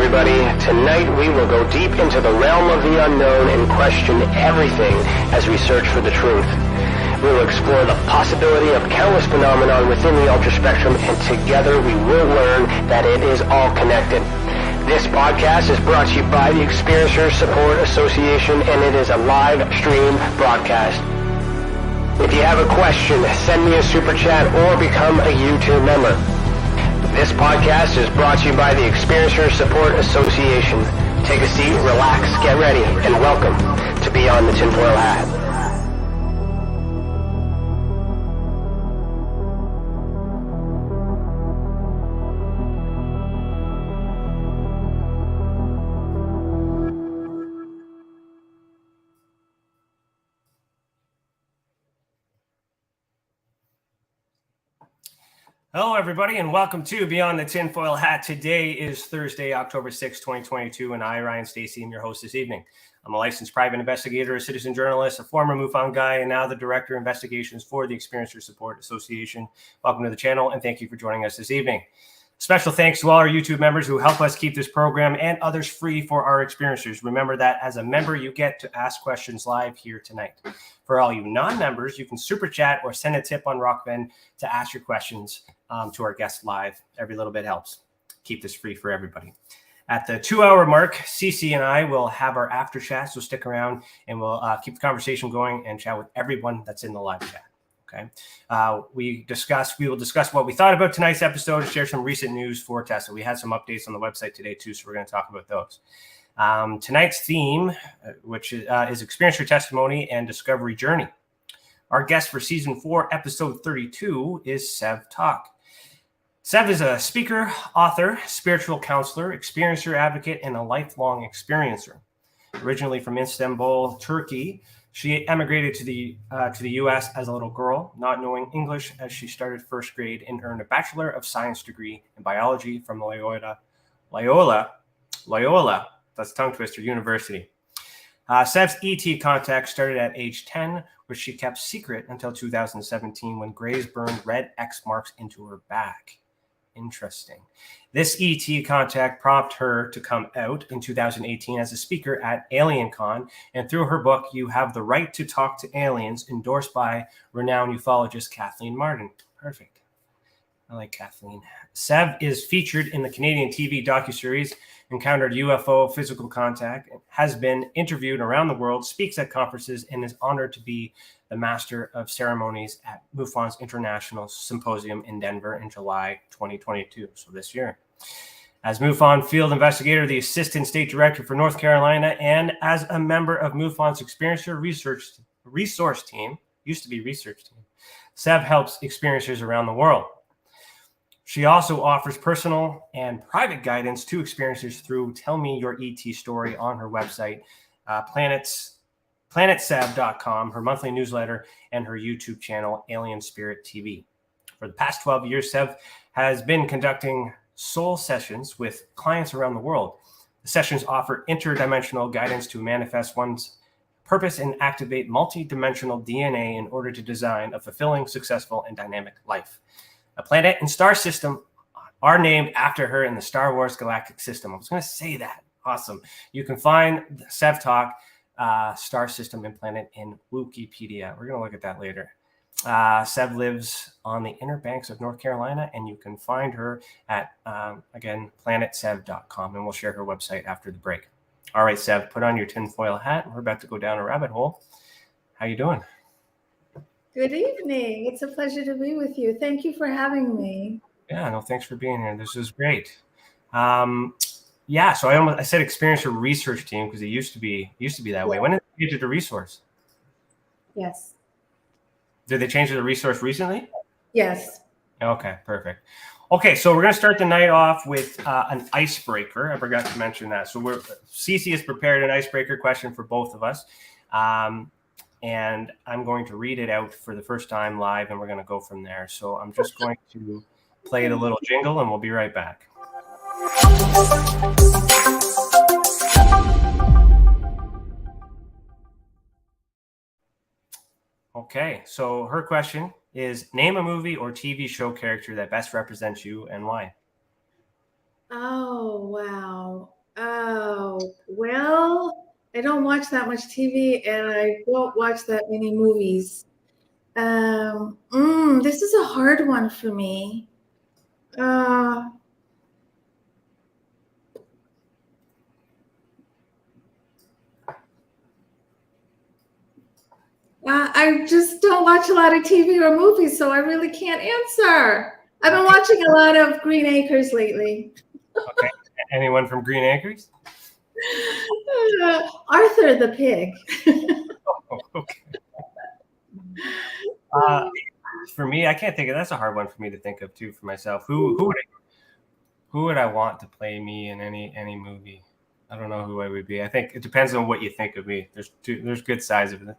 everybody. Tonight we will go deep into the realm of the unknown and question everything as we search for the truth. We will explore the possibility of countless phenomena within the ultra-spectrum, and together we will learn that it is all connected. This podcast is brought to you by the Experiencer Support Association, and it is a live stream broadcast. If you have a question, send me a super chat or become a YouTube member. This podcast is brought to you by the Experiencer Support Association. Take a seat, relax, get ready, and welcome to Beyond the Tinfoil Hat. Hello, everybody, and welcome to Beyond the Tinfoil Hat. Today is Thursday, October 6, 2022, and I, Ryan Stacey, am your host this evening. I'm a licensed private investigator, a citizen journalist, a former MUFON guy, and now the Director of Investigations for the Experiencer Support Association. Welcome to the channel, and thank you for joining us this evening. Special thanks to all our YouTube members who help us keep this program and others free for our experiencers. Remember that as a member, you get to ask questions live here tonight. For all you non-members, you can super chat or send a tip on Rockbend to ask your questions to our guests live. Every little bit helps. Keep this free for everybody. At the 2-hour mark, Cece and I will have our after chat, so stick around and we'll keep the conversation going and chat with everyone that's in the live chat. Okay. We will discuss what we thought about tonight's episode and share some recent news for Tesla. We had some updates on the website today too, so we're going to talk about those. Tonight's theme, which is Experiencer Testimony and Discovery Journey. Our guest for Season 4, Episode 32 is Sev Tok. Sev is a speaker, author, spiritual counselor, experiencer advocate, and a lifelong experiencer. Originally from Istanbul, Turkey, she emigrated to the U.S. as a little girl, not knowing English as she started first grade and earned a Bachelor of Science degree in biology from Loyola, that's tongue twister, University. Sev's ET contact started at age 10, which she kept secret until 2017 when Grays burned red X marks into her back. Interesting. This ET contact prompted her to come out in 2018 as a speaker at AlienCon, and through her book, You Have the Right to Talk to Aliens, endorsed by renowned ufologist Kathleen Marden. Perfect. I like Kathleen. Sev is featured in the Canadian TV docuseries Encountered UFO Physical Contact, has been interviewed around the world, speaks at conferences, and is honored to be the Master of Ceremonies at MUFON's International Symposium in Denver in July 2022, so this year. As MUFON field investigator, the Assistant State Director for North Carolina, and as a member of MUFON's Experiencer Resource Team, used to be Research Team, Sev helps experiencers around the world. She also offers personal and private guidance to experiencers through Tell Me Your ET Story on her website, planetsev.com, her monthly newsletter, and her YouTube channel, Alien Spirit TV. For the past 12 years, Sev has been conducting soul sessions with clients around the world. The sessions offer interdimensional guidance to manifest one's purpose and activate multidimensional DNA in order to design a fulfilling, successful, and dynamic life. A planet and star system are named after her in the Star Wars galactic system. I was going to say that. Awesome. You can find the Sev Tok star system and planet in Wikipedia. We're going to look at that later. Sev lives on the inner banks of North Carolina, and you can find her at, again, planetsev.com, and we'll share her website after the break. All right, Sev, put on your tinfoil hat. We're about to go down a rabbit hole. How you doing? Good evening. It's a pleasure to be with you. Thank you for having me. Yeah, no, thanks for being here. This is great. So I said Experiencer Research Team because it used to be that way. When did they change it to Resource? Yes. Did they change it to Resource recently? Yes. Okay, perfect. Okay, so we're going to start the night off with an icebreaker. I forgot to mention that. So Cece has prepared an icebreaker question for both of us. And I'm going to read it out for the first time live, and we're going to go from there. So I'm just going to play the little jingle, and we'll be right back. Okay, so her question is, name a movie or TV show character that best represents you and why? Oh, wow. Oh, well, I don't watch that much TV and I don't watch that many movies. This is a hard one for me. Uh, I just don't watch a lot of TV or movies, so I really can't answer. I've been watching a lot of Green Acres lately. Okay. Anyone from Green Acres? Arthur the pig. Oh, okay. For me, I can't think of. That's a hard one for me to think of too for myself. Who would I want to play me in any movie? I don't know who I would be. I think it depends on what you think of me. There's good sides of it,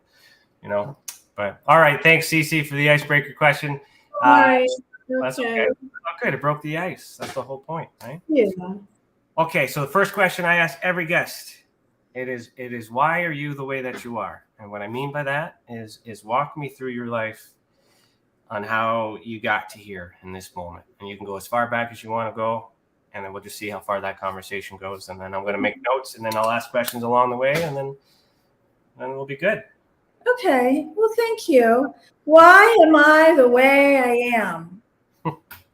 you know. But all right, thanks, Cece, for the icebreaker question. Right. That's okay. Oh, good. It broke the ice. That's the whole point, right? Yeah. Okay, so the first question I ask every guest, it is why are you the way that you are? And what I mean by that is walk me through your life on how you got to here in this moment. And you can go as far back as you want to go, and then we'll just see how far that conversation goes. And then I'm going to make notes, and then I'll ask questions along the way, and then we'll be good. Okay, well, thank you. Why am I the way I am?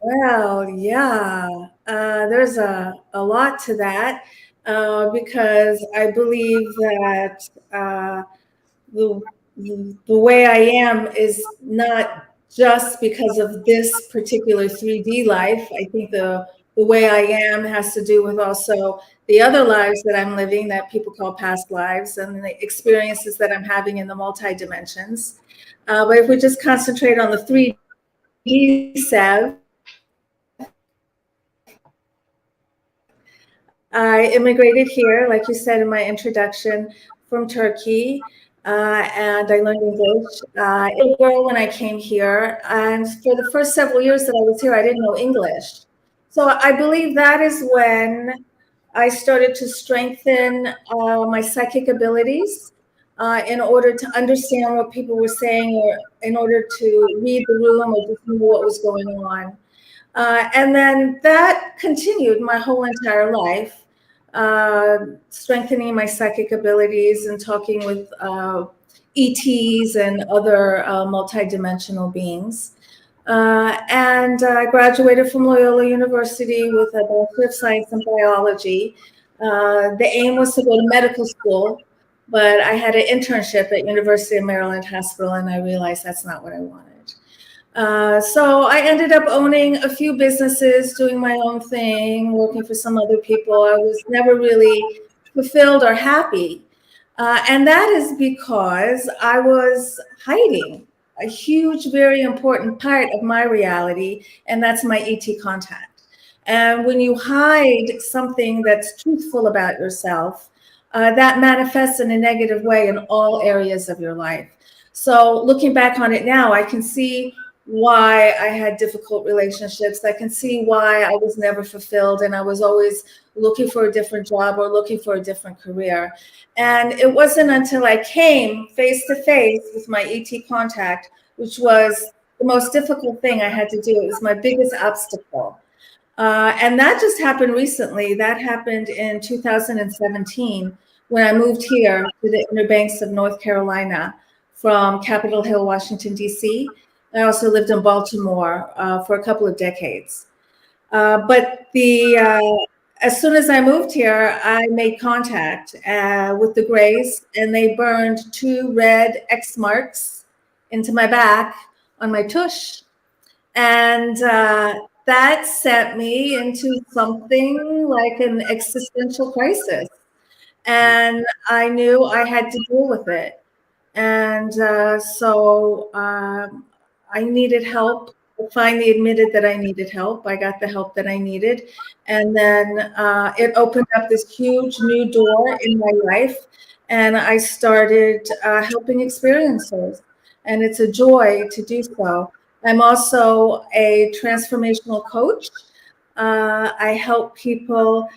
Well, yeah, there's a lot to that because I believe that the way I am is not just because of this particular 3D life. I think the way I am has to do with also the other lives that I'm living that people call past lives and the experiences that I'm having in the multi-dimensions. But if we just concentrate on the 3D Sev, I immigrated here, like you said in my introduction, from Turkey, and I learned English. I was a girl when I came here, and for the first several years that I was here, I didn't know English. So I believe that is when I started to strengthen my psychic abilities in order to understand what people were saying, or in order to read the room or just know what was going on. And then that continued my whole entire life. Strengthening my psychic abilities and talking with ETs and other multidimensional beings. And I graduated from Loyola University with a Bachelor of Science in biology. The aim was to go to medical school, but I had an internship at University of Maryland Hospital, and I realized that's not what I wanted. So I ended up owning a few businesses, doing my own thing, working for some other people. I was never really fulfilled or happy. And that is because I was hiding a huge, very important part of my reality, and that's my ET contact. And when you hide something that's truthful about yourself, that manifests in a negative way in all areas of your life. So looking back on it now, I can see why I had difficult relationships. I can see why I was never fulfilled and I was always looking for a different job or looking for a different career. And it wasn't until I came face to face with my ET contact, which was the most difficult thing I had to do. It was my biggest obstacle. And that just happened recently. That happened in 2017 when I moved here to the Inner Banks of North Carolina from Capitol Hill, Washington, D.C. I also lived in Baltimore for a couple of decades. But as soon as I moved here, I made contact with the Greys, and they burned 2 red X marks into my back on my tush. And that sent me into something like an existential crisis. And I knew I had to deal with it. And so I needed help. I finally admitted that I needed help. I got the help that I needed. And then it opened up this huge new door in my life. And I started helping experiencers. And it's a joy to do so. I'm also a transformational coach. I help people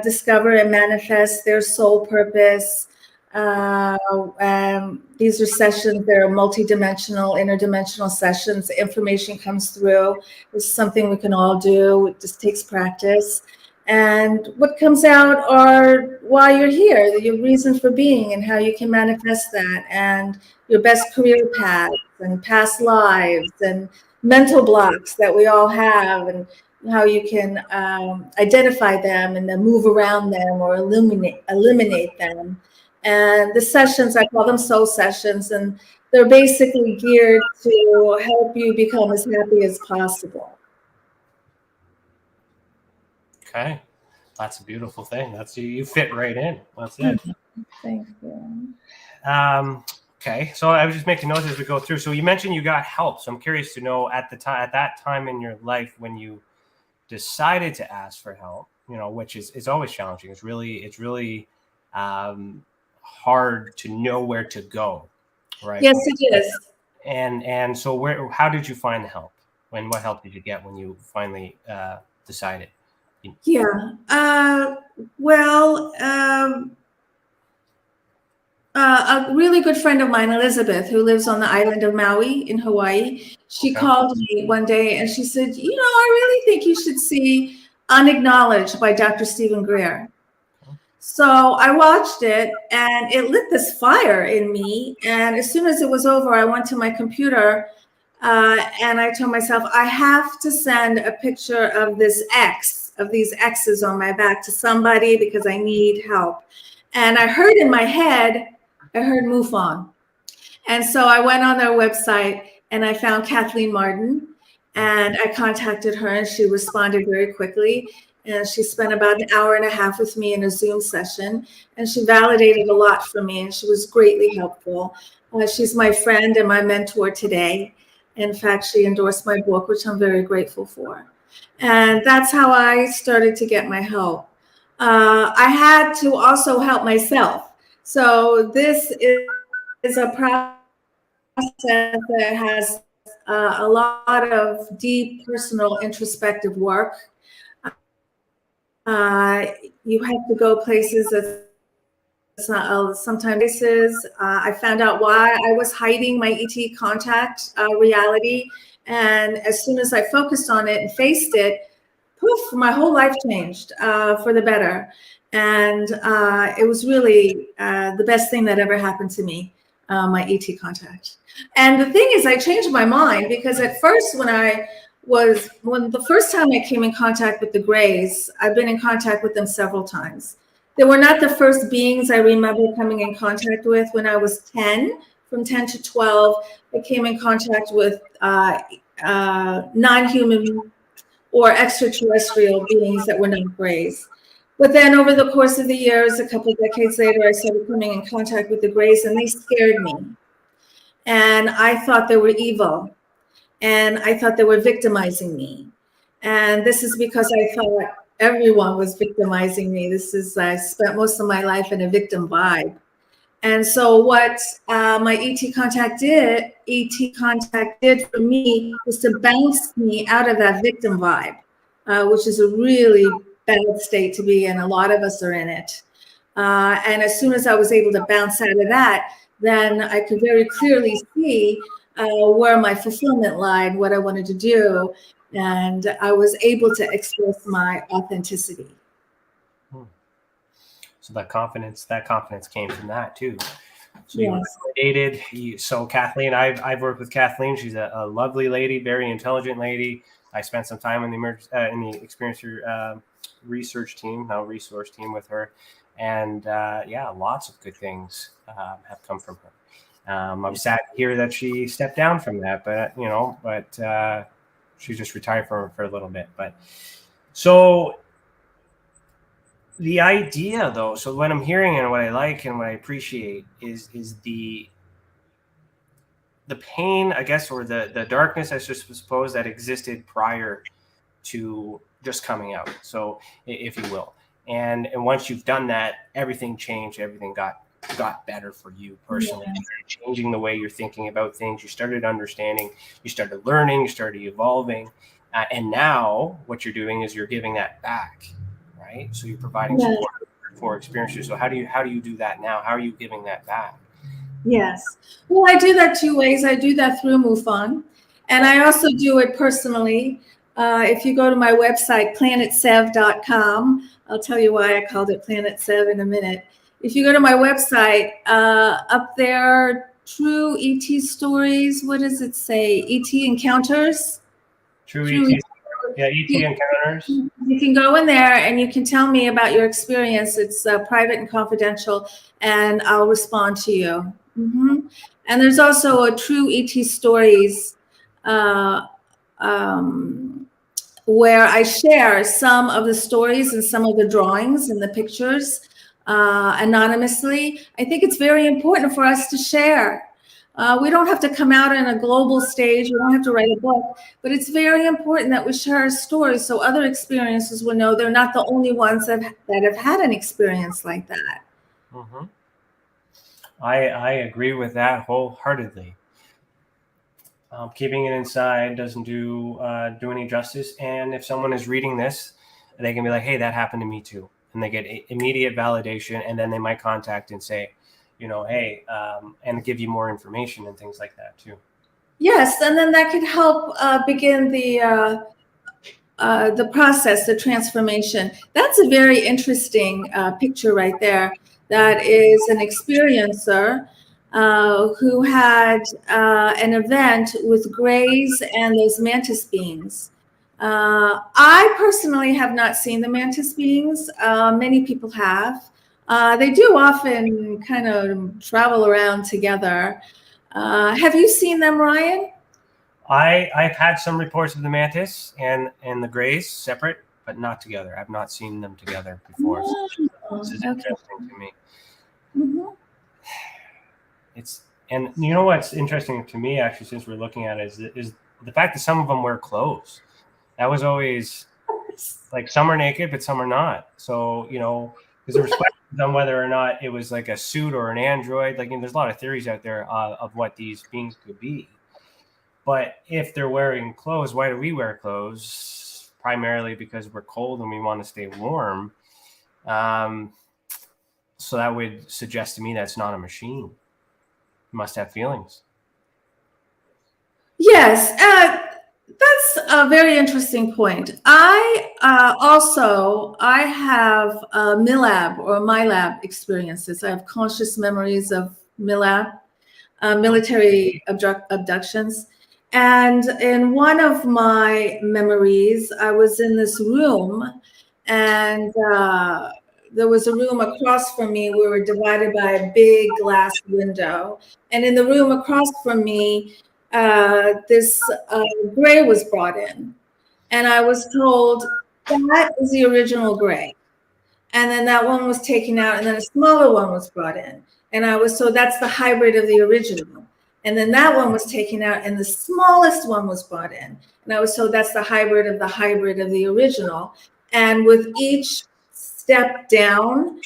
discover and manifest their soul purpose. These are sessions, they're multidimensional, interdimensional sessions. Information comes through. It's something we can all do. It just takes practice. And what comes out are why you're here, your reason for being, and how you can manifest that, and your best career paths, and past lives, and mental blocks that we all have, and how you can identify them and then move around them or eliminate them. And the sessions, I call them soul sessions, and they're basically geared to help you become as happy as possible. Okay. That's a beautiful thing. That's you fit right in. That's it. Thank you. Okay. So I was just making notes as we go through. So you mentioned you got help. So I'm curious to know at that time in your life when you decided to ask for help, which is always challenging. It's really hard to know where to go, right? Yes, it is. And so how did you find the help? What help did you get when you finally decided? Yeah. A really good friend of mine, Elizabeth, who lives on the island of Maui in Hawaii, she called me one day and she said, I really think you should see Unacknowledged by Dr. Stephen Greer. So I watched it and it lit this fire in me. And as soon as it was over, I went to my computer and I told myself, I have to send a picture of these X's on my back to somebody because I need help. And I heard in my head, I heard MUFON. And so I went on their website and I found Kathleen Marden and I contacted her and she responded very quickly. And she spent about an hour and a half with me in a Zoom session. And she validated a lot for me and she was greatly helpful. She's my friend and my mentor today. In fact, she endorsed my book, which I'm very grateful for. And that's how I started to get my help. I had to also help myself. So this is a process that has a lot of deep personal introspective work. You have to go places that sometimes places. I found out why I was hiding my ET contact reality. And as soon as I focused on it and faced it, poof, my whole life changed for the better. And it was really the best thing that ever happened to me, my ET contact. And the thing is, I changed my mind because at first when the first time I came in contact with the Greys, I've been in contact with them several times. They were not the first beings I remember coming in contact with when I was 10. From 10 to 12, I came in contact with non-human or extraterrestrial beings that were not Greys. But then over the course of the years, a couple of decades later, I started coming in contact with the Greys and they scared me. And I thought they were evil. And I thought they were victimizing me. And this is because I thought everyone was victimizing me. I spent most of my life in a victim vibe. And so what my ET contact did for me was to bounce me out of that victim vibe, which is a really bad state to be in. A lot of us are in it. And as soon as I was able to bounce out of that, then I could very clearly see where my fulfillment lied, what I wanted to do. And I was able to express my authenticity. So that confidence came from that too. So yes. You were dated. So Kathleen, I've worked with Kathleen. She's a lovely lady, very intelligent lady. I spent some time in the Experiencer research team, now resource team with her. And lots of good things have come from her. I'm sad to hear that she stepped down from that, but she just retired for a little bit. But so the idea, though, so what I'm hearing and what I like and what I appreciate is the pain, I guess, or the darkness, I suppose, that existed prior to just coming out. So, if you will, and once you've done that, everything changed. Everything got better for you personally. Yeah. You started changing the way you're thinking about things. You started understanding. You started learning. You started evolving, and now what you're doing is you're giving that back. Right? So you're providing support for experiencers. So how do you do that now? How are you giving that back? Yes. Well, I do that two ways. I do that through MUFON, and I also do it personally If you go to my website, planetsev.com, I'll tell you why I called it Planet Sev in a minute. If you go to my website, up there, True ET Stories, what does it say? ET Encounters? True ET. Yeah, ET Encounters. You can go in there and you can tell me about your experience. It's private and confidential, and I'll respond to you. And there's also a True ET Stories where I share some of the stories and some of the drawings and the pictures anonymously. I think it's very important for us to share. We don't have to come out in a global stage. We don't have to write a book, but it's very important that we share our stories so other experiences will know they're not the only ones that have had an experience like that. I agree with that wholeheartedly. Keeping it inside doesn't do any justice. And if someone is reading this, they can be like, hey, that happened to me too. And they get immediate validation. And then they might contact and say, hey, and give you more information and things like that too. Yes. And then that could help begin the process, the transformation. That's a very interesting picture right there. That is an experiencer who had an event with grays and those mantis beings. I personally have not seen the mantis beings. Many people have. They do often kind of travel around together. Have you seen them, Ryan? I've had some reports of the mantis and the grays separate, but not together. I've not seen them together before. So this is interesting to me. And you know what's interesting to me, actually, since we're looking at it, is the fact that some of them wear clothes. That was always like some are naked, but some are not. So, because there was questions on whether or not it was like a suit or an android. Like, there's a lot of theories out there of what these beings could be. But if they're wearing clothes, why do we wear clothes? Primarily because we're cold and we want to stay warm. So that would suggest to me that's not a machine. It must have feelings. Yes, that's a very interesting point. I have MILAB or MILAB experiences. I have conscious memories of MILAB, military abductions. And in one of my memories, I was in this room, and there was a room across from me. We were divided by a big glass window. And in the room across from me, this gray was brought in. And I was told, that is the original gray. And then that one was taken out, and then a smaller one was brought in. And I was told, that's the hybrid of the original. And then that one was taken out, and the smallest one was brought in. And I was told, that's the hybrid of the original. And with each step down,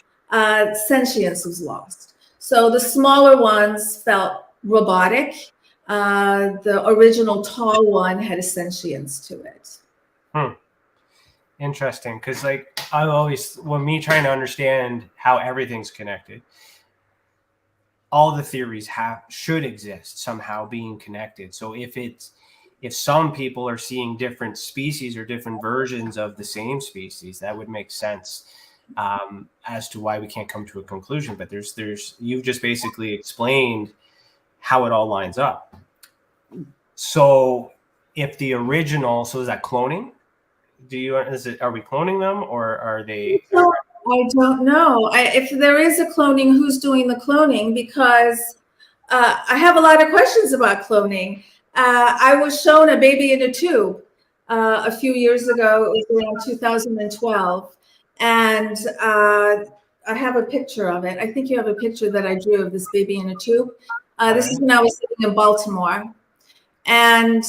sentience was lost. So the smaller ones felt robotic. The original tall one had a sentience to it. Interesting, because like when me trying to understand how everything's connected, all the theories should exist somehow being connected. So if some people are seeing different species or different versions of the same species, that would make sense as to why we can't come to a conclusion. But you've just basically explained how it all lines up. So if the original, so is that cloning? Are we cloning them, or are they? I don't know. If there is a cloning, who's doing the cloning? Because I have a lot of questions about cloning. I was shown a baby in a tube a few years ago. It was around 2012. And I have a picture of it. I think you have a picture that I drew of this baby in a tube. This is when I was living in Baltimore. And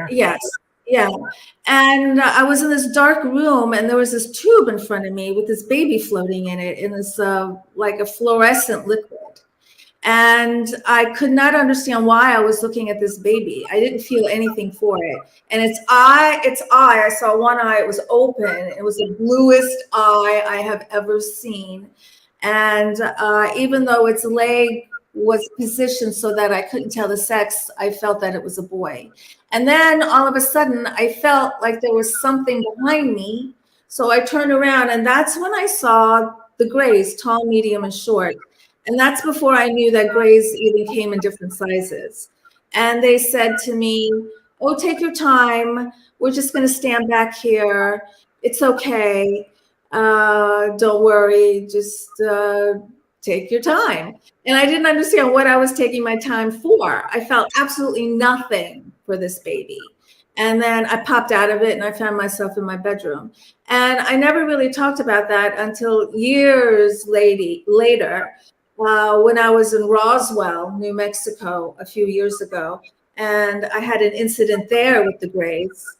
yes. Yeah. And I was in this dark room, and there was this tube in front of me with this baby floating in it, in this like a fluorescent liquid. And I could not understand why I was looking at this baby. I didn't feel anything for it. And its eye, I saw one eye, it was open. It was the bluest eye I have ever seen. And even though its leg was positioned so that I couldn't tell the sex, I felt that it was a boy. And then all of a sudden, I felt like there was something behind me. So I turned around, and that's when I saw the grays, tall, medium, and short. And that's before I knew that grays even came in different sizes. And they said to me, "Oh, take your time. We're just going to stand back here. It's okay. Don't worry. Just take your time." And I didn't understand what I was taking my time for. I felt absolutely nothing for this baby. And then I popped out of it and I found myself in my bedroom. And I never really talked about that until years later, when I was in Roswell, New Mexico, a few years ago. And I had an incident there with the grays.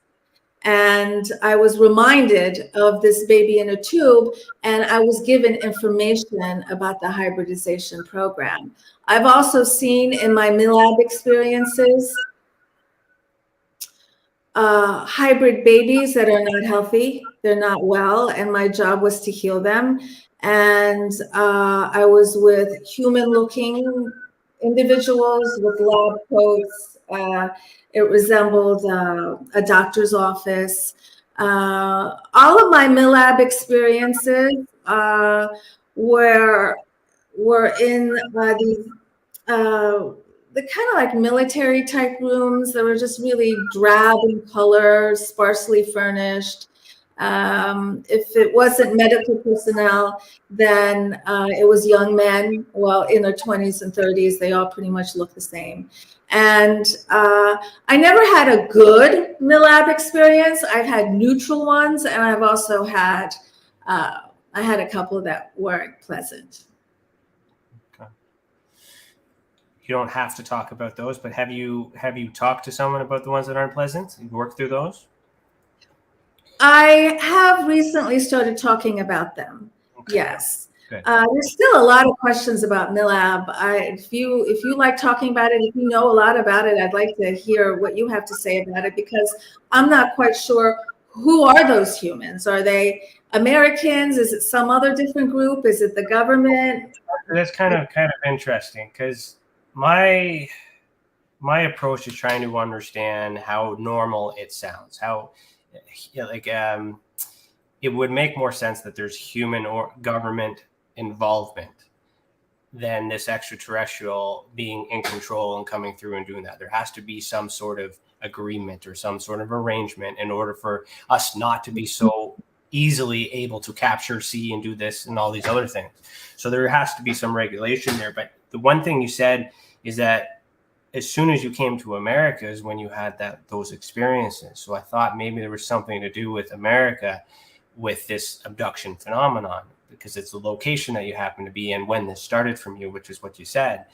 And I was reminded of this baby in a tube, and I was given information about the hybridization program. I've also seen in my MILAB experiences hybrid babies that are not healthy, they're not well, and my job was to heal them. And I was with human-looking individuals with lab coats. It resembled a doctor's office. All of my MILAB experiences were in these the kind of like military type rooms that were just really drab in color, sparsely furnished. If it wasn't medical personnel, then it was young men, well, in their 20s and 30s. They all pretty much look the same. And I never had a good MILAB experience. I've had neutral ones, and I've also had, I had a couple that weren't pleasant. Okay. You don't have to talk about those, but have you talked to someone about the ones that aren't pleasant? You've worked through those? I have recently started talking about them. Okay. Yes. There's still a lot of questions about MILAB. If you like talking about it, if you know a lot about it, I'd like to hear what you have to say about it, because I'm not quite sure who are those humans. Are they Americans? Is it some other different group? Is it the government? That's kind of interesting, because my approach is trying to understand how normal it sounds, how it would make more sense that there's human or government involvement than this extraterrestrial being in control and coming through and doing that. There has to be some sort of agreement or some sort of arrangement in order for us not to be so easily able to capture, see, and do this and all these other things. So there has to be some regulation there. But the one thing you said is that as soon as you came to America is when you had those experiences. So I thought maybe there was something to do with America with this abduction phenomenon, because it's the location that you happen to be in when this started from you, which is what you said.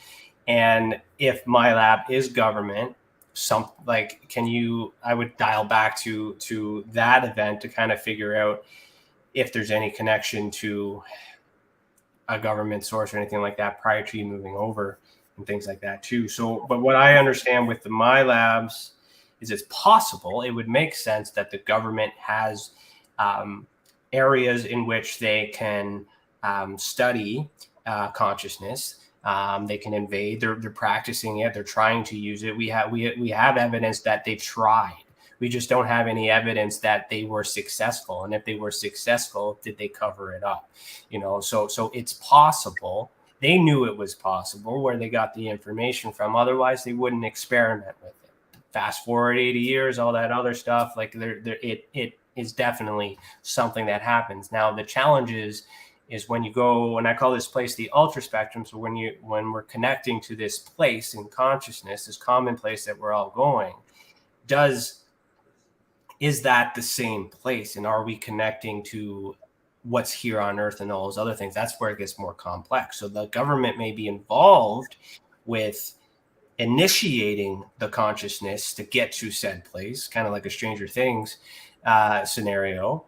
And if my lab is government, I would dial back to that event to kind of figure out if there's any connection to a government source or anything like that prior to you moving over and things like that too. So, but what I understand with my labs is it's possible, it would make sense that the government has areas in which they can study consciousness. They can invade. They're practicing it. They're trying to use it. We have evidence that they've tried. We just don't have any evidence that they were successful. And if they were successful, did they cover it up? So it's possible. They knew it was possible where they got the information from. Otherwise, they wouldn't experiment with it. Fast forward 80 years, all that other stuff. Like it is definitely something that happens. Now, the challenge is when you go, and I call this place the ultra spectrum. So when we're connecting to this place in consciousness, this common place that we're all going, is that the same place? And are we connecting to what's here on Earth and all those other things? That's where it gets more complex. So the government may be involved with initiating the consciousness to get to said place, kind of like a Stranger Things scenario,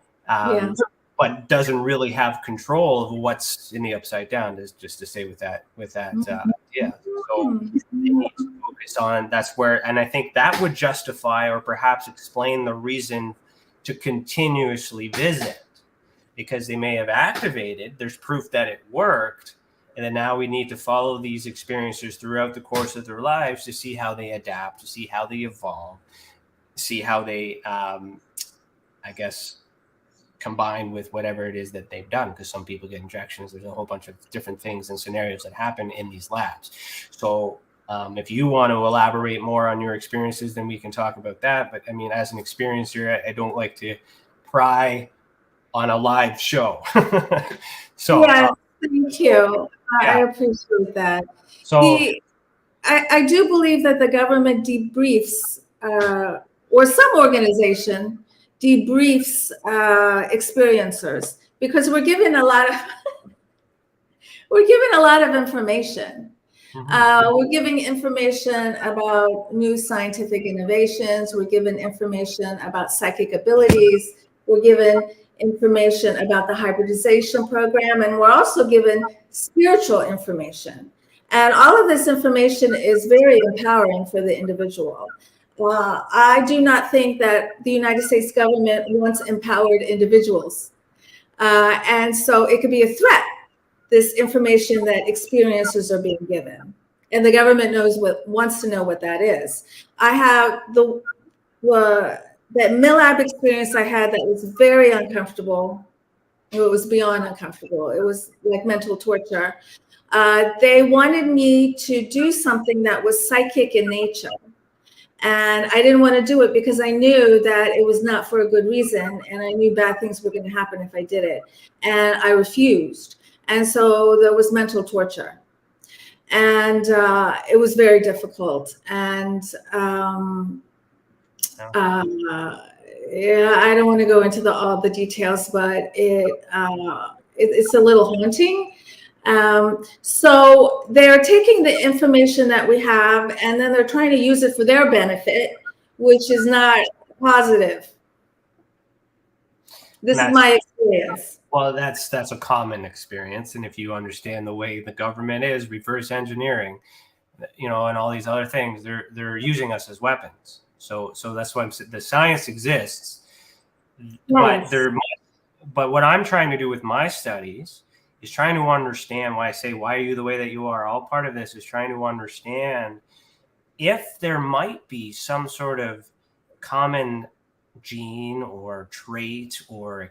but doesn't really have control of what's in the upside down. Just to say with that, idea. So they need to focus on that's where, and I think that would justify or perhaps explain the reason to continuously visit, because they may have activated. There's proof that it worked. And then now we need to follow these experiencers throughout the course of their lives to see how they adapt, to see how they evolve. see how they, I guess, combine with whatever it is that they've done, because some people get injections. There's a whole bunch of different things and scenarios that happen in these labs. So if you want to elaborate more on your experiences, then we can talk about that. But I mean, as an experiencer, I don't like to pry on a live show. So yeah, thank you. I appreciate that. So I do believe that the government debriefs, or some organization debriefs experiencers, because we're given a lot of information. We're giving information about new scientific innovations. We're given information about psychic abilities. We're given information about the hybridization program, and we're also given spiritual information. And all of this information is very empowering for the individual. I do not think that the United States government wants empowered individuals. And so it could be a threat, this information that experiencers are being given. And the government wants to know what that is. I have that MILAB experience I had that was very uncomfortable. It was beyond uncomfortable. It was like mental torture. They wanted me to do something that was psychic in nature. And I didn't want to do it because I knew that it was not for a good reason. And I knew bad things were going to happen if I did it. And I refused. And so there was mental torture. And it was very difficult. And yeah, I don't want to go into all the details, but it's a little haunting. So they're taking the information that we have, and then they're trying to use it for their benefit, which is not positive. This is my experience. Well, that's a common experience. And if you understand the way the government is, reverse engineering, and all these other things, they're using us as weapons. So that's why the science exists. Yes. But what I'm trying to do with my studies is trying to understand why are you the way that you are. All part of this is trying to understand if there might be some sort of common gene or trait or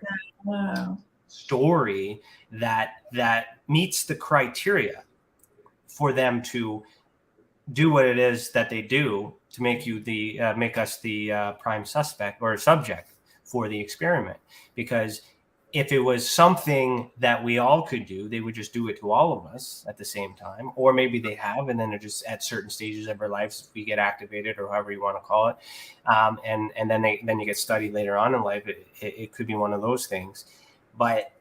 story that meets the criteria for them to do what it is that they do to make us the prime suspect or subject for the experiment. Because if it was something that we all could do, they would just do it to all of us at the same time. Or maybe they have, and then they're just at certain stages of our lives, we get activated, or however you want to call it. And then you get studied later on in life. It could be one of those things. But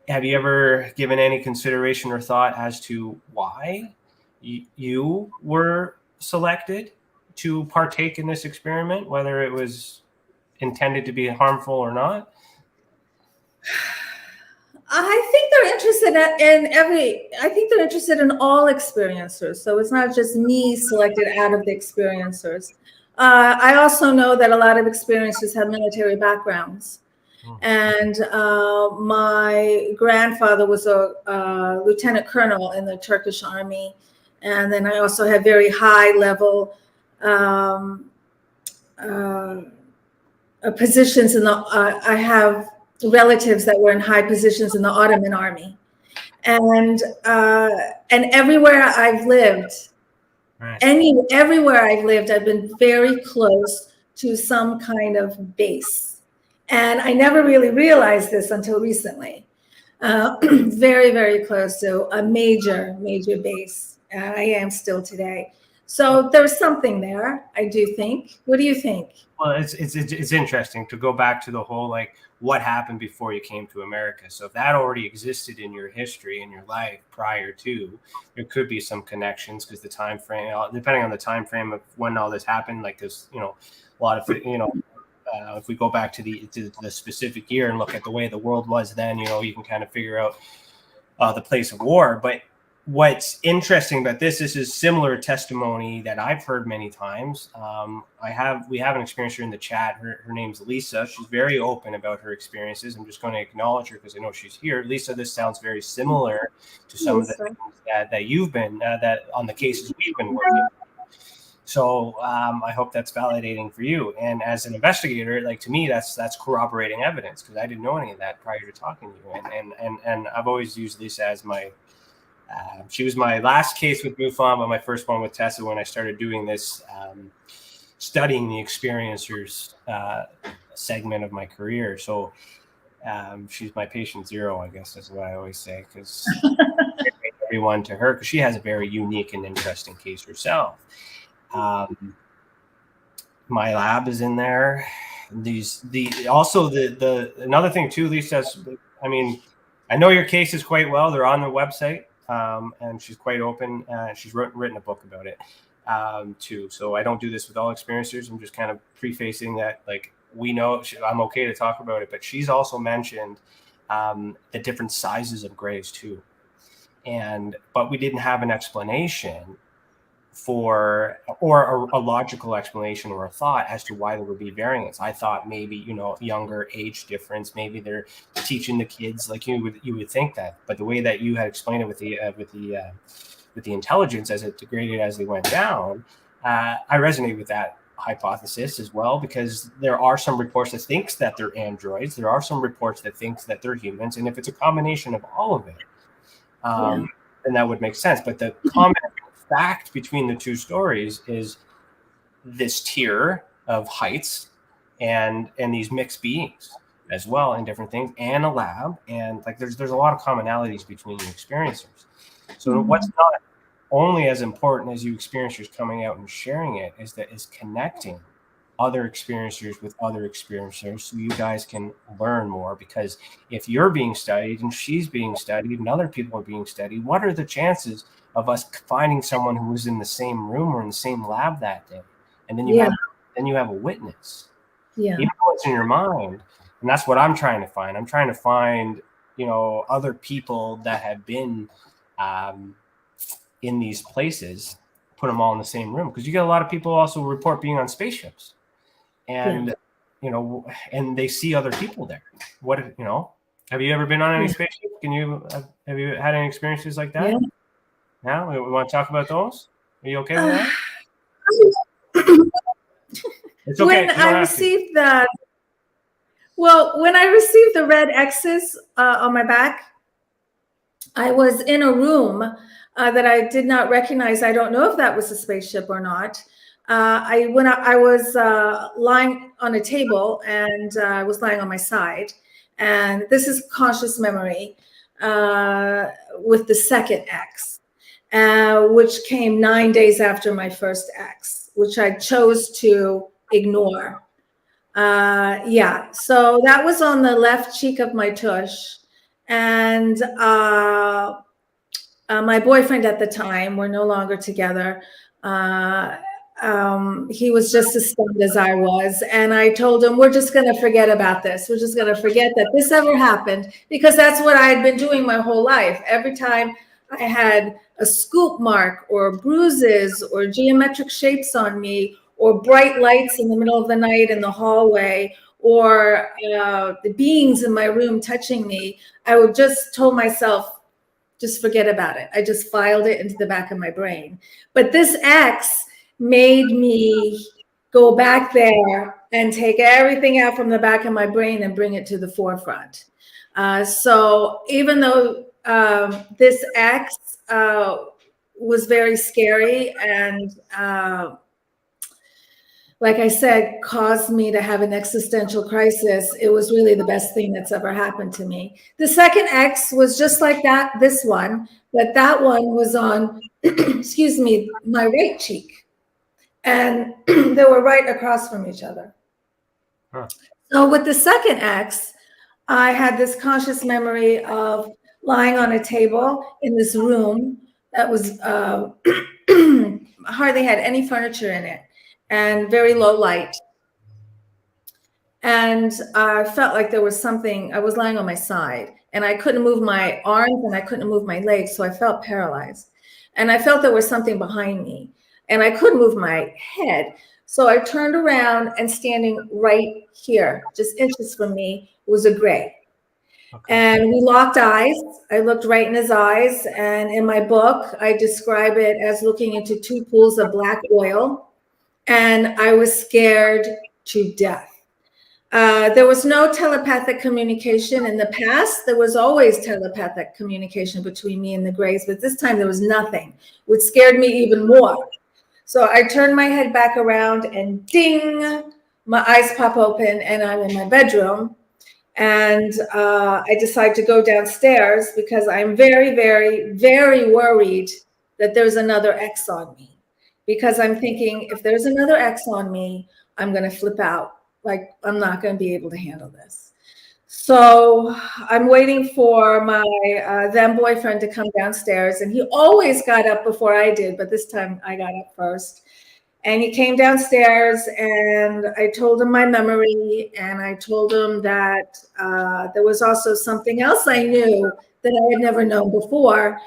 have you ever given any consideration or thought as to why you were selected to partake in this experiment, whether it was intended to be harmful or not? I think they're interested in all experiencers. So it's not just me selected out of the experiencers. I also know that a lot of experiencers have military backgrounds. And my grandfather was a lieutenant colonel in the Turkish army. And then I also have very high level positions I have relatives that were in high positions in the Ottoman army, and everywhere I've lived, everywhere I've lived, I've been very close to some kind of base, and I never really realized this until recently. Very, very close to a major base. I am still today. So there's something there, I do think. What do you think? Well, it's interesting to go back to the whole, what happened before you came to America. So if that already existed in your history, in your life prior to, there could be some connections, because the time frame, depending on the time frame of when all this happened, there's, a lot of, if we go back to the specific year and look at the way the world was then, you can kind of figure out the place of war. But what's interesting about this is similar testimony that I've heard many times. We have an experiencer in the chat. Her name's Lisa. She's very open about her experiences. I'm just going to acknowledge her because I know she's here. Lisa, this sounds very similar to some of the things that you've been that on the cases we've been working on. So I hope that's validating for you. And as an investigator, like, to me, that's corroborating evidence, because I didn't know any of that prior to talking to you. And I've always used this as my, she was my last case with MUFON, but my first one with Tessa when I started doing this, studying the experiencers segment of my career. So she's my patient zero, I guess is what I always say, because everyone to her, because she has a very unique and interesting case herself. My lab is in there. Also another thing too, Lisa, I mean, I know your cases quite well. They're on the website, and she's quite open. She's written a book about it too. So I don't do this with all experiencers. I'm just kind of prefacing that, like, we know I'm okay to talk about it, but she's also mentioned the different sizes of grays too. But we didn't have an explanation or a logical explanation or a thought as to why there would be variance. I thought maybe, younger age difference, maybe they're teaching the kids, like you would think that. But the way that you had explained it with the intelligence as it degraded as they went down, I resonate with that hypothesis as well, because there are some reports that thinks that they're androids. There are some reports that thinks that they're humans, and if it's a combination of all of it, then that would make sense. But the common fact between the two stories is this tier of heights and these mixed beings as well, and different things, and a lab, and like there's a lot of commonalities between the experiencers. So what's not only as important as you experiencers coming out and sharing it is connecting other experiencers with other experiencers, so you guys can learn more. Because if you're being studied and she's being studied and other people are being studied, what are the chances of us finding someone who was in the same room or in the same lab that day? And then you have a witness, even though it's in your mind. And that's what I'm trying to find. I'm trying to find, other people that have been in these places, put them all in the same room, because you get a lot of people also report being on spaceships, and and they see other people there. Have you ever been on any spaceship? Have you had any experiences like that? Now we want to talk about those. Are you okay with that? It's okay. When I received the red X's on my back, I was in a room that I did not recognize. I don't know if that was a spaceship or not. I was lying on a table, and I was lying on my side. And this is conscious memory with the second X, which came 9 days after my first X, which I chose to ignore. So that was on the left cheek of my tush. And my boyfriend at the time, we're no longer together, he was just as stunned as I was. And I told him, we're just going to forget about this. We're just going to forget that this ever happened, because that's what I had been doing my whole life. Every time I had a scoop mark or bruises or geometric shapes on me, or bright lights in the middle of the night in the hallway, or the beings in my room touching me, I would just told myself, just forget about it. I just filed it into the back of my brain. But this X made me go back there and take everything out from the back of my brain and bring it to the forefront. So even though this X was very scary and like I said, caused me to have an existential crisis, it was really the best thing that's ever happened to me. The second X was just like that, this one, but that one was on, excuse me, my right cheek. And they were right across from each other. Huh. So with the second X, I had this conscious memory of lying on a table in this room that was hardly had any furniture in it, and very low light. And I felt like there was something, I was lying on my side, and I couldn't move my arms and I couldn't move my legs, so I felt paralyzed. And I felt there was something behind me, and I couldn't move my head. So I turned around, and standing right here, just inches from me, was a gray. Okay. And we locked eyes. I looked right in his eyes, and in my book, I describe it as looking into two pools of black oil. and I was scared to death. There was no telepathic communication in the past. There was always telepathic communication between me and the Greys, but this time there was nothing, which scared me even more. So I turned my head back around and ding, my eyes pop open and I'm in my bedroom. And I decide to go downstairs because I'm very, very, very worried that there's another X on me. Because I'm thinking, if there's another X on me, I'm going to flip out. Like, I'm not going to be able to handle this. So I'm waiting for my then boyfriend to come downstairs. And he always got up before I did, but this time I got up first. And he came downstairs and I told him my memory. And I told him that there was also something else I knew that I had never known before.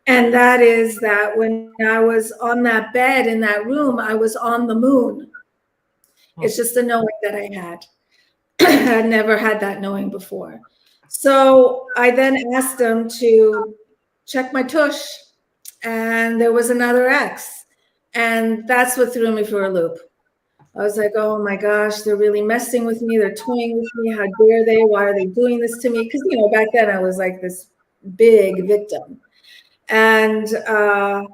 And that is that when I was on that bed in that room, I was on the moon. It's just a knowing that I had. I had never had that knowing before. So I then asked him to check my tush, and there was another X. And that's what threw me for a loop. I was like, oh my gosh, they're really messing with me. They're toying with me. How dare they? Why are they doing this to me? Because, you know, back then I was like this big victim. And I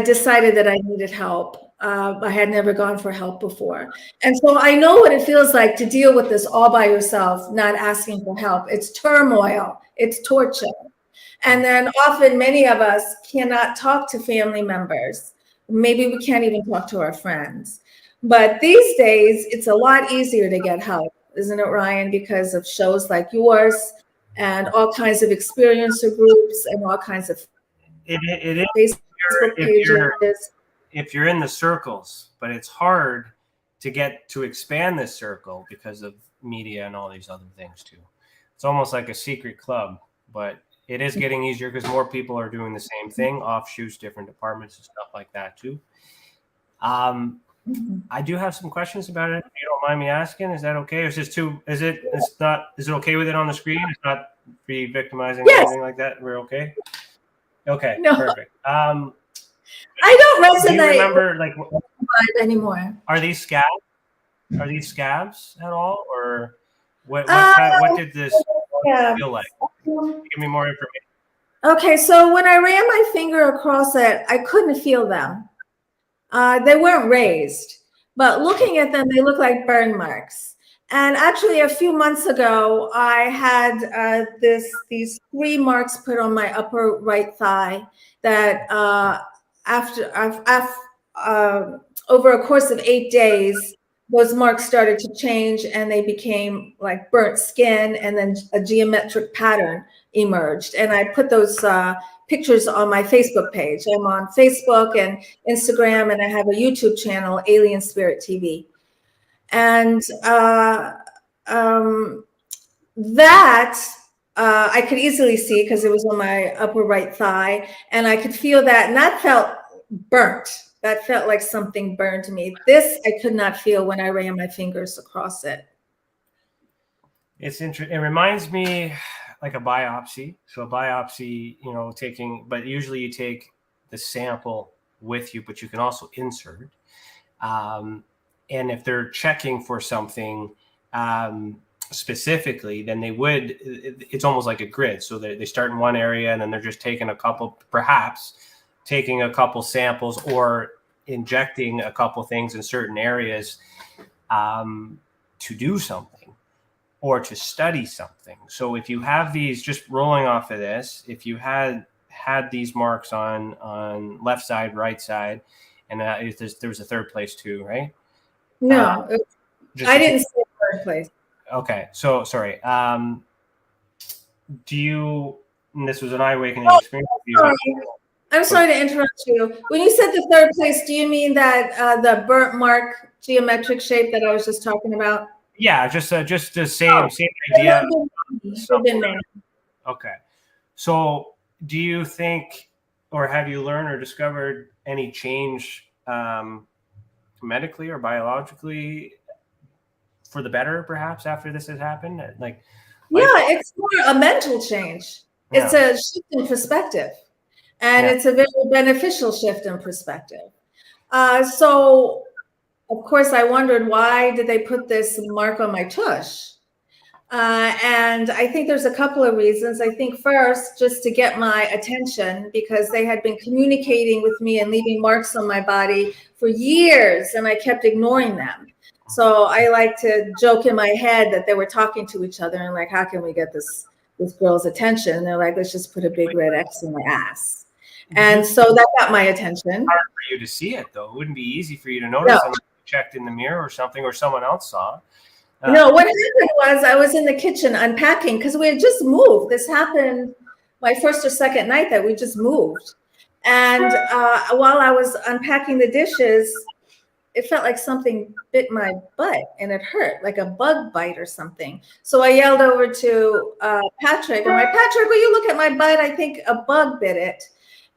decided that I needed help. I had never gone for help before. And so I know what it feels like to deal with this all by yourself, not asking for help. It's turmoil, it's torture. And then often many of us cannot talk to family members. Maybe we can't even talk to our friends. But these days, it's a lot easier to get help, isn't it, Ryan? Because of shows like yours and all kinds of experiencer groups and all kinds of it is Facebook pages. If you're in the circles, but it's hard to get to expand this circle because of media and all these other things too. It's almost like a secret club, but it is getting easier because more people are doing the same thing, offshoots, different departments and stuff like that too. I do have some questions about it. If you don't mind me asking, is that okay? Is it okay with it on the screen? It's not re-victimizing or anything like that? We're okay? Okay, no. Perfect. I don't resonate. Do you remember, like, anymore? Are these scabs? Are these scabs at all, or what did this feel like? Give me more information. Okay, so when I ran my finger across it, I couldn't feel them. They weren't raised, but looking at them, they look like burn marks. And actually, a few months ago, I had these 3 marks put on my upper right thigh that over a course of 8 days, those marks started to change and they became like burnt skin, and then a geometric pattern emerged. And I put those pictures on my Facebook page. I'm on Facebook and Instagram, and I have a YouTube channel, Alien Spirit TV. And that I could easily see because it was on my upper right thigh, and I could feel that, and that felt burnt. That felt like something burned me. This I could not feel when I ran my fingers across it. It's interesting. It reminds me like a biopsy. So a biopsy, you know, but usually you take the sample with you, but you can also insert. And if they're checking for something specifically, then it's almost like a grid. So they start in one area and then they're just taking a couple samples or injecting a couple things in certain areas to do something or to study something. So if you have these, just rolling off of this, if you had these marks on left side, right side, and there was a third place too, right? No, I didn't say third place. Okay, so sorry. This was an eye-awakening experience? I'm sorry to interrupt you. When you said the third place, do you mean that the burnt mark geometric shape that I was just talking about? Yeah, just the same idea. Okay. So do you think, or have you learned or discovered any change medically or biologically for the better, perhaps, after this has happened? It's more a mental change. It's a shift in perspective. And it's a very beneficial shift in perspective. So, of course, I wondered, why did they put this mark on my tush? And I think there's a couple of reasons. I think first, just to get my attention, because they had been communicating with me and leaving marks on my body for years, and I kept ignoring them. So I like to joke in my head that they were talking to each other and like, how can we get this girl's attention? And they're like, let's just put a big red X in my ass. And so that got my attention. Hard for you to see it, though. It wouldn't be easy for you to notice unless you checked in the mirror or something, or someone else saw. No, what happened was I was in the kitchen unpacking because we had just moved. This happened my first or second night that we just moved. And while I was unpacking the dishes, it felt like something bit my butt and it hurt, like a bug bite or something. So I yelled over to Patrick. I'm like, Patrick, will you look at my butt? I think a bug bit it.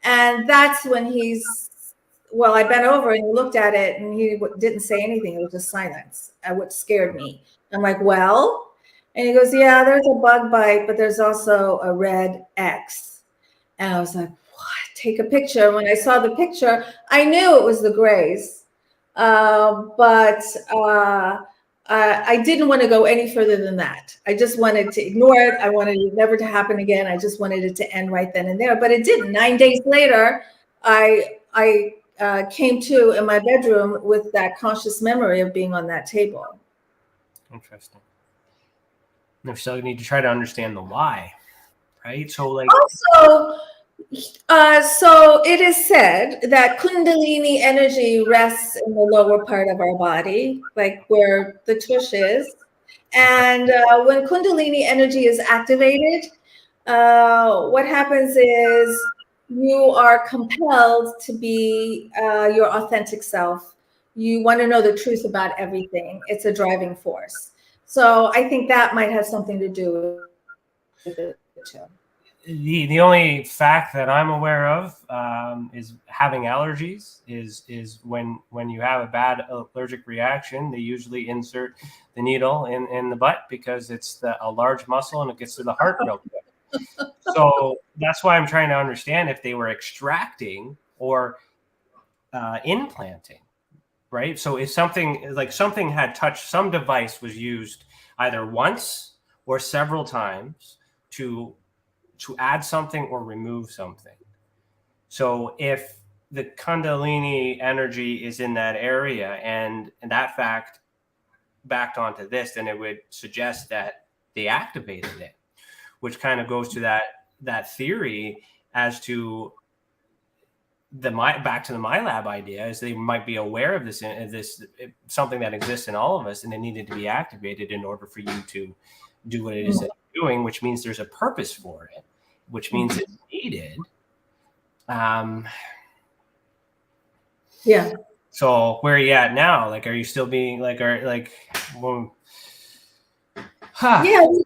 And that's when I bent over and he looked at it and he didn't say anything. It was just silence, which scared me. I'm like, well? And he goes, yeah, there's a bug bite, but there's also a red X. And I was like, what? Take a picture. When I saw the picture, I knew it was the Greys. But I didn't want to go any further than that. I just wanted to ignore it. I wanted it never to happen again. I just wanted it to end right then and there. But it didn't. 9 days later, I came to in my bedroom with that conscious memory of being on that table. Interesting. We still need to try to understand the why, right? So, like, also, so it is said that Kundalini energy rests in the lower part of our body, like where the tush is. And when Kundalini energy is activated, what happens is you are compelled to be your authentic self. You want to know the truth about everything. It's a driving force. So I think that might have something to do with it too. The only fact that I'm aware of is having allergies is when you have a bad allergic reaction, they usually insert the needle in the butt because it's a large muscle and it gets to the heart real quick. So that's why I'm trying to understand if they were extracting or implanting, right? So if something had touched, some device was used either once or several times to add something or remove something. So if the Kundalini energy is in that area and that fact backed onto this, then it would suggest that they activated it, which kind of goes to that theory as to back to the MyLab idea, is they might be aware of this something that exists in all of us, and it needed to be activated in order for you to do what it is that you're doing, which means there's a purpose for it, which means it's needed. Yeah. So where are you at now? Like, are you still being Yeah,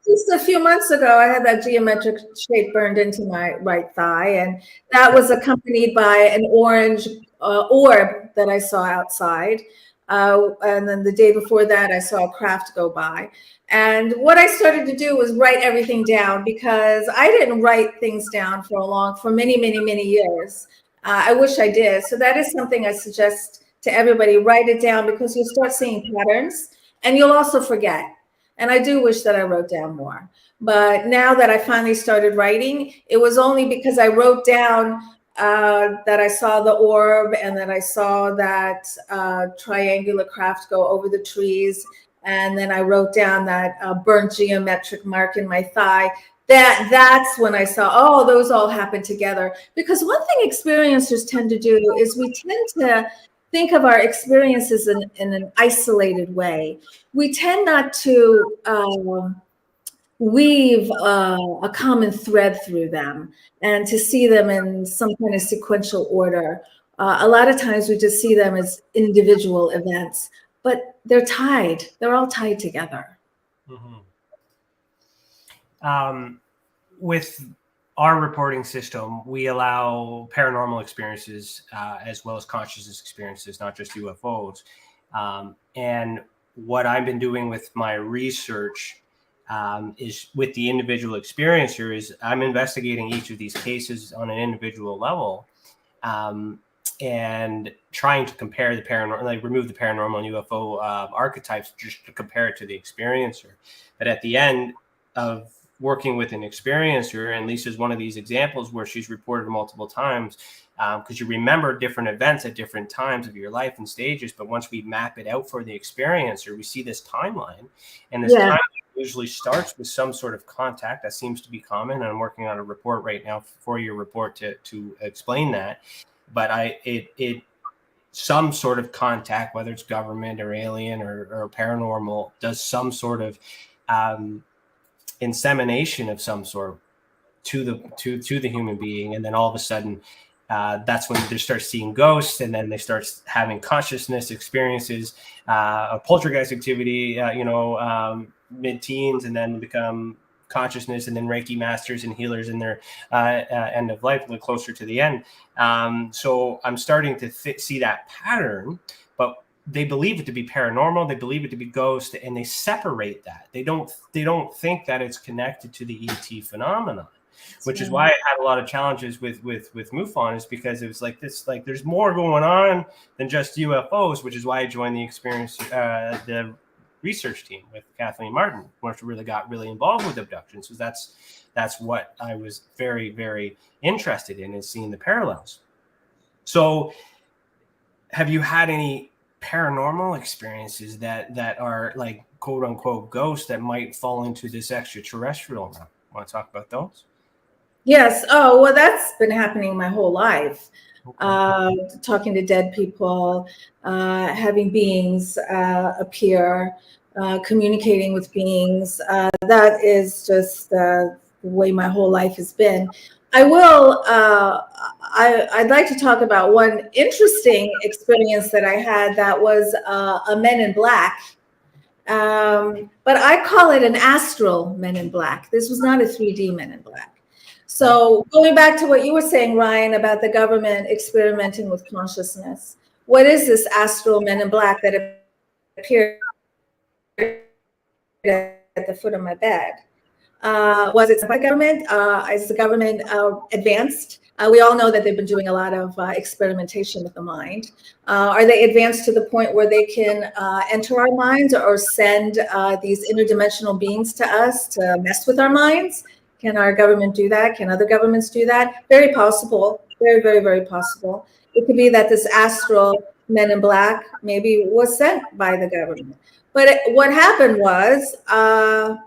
just a few months ago, I had that geometric shape burned into my right thigh, and that was accompanied by an orange orb that I saw outside. And then the day before that, I saw a craft go by. And what I started to do was write everything down, because I didn't write things down for many, many, many years. I wish I did. So that is something I suggest to everybody. Write it down, because you'll start seeing patterns and you'll also forget. And I do wish that I wrote down more. But now that I finally started writing, it was only because I wrote down that I saw the orb and that I saw that triangular craft go over the trees. And then I wrote down that burnt geometric mark in my thigh. That's when I saw, oh, those all happen together. Because one thing experiencers tend to do is we tend to think of our experiences in an isolated way. We tend not to weave a common thread through them and to see them in some kind of sequential order. A lot of times we just see them as individual events, but they're tied. They're all tied together. Mm-hmm. With our reporting system, we allow paranormal experiences as well as consciousness experiences, not just UFOs. And what I've been doing with my research is with the individual experiencer. Is I'm investigating each of these cases on an individual level, and trying to compare the paranormal, like remove the paranormal and UFO archetypes, just to compare it to the experiencer. But at the end of working with an experiencer, and Lisa's one of these examples where she's reported multiple times, because you remember different events at different times of your life and stages. But once we map it out for the experiencer, we see this timeline, and this timeline usually starts with some sort of contact. That seems to be common. And I'm working on a report right now, 4-year report to explain that. But it some sort of contact, whether it's government or alien or paranormal, does some sort of insemination of some sort to the human being, and then all of a sudden that's when they start seeing ghosts, and then they start having consciousness experiences, poltergeist activity, mid-teens, and then become consciousness, and then Reiki masters and healers in their end of life, a little closer to the end. So I'm starting to see that pattern, but they believe it to be paranormal. They believe it to be ghost, and they separate that. They don't think that it's connected to the ET phenomenon, which is why I had a lot of challenges with MUFON, is because it was like this, like there's more going on than just UFOs, which is why I joined the research team with Kathleen Marden, which really got involved with abductions. So that's what I was very, very interested in, is seeing the parallels. So have you had any paranormal experiences that are like quote unquote ghosts that might fall into this extraterrestrial realm? Want to talk about those? Yes. Oh, well, that's been happening my whole life. Okay. Talking to dead people, having beings appear, communicating with beings. That is just the way my whole life has been. I will. I'd like to talk about one interesting experience that I had. That was a Men in Black, but I call it an astral Men in Black. This was not a 3D Men in Black. So going back to what you were saying, Ryan, about the government experimenting with consciousness, what is this astral Men in Black that appeared at the foot of my bed? Was it by government? Is the government advanced? We all know that they've been doing a lot of experimentation with the mind. Are they advanced to the point where they can enter our minds or send these interdimensional beings to us to mess with our minds? Can our government do that? Can other governments do that? Very possible. Very, very, very possible. It could be that this astral Men in Black maybe was sent by the government. But what happened was, I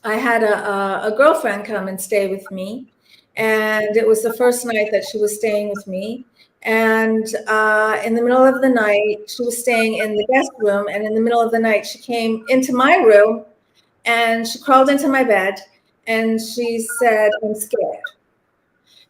had a girlfriend come and stay with me, and it was the first night that she was staying with me. And in the middle of the night, she was staying in the guest room, and in the middle of the night, she came into my room, and she crawled into my bed, and she said, "I'm scared."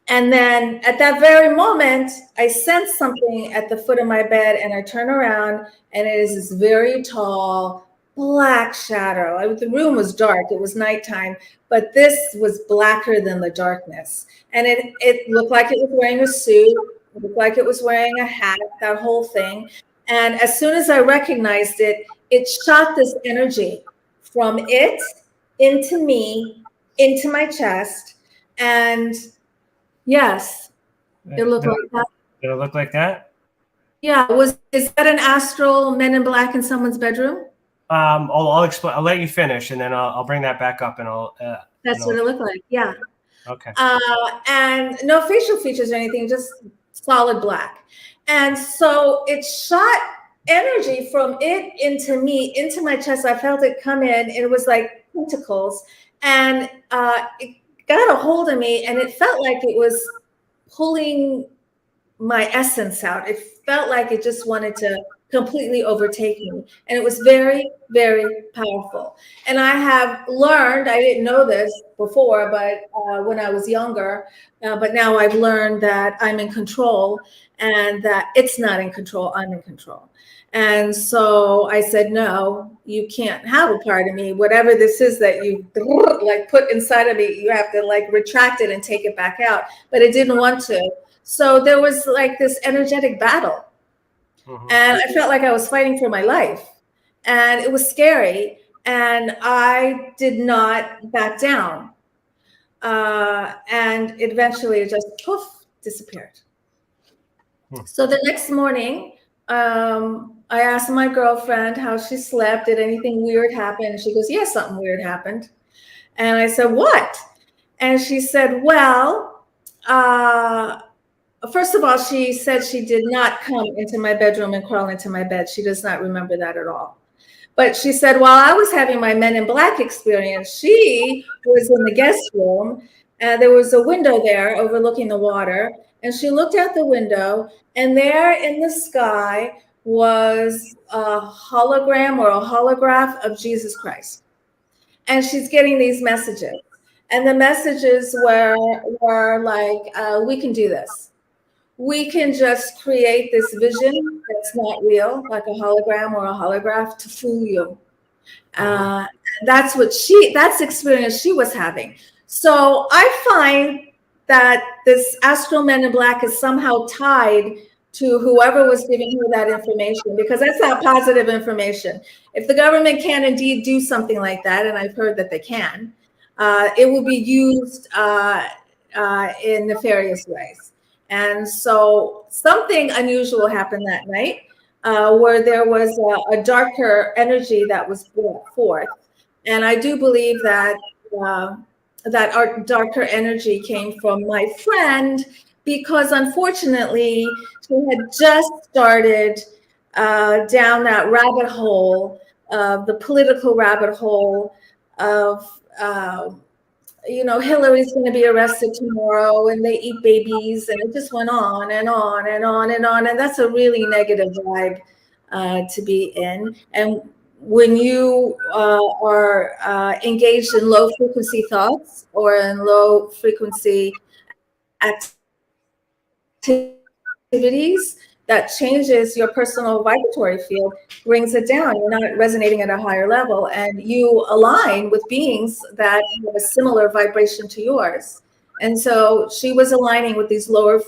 And then at that very moment, I sensed something at the foot of my bed, and I turn around, and it is this very tall, black shadow. The room was dark. It was nighttime, but this was blacker than the darkness. And it looked like it was wearing a suit. It looked like it was wearing a hat, that whole thing. And as soon as I recognized it, it shot this energy from it into me, into my chest. And yes, it looked like that. Did it look like that? Yeah. Is that an astral Men in Black in someone's bedroom? I'll explain. I'll let you finish, and then I'll bring that back up, and I'll. That's what it looked like. Yeah. Okay. And no facial features or anything, just solid black. And so it shot energy from it into me, into my chest. I felt it come in, and it was like tentacles, and it got a hold of me, and it felt like it was pulling my essence out. It felt like it just wanted to completely overtake me. And it was very, very powerful. And I have learned, I didn't know this before, but when I was younger, but now I've learned that I'm in control, and that it's not in control, I'm in control. And so I said, no, you can't have a part of me. Whatever this is that you like put inside of me, you have to like retract it and take it back out. But it didn't want to. So there was like this energetic battle. And I felt like I was fighting for my life, and it was scary. And I did not back down. And eventually it just poof, disappeared. So the next morning, I asked my girlfriend how she slept. Did anything weird happen? And she goes, yes, something weird happened. And I said, what? And she said, well, first of all, she said she did not come into my bedroom and crawl into my bed. She does not remember that at all. But she said, while I was having my Men in Black experience, she was in the guest room, and there was a window there overlooking the water. And she looked out the window, and there in the sky was a hologram or a holograph of Jesus Christ. And she's getting these messages. And the messages were like, we can do this. We can just create this vision that's not real, like a hologram or a holograph, to fool you. That's the experience she was having. So I find that this astral Men in Black is somehow tied to whoever was giving her that information, because that's not positive information. If the government can indeed do something like that, and I've heard that they can, it will be used in nefarious ways. And so something unusual happened that night, where there was a darker energy that was brought forth. And I do believe that that our darker energy came from my friend, because unfortunately she had just started down that rabbit hole, the political rabbit hole of, Hillary's going to be arrested tomorrow and they eat babies, and it just went on and on and on and on. And that's a really negative vibe to be in. And when you are engaged in low frequency thoughts or in low frequency activities, that changes your personal vibratory field, brings it down. You're not resonating at a higher level, and you align with beings that have a similar vibration to yours. And so she was aligning with these lower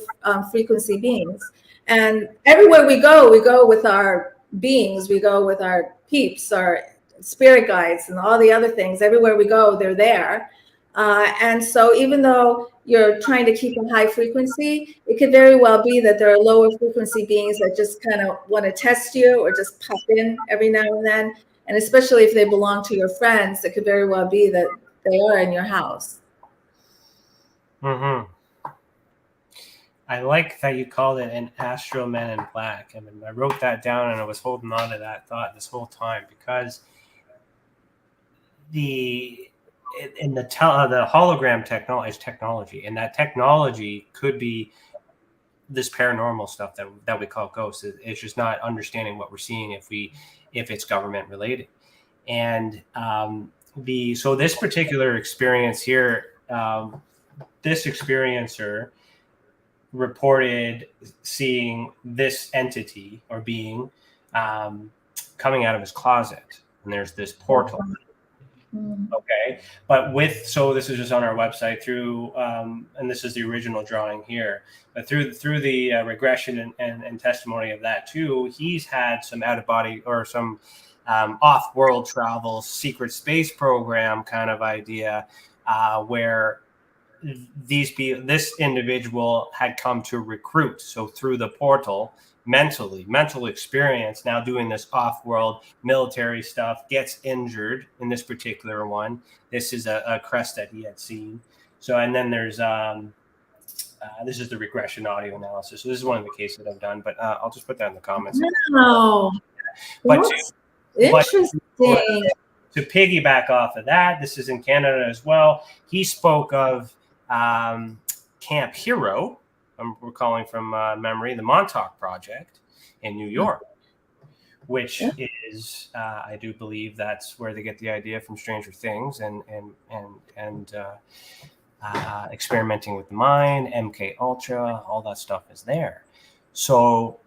frequency beings. And everywhere we go with our beings, we go with our peeps, our spirit guides, and all the other things. Everywhere we go, they're there. And so even though you're trying to keep a high frequency, it could very well be that there are lower frequency beings that just kind of want to test you or just pop in every now and then. And especially if they belong to your friends, it could very well be that they are in your house. Mm-hmm. I like that you called it an astral Men in Black. I mean, I wrote that down and I was holding on to that thought this whole time, because the hologram technology, and that technology could be this paranormal stuff that we call ghosts. It's just not understanding what we're seeing if it's government related. And so this particular experience here, this experiencer reported seeing this entity or being coming out of his closet, and there's this portal. Okay, but so this is just on our website through, and this is the original drawing here, but through the regression and testimony of that too, he's had some out of body or some off-world travel, secret space program kind of idea, where this individual had come to recruit. So through the portal, mental experience, now doing this off-world military stuff, gets injured in this particular one. This is a crest that he had seen. So, and then there's this is the regression audio analysis. So this is one of the cases that I've done, but I'll just put that in the comments. Wow, but interesting. To piggyback off of that, this is in Canada as well. He spoke of Camp Hero. I'm recalling from memory, the Montauk Project in New York, which is, I do believe that's where they get the idea from Stranger Things and experimenting with the mind, MK Ultra, all that stuff is there. So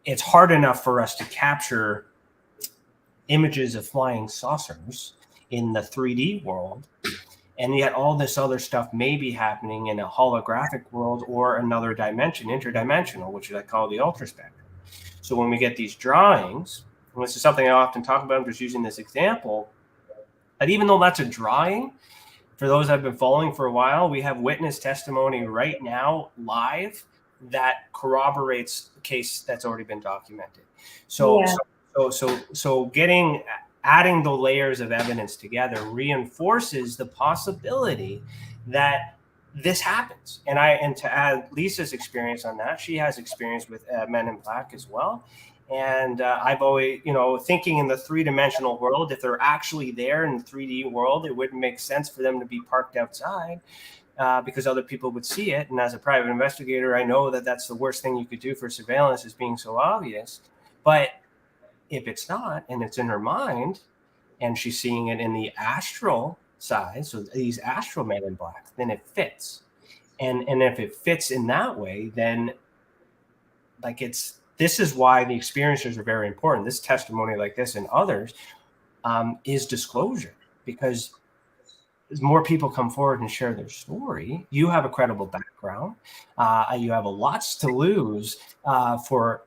it's hard enough for us to capture images of flying saucers in the 3D world. And yet all this other stuff may be happening in a holographic world or another dimension, interdimensional, which I call the ultraspectrum. So when we get these drawings, and this is something I often talk about, I'm just using this example, That even though that's a drawing, for those I've been following for a while, we have witness testimony right now live that corroborates the case that's already been documented. So adding the layers of evidence together reinforces the possibility that this happens. And to add Lisa's experience on that, she has experience with Men in Black as well. And I've always, thinking in the three-dimensional world, if they're actually there in the 3D world, it wouldn't make sense for them to be parked outside because other people would see it. And as a private investigator, I know that that's the worst thing you could do for surveillance, is being so obvious. But if it's not, and it's in her mind, and she's seeing it in the astral side, so these astral Men in Black, then it fits. And if it fits in that way, then this is why the experiencers are very important. This testimony like this and others is disclosure, because as more people come forward and share their story, you have a credible background. You have lots to lose for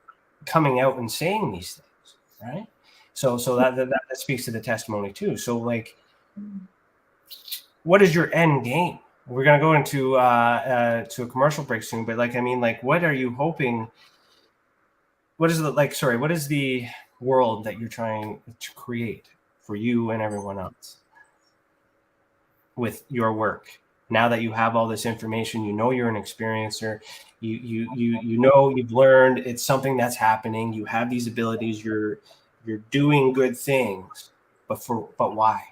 coming out and saying these things, right? So that speaks to the testimony too. So what is your end game? We're going to go into to a commercial break soon, but what are you hoping? What is the world that you're trying to create for you and everyone else with your work? Now that you have all this information, you're an experiencer, you've learned it's something that's happening. You have these abilities. You're doing good things, but why?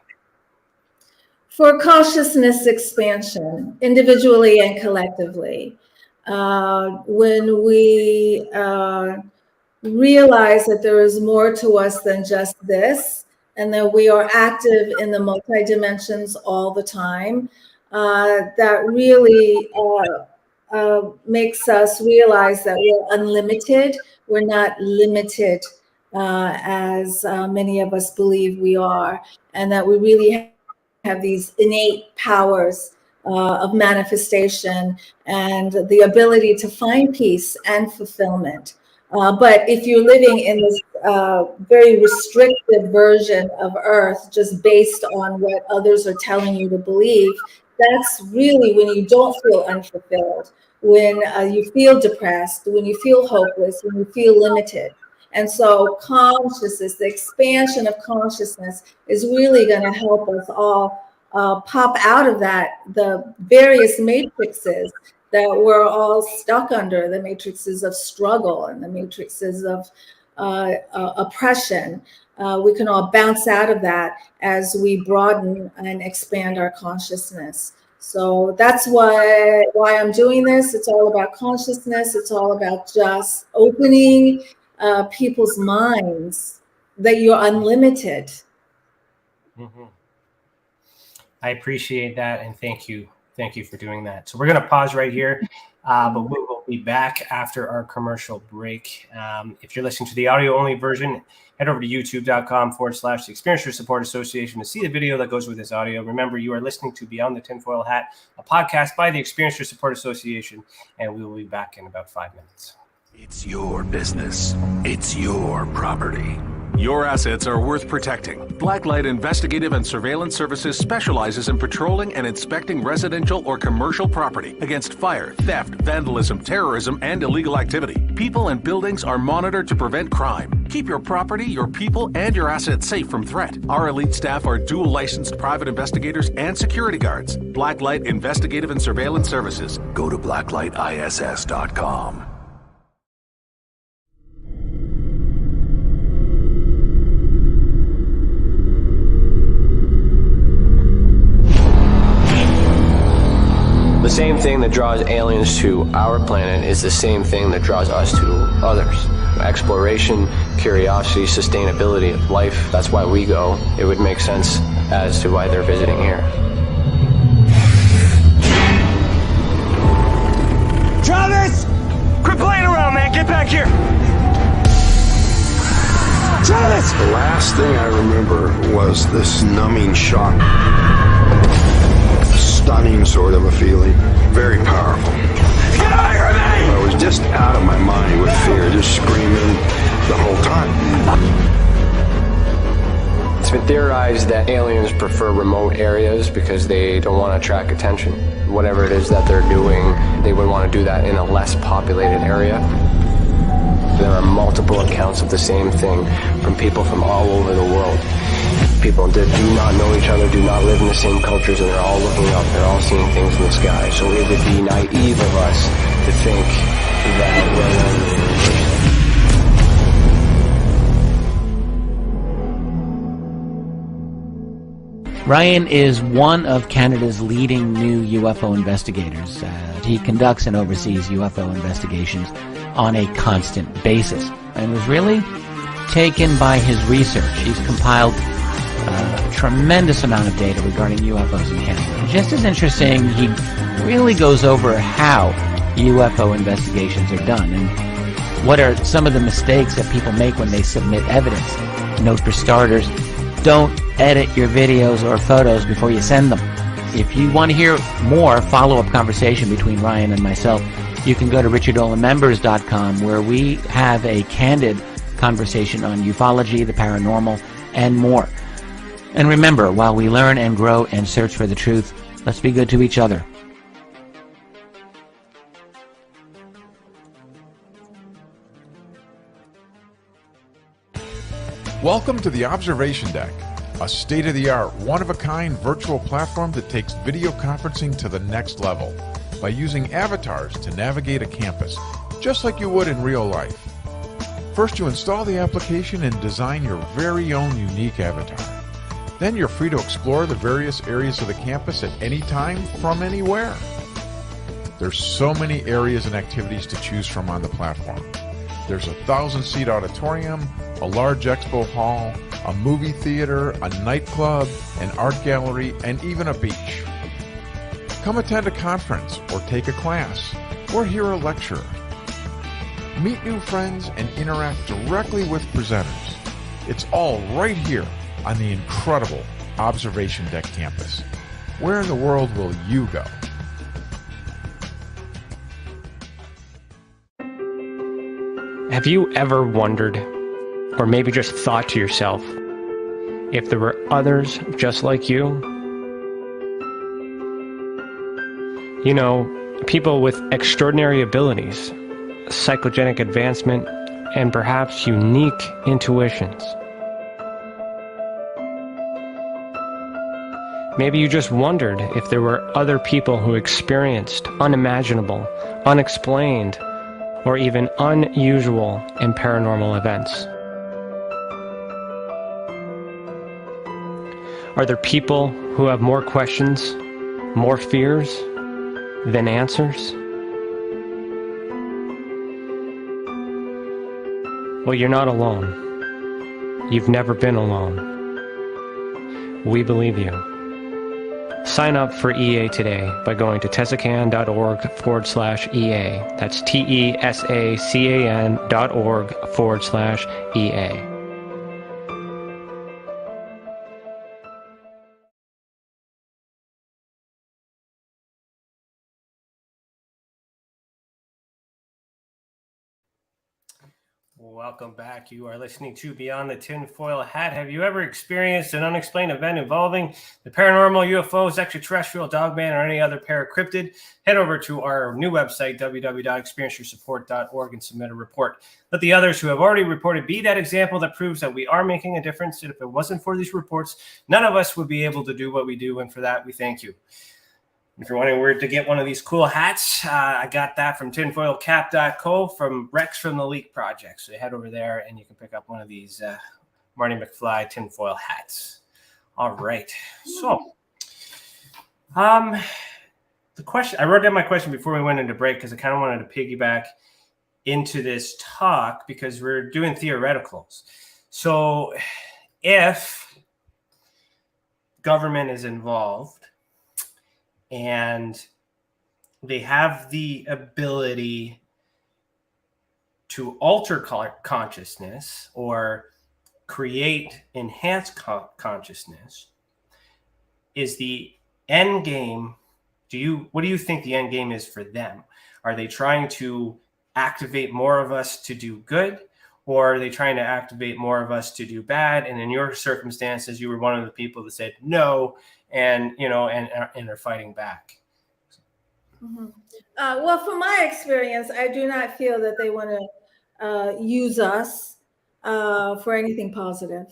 For consciousness expansion, individually and collectively. When we realize that there is more to us than just this, and that we are active in the multi-dimensions all the time, that really makes us realize that we're unlimited. We're not limited as many of us believe we are, and that we really have these innate powers of manifestation and the ability to find peace and fulfillment. But if you're living in this very restricted version of Earth, just based on what others are telling you to believe, that's really when you don't feel unfulfilled, when you feel depressed, when you feel hopeless, when you feel limited. And so consciousness, the expansion of consciousness, is really going to help us all pop out of the various matrices that we're all stuck under, the matrices of struggle and the matrices of oppression. We can all bounce out of that as we broaden and expand our consciousness. So that's why I'm doing this. It's all about consciousness. It's all about just opening people's minds that you're unlimited. Mm-hmm. I appreciate that, and thank you for doing that. So we're going to pause right here, but we will be back after our commercial break. If you're listening to the audio-only version, head over to youtube.com/The Experiencer Support Association to see the video that goes with this audio. Remember, you are listening to Beyond the Tinfoil Hat, a podcast by the Experiencer Support Association, and we will be back in about 5 minutes. It's your business. It's your property. Your assets are worth protecting. Blacklight Investigative and Surveillance Services specializes in patrolling and inspecting residential or commercial property against fire, theft, vandalism, terrorism, and illegal activity. People and buildings are monitored to prevent crime. Keep your property, your people, and your assets safe from threat. Our elite staff are dual licensed private investigators and security guards. Blacklight Investigative and Surveillance Services. Go to blacklightiss.com. The same thing that draws aliens to our planet is the same thing that draws us to others. Exploration, curiosity, sustainability of life. That's why we go. It would make sense as to why they're visiting here. Travis! Quit playing around, man. Get back here. Travis! The last thing I remember was this numbing shock. Stunning sort of a feeling. Very powerful. Get away from me! I was just out of my mind with fear, just screaming the whole time. It's been theorized that aliens prefer remote areas because they don't want to attract attention. Whatever it is that they're doing, they would want to do that in a less populated area. There are multiple accounts of the same thing from people from all over the world. People that do not know each other, do not live in the same cultures, and they're all looking up, they're all seeing things in the sky. So it would be naive of us to think that we're Ryan is one of Canada's leading new UFO investigators. He conducts and oversees UFO investigations on a constant basis and was really taken by his research. He's compiled a tremendous amount of data regarding UFOs in Canada. Just as interesting, he really goes over how UFO investigations are done and what are some of the mistakes that people make when they submit evidence. Note for starters, don't edit your videos or photos before you send them. If you want to hear more follow-up conversation between Ryan and myself, you can go to richardolanmembers.com, where we have a candid conversation on ufology, the paranormal, and more. And remember, while we learn and grow and search for the truth, let's be good to each other. Welcome to the Observation Deck, a state-of-the-art, one-of-a-kind virtual platform that takes video conferencing to the next level by using avatars to navigate a campus, just like you would in real life. First, you install the application and design your very own unique avatar. Then you're free to explore the various areas of the campus at any time from anywhere. There's so many areas and activities to choose from on the platform. There's a 1,000-seat auditorium, a large expo hall, a movie theater, a nightclub, an art gallery, and even a beach. Come attend a conference, or take a class, or hear a lecture. Meet new friends and interact directly with presenters. It's all right here on the incredible Observation Deck campus. Where in the world will you go? Have you ever wondered, or maybe just thought to yourself, if there were others just like you? You know, people with extraordinary abilities, psychogenic advancement, and perhaps unique intuitions. Maybe you just wondered if there were other people who experienced unimaginable, unexplained, or even unusual and paranormal events. Are there people who have more questions, more fears than answers? Well, you're not alone. You've never been alone. We believe you. Sign up for EA today by going to tesacan.org/EA. That's TESACAN.org/EA. Welcome back. You are listening to Beyond the Tinfoil Hat. Have you ever experienced an unexplained event involving the paranormal, UFOs, extraterrestrial, dogman, or any other paracryptid? Head over to our new website, www.experienceyoursupport.org, and submit a report. Let the others who have already reported be that example that proves that we are making a difference. And if it wasn't for these reports, none of us would be able to do what we do. And for that, we thank you. If you're wondering where to get one of these cool hats, I got that from tinfoilcap.co from Rex from the Leak Project. So head over there and you can pick up one of these Marty McFly tinfoil hats. All right. So the question, I wrote down my question before we went into break because I kind of wanted to piggyback into this talk because we're doing theoreticals. So if government is involved, and they have the ability to alter consciousness or create enhanced consciousness, is the end game, what do you think the end game is for them? Are they trying to activate more of us to do good? or are they trying to activate more of us to do bad? And in your circumstances, you were one of the people that said no, and are fighting back. Mm-hmm. Well, from my experience, I do not feel that they want to use us for anything positive.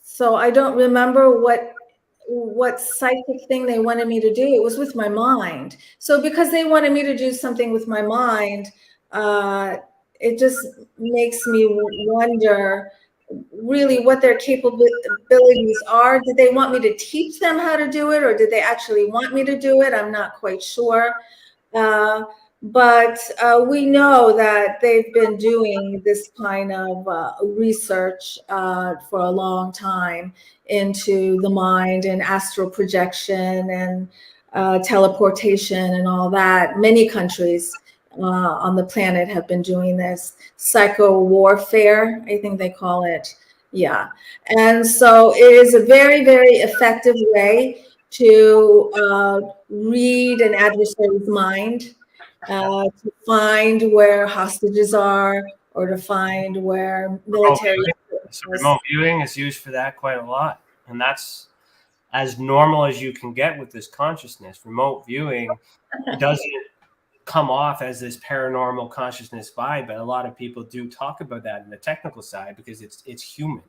So I don't remember what psychic thing they wanted me to do. It was with my mind. So because they wanted me to do something with my mind, it just makes me wonder really what their capabilities are. Did they want me to teach them how to do it, or did they actually want me to do it? I'm not quite sure. But we know that they've been doing this kind of research for a long time into the mind and astral projection and teleportation and all that. Many countries on the planet have been doing this. Psycho warfare, I think they call it. Yeah. And so it is a very, very effective way to read an adversary's mind, to find where hostages are, or to find where military. So remote viewing is used for that quite a lot. And that's as normal as you can get with this consciousness. Remote viewing doesn't come off as this paranormal consciousness vibe, but a lot of people do talk about that in the technical side because it's human.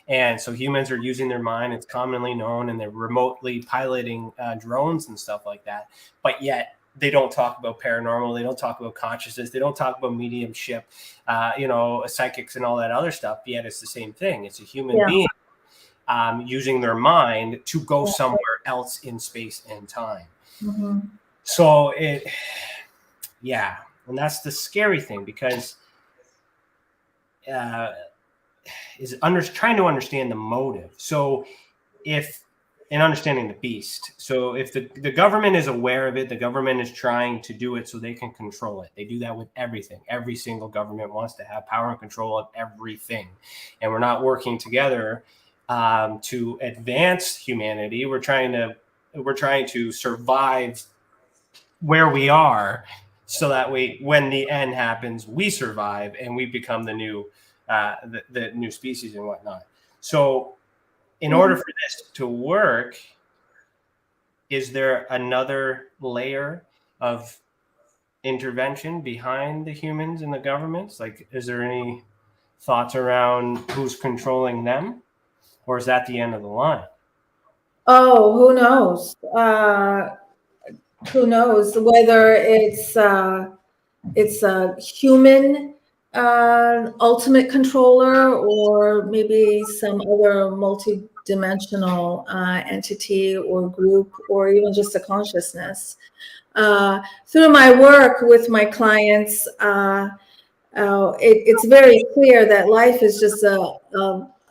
And so humans are using their mind. It's commonly known, and they're remotely piloting drones and stuff like that. But yet they don't talk about paranormal. They don't talk about consciousness. They don't talk about mediumship, psychics and all that other stuff. Yet it's the same thing. It's a human being using their mind to go somewhere else in space and time. Mm-hmm. So and that's the scary thing, because trying to understand the motive. So and understanding the beast. So if the government is aware of it, the government is trying to do it so they can control it. They do that with everything. Every single government wants to have power and control of everything. And we're not working together to advance humanity. We're trying to survive where we are, so that when the end happens, we survive and we become the new the new species and whatnot. So in order for this to work, is there another layer of intervention behind the humans and the governments? Like, is there any thoughts around who's controlling them, or is that the end of the line? Oh, who knows? Who knows whether it's a human ultimate controller, or maybe some other multi-dimensional entity or group, or even just a consciousness. Through my work with my clients, it's very clear that life is just a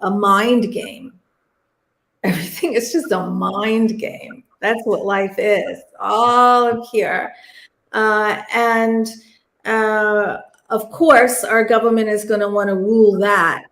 mind game. Everything is just a mind game. That's what life is, all of here. And of course, our government is going to want to rule that.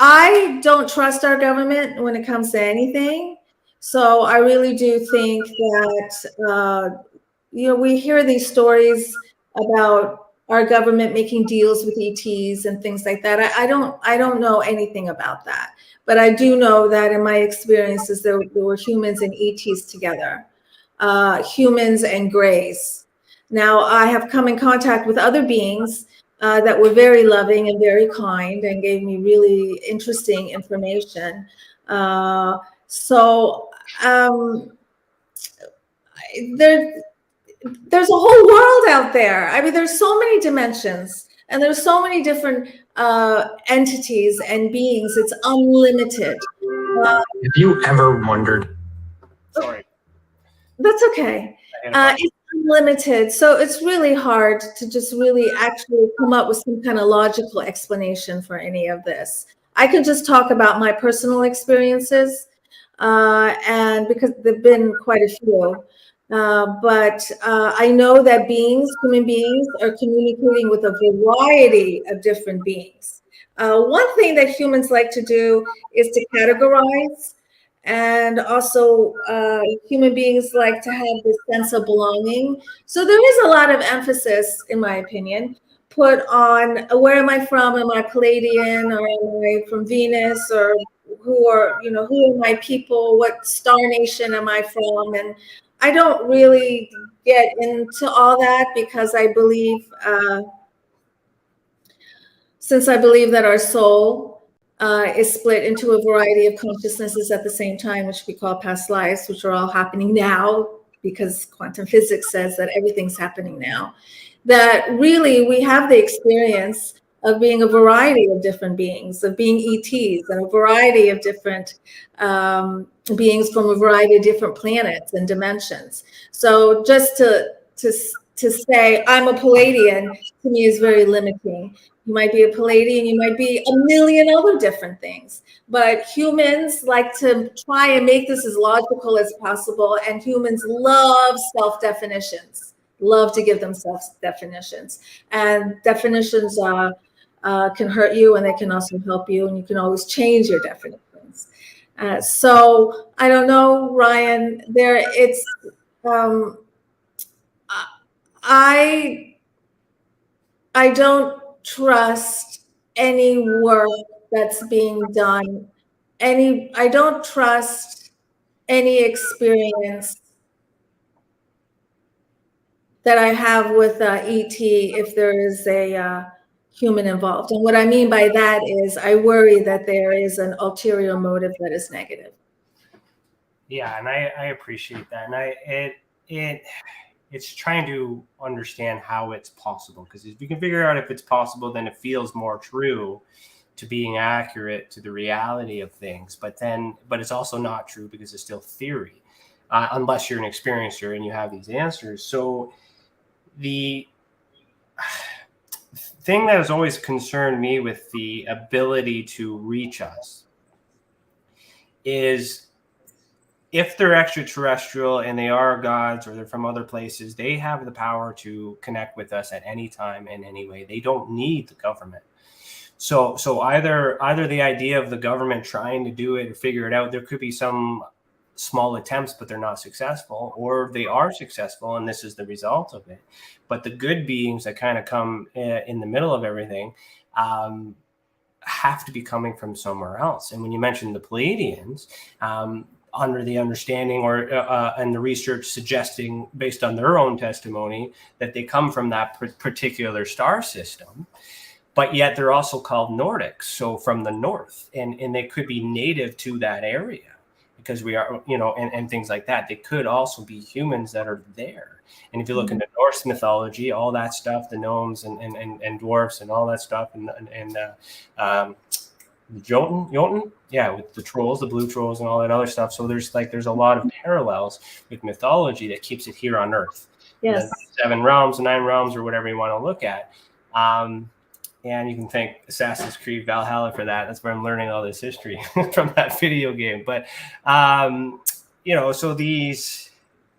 I don't trust our government when it comes to anything. So I really do think that, we hear these stories about our government making deals with ETs and things like that. I don't know anything about that. But I do know that in my experiences, there were humans and ETs together, humans and grays. Now, I have come in contact with other beings that were very loving and very kind and gave me really interesting information. There's a whole world out there. I mean, there's so many dimensions, and there's so many different entities and beings. It's unlimited. Have you ever wondered? Sorry. That's okay. It's unlimited. So it's really hard to just really actually come up with some kind of logical explanation for any of this. I can just talk about my personal experiences, and because there've been quite a few. But I know that human beings, are communicating with a variety of different beings. One thing that humans like to do is to categorize And also, human beings like to have this sense of belonging. So there is a lot of emphasis, in my opinion, put on where am I from? Am I Palladian, or am I from Venus, or who are my people? What star nation am I from? And I don't really get into all that because I believe, since I believe that our soul is split into a variety of consciousnesses at the same time, which we call past lives, which are all happening now because quantum physics says that everything's happening now, that really we have the experience of being a variety of different beings, of being ETs, and a variety of different beings from a variety of different planets and dimensions. So just to say I'm a Palladian, to me, is very limiting. You might be a Palladian, you might be a million other different things. But humans like to try and make this as logical as possible, and humans love self-definitions, love to give themselves definitions. And definitions can hurt you, and they can also help you, and you can always change your definitions. So I don't know, Ryan, I don't trust any work that's being done. I don't trust any experience that I have with ET if there is a human involved. And what I mean by that is I worry that there is an ulterior motive that is negative. Yeah, and I appreciate that. And it's trying to understand how it's possible, because if you can figure out if it's possible, then it feels more true to being accurate to the reality of things. But it's also not true because it's still theory, unless you're an experiencer and you have these answers. So the thing that has always concerned me with the ability to reach us is, if they're extraterrestrial and they are gods, or they're from other places, they have the power to connect with us at any time in any way. They don't need the government. So either the idea of the government trying to do it or figure it out, there could be some small attempts, but they're not successful, or they are successful and this is the result of it. But the good beings that kind of come in the middle of everything have to be coming from somewhere else. And when you mentioned the Palladians, under the understanding and the research suggesting, based on their own testimony, that they come from that particular star system, but yet they're also called Nordics, so from the north, and they could be native to that area because we are, and things like that. They could also be humans that are there. And if you look into Norse mythology, all that stuff, the gnomes and dwarfs and all that stuff, and Jotun, yeah, with the trolls, the blue trolls, and all that other stuff. So there's a lot of parallels with mythology that keeps it here on Earth. Yes. 7 realms, 9 realms, or whatever you want to look at. And you can thank Assassin's Creed Valhalla for that. That's where I'm learning all this history from that video game. But so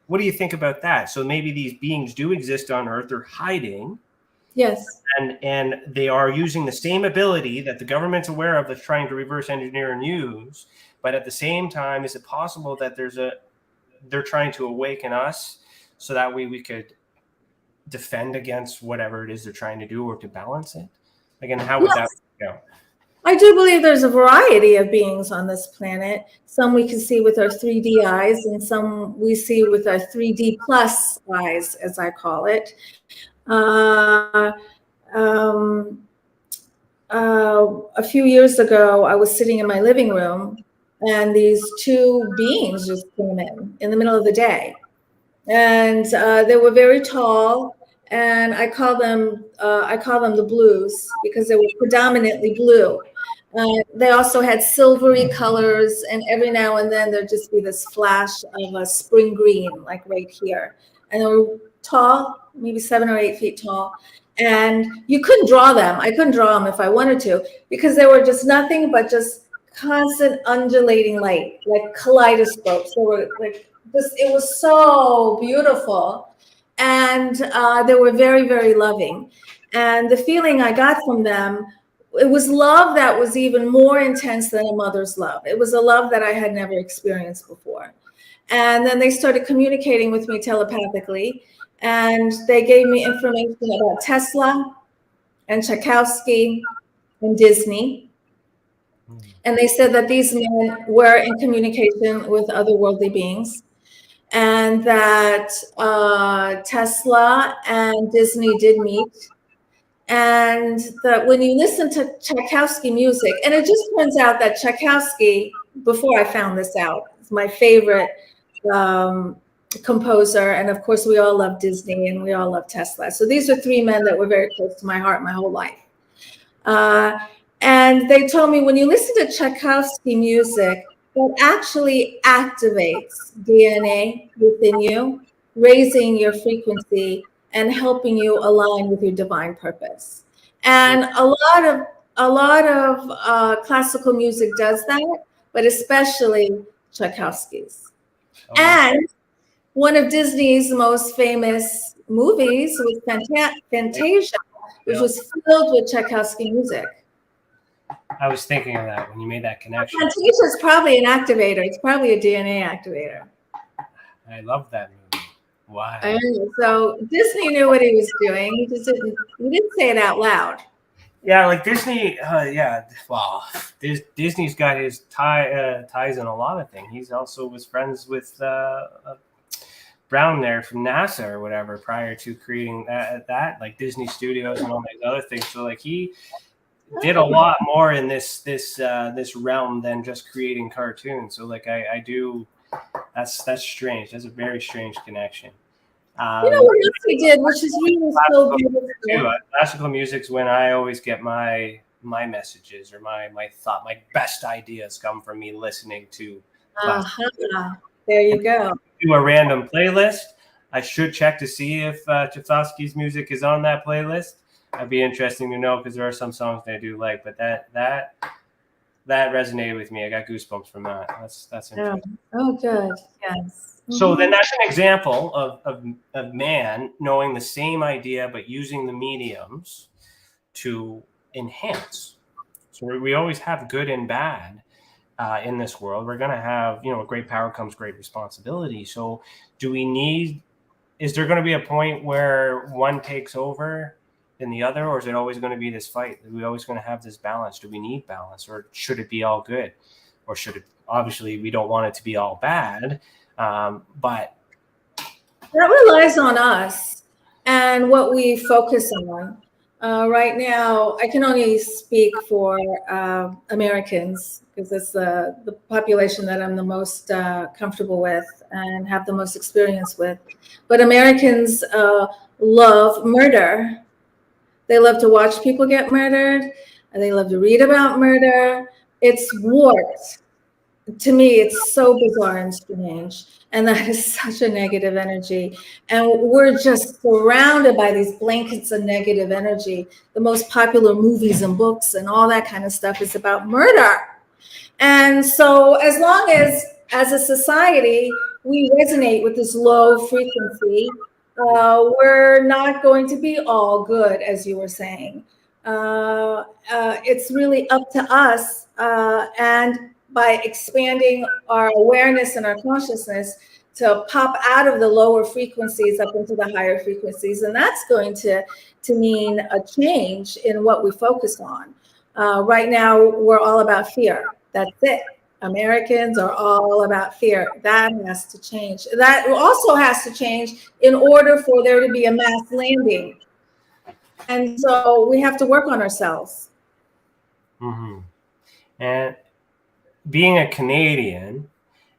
what do you think about that? So maybe these beings do exist on Earth. They're hiding. Yes. And they are using the same ability that the government's aware of, that's trying to reverse engineer and use. But at the same time, is it possible that they're trying to awaken us so that way we could defend against whatever it is they're trying to do, or to balance it? Again, how would that go? I do believe there's a variety of beings on this planet. Some we can see with our 3D eyes, and some we see with our 3D plus eyes, as I call it. A few years ago, I was sitting in my living room, and these 2 beings just came in the middle of the day. And they were very tall, and I call them the blues because they were predominantly blue. They also had silvery colors, and every now and then there'd just be this flash of a spring green, like right here. And they were tall, maybe 7 or 8 feet tall. And you couldn't draw them. I couldn't draw them if I wanted to, because they were just nothing but just constant undulating light, like kaleidoscopes. They were like this. It was so beautiful. And they were very, very loving. And the feeling I got from them it was love that was even more intense than a mother's love. It was a love that I had never experienced before. And then they started communicating with me telepathically, and they gave me information about Tesla and Tchaikovsky and Disney. And they said that these men were in communication with otherworldly beings, and that Tesla and Disney did meet. And that when you listen to Tchaikovsky music, and it just turns out that Tchaikovsky, before I found this out, is my favorite composer. And of course, we all love Disney and we all love Tesla. So these are three men that were very close to my heart my whole life. And they told me when you listen to Tchaikovsky music, that actually activates DNA within you, raising your frequency and helping you align with your divine purpose. And a lot of classical music does that, but especially Tchaikovsky's. And one of Disney's most famous movies was Fantasia, which was filled with Tchaikovsky music. I was thinking of that when you made that connection. Fantasia is probably an activator. It's probably a DNA activator. I love that movie. Wow. So Disney knew what he was doing. He just didn't say it out loud. Yeah, like Disney. Well, Disney's got his ties in a lot of things. He's also was friends with Brown there from NASA or whatever prior to creating that like Disney Studios and all these other things. So like he did a lot more in this realm than just creating cartoons. So like I do. That's strange. That's a very strange connection. You know what else he did, which is really so beautiful. Classical music's when I always get my messages or my best ideas come from me listening to. There you go. Do a random playlist. I should check to see if Tchaikovsky's music is on that playlist. That'd be interesting to know because there are some songs that I do like, but that resonated with me. I got goosebumps from that. That's interesting. Oh, good. Yes. So then that's an example of man knowing the same idea but using the mediums to enhance. So we always have good and bad in this world. We're going to have, with great power comes great responsibility. So is there going to be a point where one takes over than the other, or is it always going to be this fight? Are we always going to have this balance? Do we need balance, or should it be all good? Or should it, obviously we don't want it to be all bad, but that relies on us and what we focus on. Right now, I can only speak for Americans because it's the population that I'm the most comfortable with and have the most experience with. But Americans love murder. They love to watch people get murdered, and they love to read about murder. It's warped. To me, it's so bizarre and strange. And that is such a negative energy. And we're just surrounded by these blankets of negative energy. The most popular movies and books and all that kind of stuff is about murder. And so as long as a society, we resonate with this low frequency, we're not going to be all good, as you were saying. It's really up to us, and by expanding our awareness and our consciousness to pop out of the lower frequencies up into the higher frequencies. And that's going to mean a change in what we focus on. Right now, we're all about fear. That's it. Americans are all about fear. That has to change. That also has to change in order for there to be a mass landing. And so we have to work on ourselves. Mm-hmm. And being a Canadian,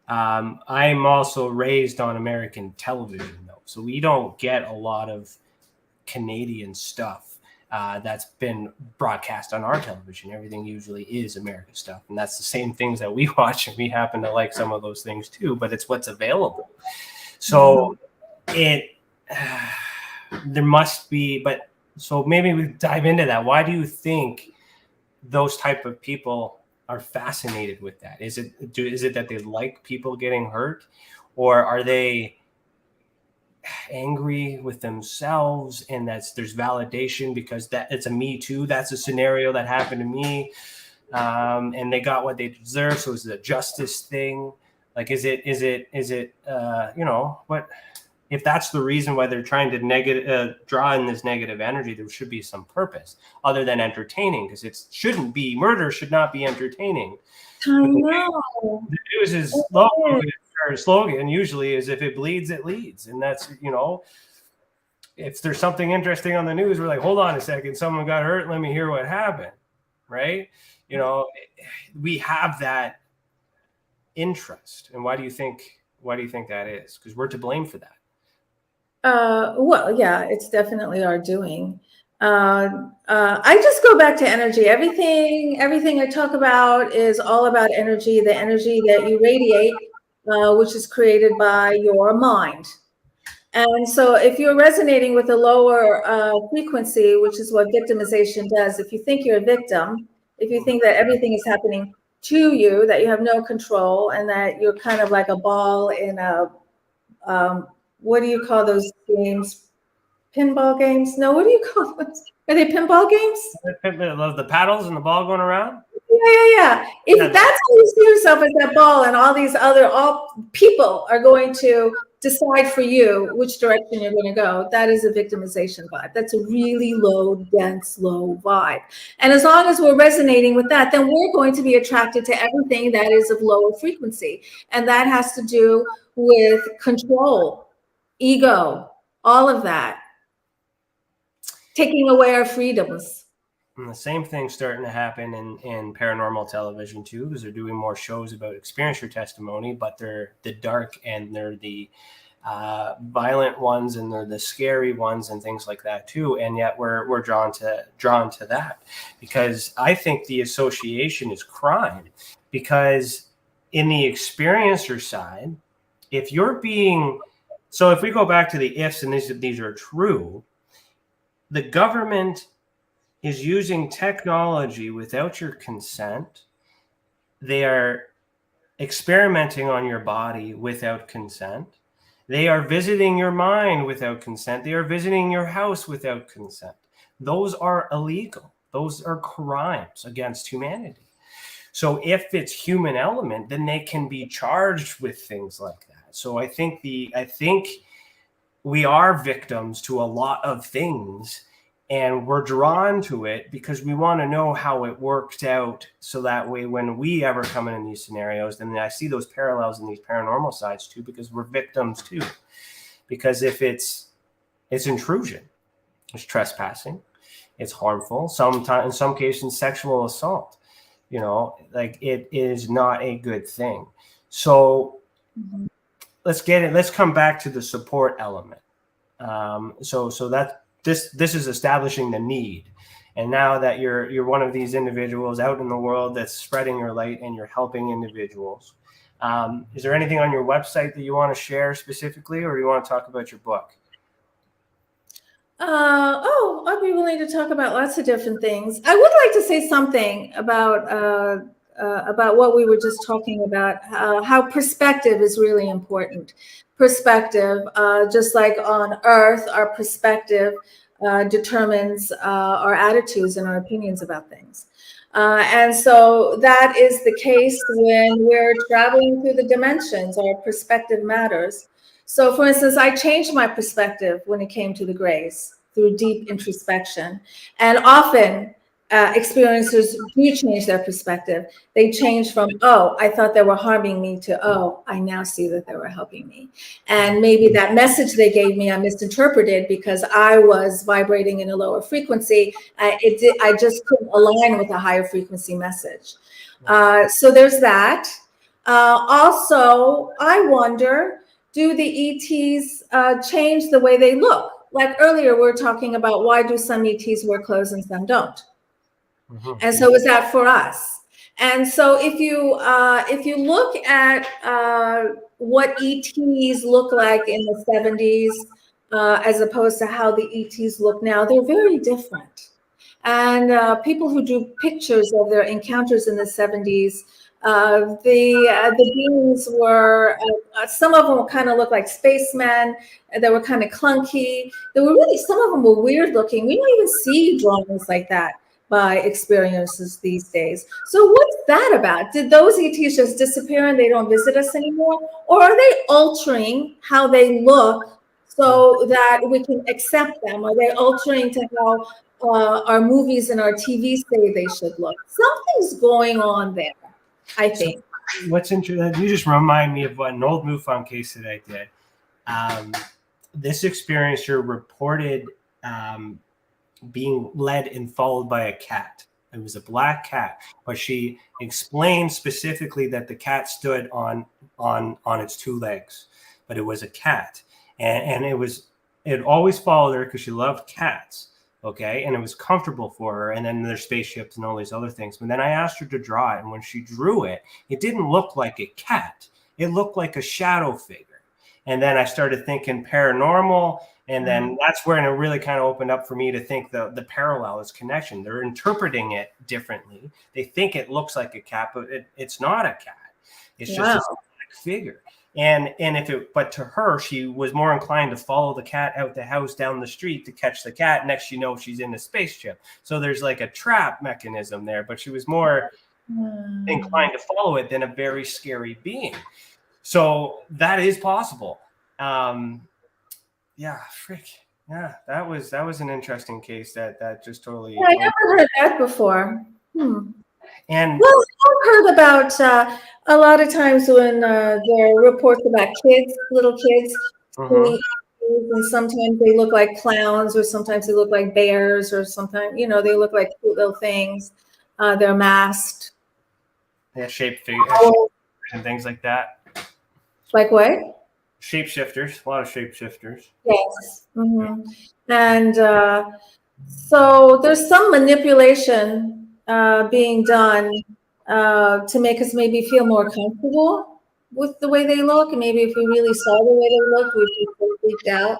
I'm also raised on American television, though. So we don't get a lot of Canadian stuff that's been broadcast on our television. Everything usually is American stuff. And that's the same things that we watch. And we happen to like some of those things too, but it's what's available. So there must be, so maybe we dive into that. Why do you think those type of people are fascinated with that? Is it that they like people getting hurt, or are they angry with themselves, and there's validation because that it's a me too. That's a scenario that happened to me, and they got what they deserve. So it's a justice thing. Like, is it what if that's the reason why they're trying to draw in this negative energy? There should be some purpose other than entertaining, because it shouldn't be murder. Should not be entertaining. I know. The news is slogan usually is, if it bleeds, it leads. And that's, if there's something interesting on the news, we're like, hold on a second, someone got hurt, let me hear what happened. Right. We have that interest. And why do you think that is? Because we're to blame for that. Well, yeah, it's definitely our doing. I just go back to energy. Everything I talk about is all about energy, the energy that you radiate, which is created by your mind. And so if you're resonating with a lower frequency, which is what victimization does, if you think you're a victim, if you think that everything is happening to you, that you have no control, and that you're kind of like a ball in a, what do you call those games? Pinball games? No, what do you call those? Are they pinball games? The paddles and the ball going around? Yeah. If that's how you see yourself as that ball, and all these all people are going to decide for you which direction you're going to go, that is a victimization vibe. That's a really low, dense, low vibe. And as long as we're resonating with that, then we're going to be attracted to everything that is of lower frequency. And that has to do with control, ego, all of that. Taking away our freedoms. And the same thing's starting to happen in paranormal television too, because they're doing more shows about experiencer testimony, but they're the dark and they're the violent ones, and they're the scary ones and things like that too. And yet we're drawn to that, because I think the association is crime. Because in the experiencer side, if we go back to the ifs, and these are true, the government is using technology without your consent. They are experimenting on your body without consent. They are visiting your mind without consent. They are visiting your house without consent. Those are illegal. Those are crimes against humanity. So if it's human element, then they can be charged with things like that. So I think we are victims to a lot of things. And we're drawn to it because we want to know how it worked out, so that way when we ever come in these scenarios, then I see those parallels in these paranormal sides too, because we're victims too. Because if it's intrusion, it's trespassing, it's harmful, sometimes in some cases sexual assault, like it is not a good thing. So let's come back to the support element. So that This is establishing the need. And now that you're one of these individuals out in the world that's spreading your light and you're helping individuals, is there anything on your website that you want to share specifically, or do you want to talk about your book? I'd be willing to talk about lots of different things. I would like to say something about what we were just talking about, how perspective is really important. Perspective, just like on Earth, our perspective determines our attitudes and our opinions about things. And so that is the case when we're traveling through the dimensions. Our perspective matters. So for instance, I changed my perspective when it came to the grays through deep introspection. And often experiencers do change their perspective. They change from, oh, I thought they were harming me, to, oh, I now see that they were helping me. And maybe that message they gave me, I misinterpreted because I was vibrating in a lower frequency. I just couldn't align with a higher frequency message. So there's that. Also, I wonder, do the ETs change the way they look? Like earlier, we were talking about why do some ETs wear clothes and some don't? And so is that for us? And so if you look at what ETs look like in the 70s, as opposed to how the ETs look now, they're very different. And people who drew pictures of their encounters in the 70s The beings were, some of them kind of looked like spacemen. They were kind of clunky. Some of them were weird looking. We don't even see drawings like that by experiences these days. So what's that about? Did those ETs just disappear and they don't visit us anymore? Or are they altering how they look so that we can accept them? Are they altering to how our movies and our TV say they should look? Something's going on there, I think. So what's interesting, you just remind me of an old MUFON case that I did. This experiencer reported being led and followed by a cat. It was a black cat, but she explained specifically that the cat stood on its two legs, but it was a cat, and it always followed her because she loved cats. Okay, and it was comfortable for her. And then there's spaceships and all these other things. But then I asked her to draw it, and when she drew it, it didn't look like a cat. It looked like a shadow figure. And then I started thinking paranormal. And then that's where it really kind of opened up for me to think the parallel is connection. They're interpreting it differently. They think it looks like a cat, but it's not a cat. It's just a black figure. But to her, she was more inclined to follow the cat out the house down the street to catch the cat. Next, you know, she's in a spaceship. So there's like a trap mechanism there, but she was more inclined to follow it than a very scary being. So that is possible. That was an interesting case that just totally. Yeah, I never heard that before. And well, I've heard about a lot of times when there are reports about kids, little kids, and sometimes they look like clowns, or sometimes they look like bears, or sometimes they look like cute little things. They're masked. Yeah, shaped figures and things like that. Like what? Shapeshifters, a lot of shapeshifters. Yes. And so there's some manipulation being done to make us maybe feel more comfortable with the way they look. And maybe if we really saw the way they looked, we'd be so freaked out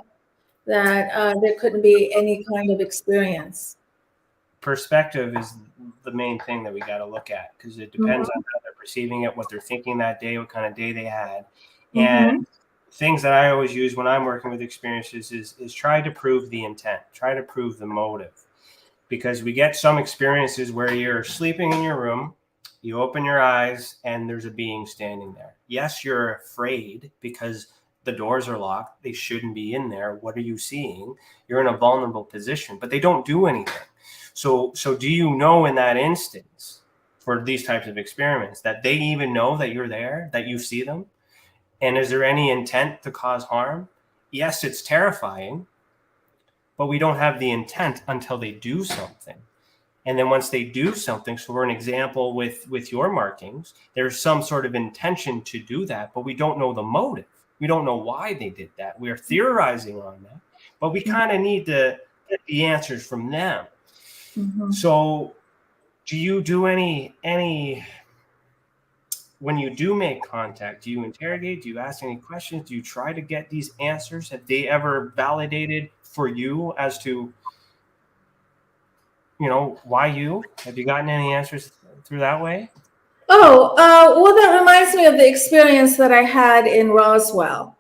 that there couldn't be any kind of experience. Perspective is the main thing that we got to look at, because it depends on how they're perceiving it, what they're thinking that day, what kind of day they had. And things that I always use when I'm working with experiences is try to prove the intent, try to prove the motive. Because we get some experiences where you're sleeping in your room, you open your eyes, and there's a being standing there. Yes, you're afraid because the doors are locked. They shouldn't be in there. What are you seeing? You're in a vulnerable position, but they don't do anything. So do you know in that instance for these types of experiments that they even know that you're there, that you see them? And is there any intent to cause harm? Yes, it's terrifying, but we don't have the intent until they do something. And then once they do something, so for an example with your markings, there's some sort of intention to do that, but we don't know the motive. We don't know why they did that. We are theorizing on that, but we kind of need to get the answers from them. So do you do any when you do make contact, do you interrogate? Do you ask any questions? Do you try to get these answers? Have they ever validated for you as to, why you? Have you gotten any answers through that way? Well, that reminds me of the experience that I had in Roswell.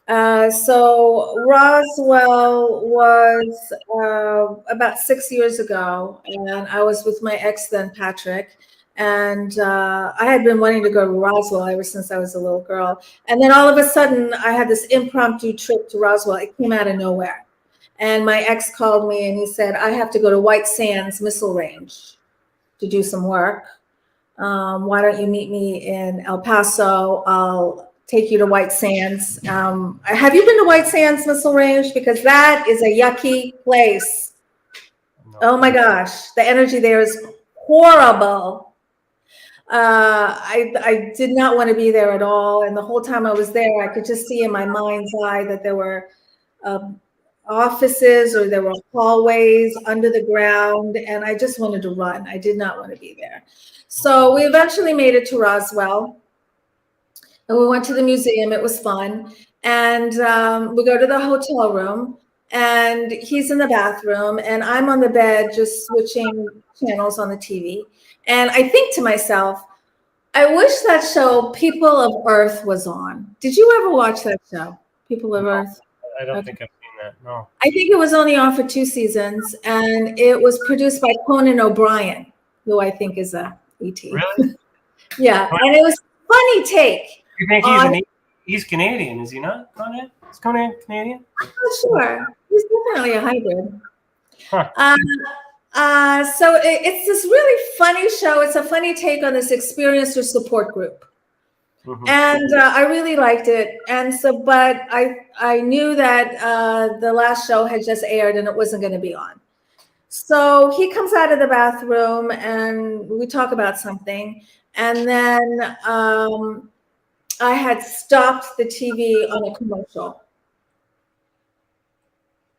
So Roswell was about 6 years ago, and I was with my ex then, Patrick. And I had been wanting to go to Roswell ever since I was a little girl. And then all of a sudden, I had this impromptu trip to Roswell. It came out of nowhere. And my ex called me and he said, I have to go to White Sands Missile Range to do some work. Why don't you meet me in El Paso? I'll take you to White Sands. Have you been to White Sands Missile Range? Because that is a yucky place. No. Oh my gosh, the energy there is horrible. I did not want to be there at all. And the whole time I was there, I could just see in my mind's eye that there were offices or there were hallways under the ground. And I just wanted to run. I did not want to be there. So we eventually made it to Roswell. And we went to the museum. It was fun. And we go to the hotel room. And he's in the bathroom. And I'm on the bed just switching channels on the TV. And I think to myself, I wish that show People of Earth was on. Did you ever watch that show, People of Earth? I don't think I've seen that. No. I think it was only on for 2 seasons, and it was produced by Conan O'Brien, who I think is a ET. Really? Yeah, and it was a funny take. You think he's Canadian, is he not, Conan? Is Conan Canadian? I'm not sure. He's definitely a hybrid. Huh. So it's this really funny show. It's a funny take on this experiencer support group. Mm-hmm. And I really liked it. And so, but I knew that the last show had just aired and it wasn't going to be on. So he comes out of the bathroom and we talk about something. And then I had stopped the TV on a commercial.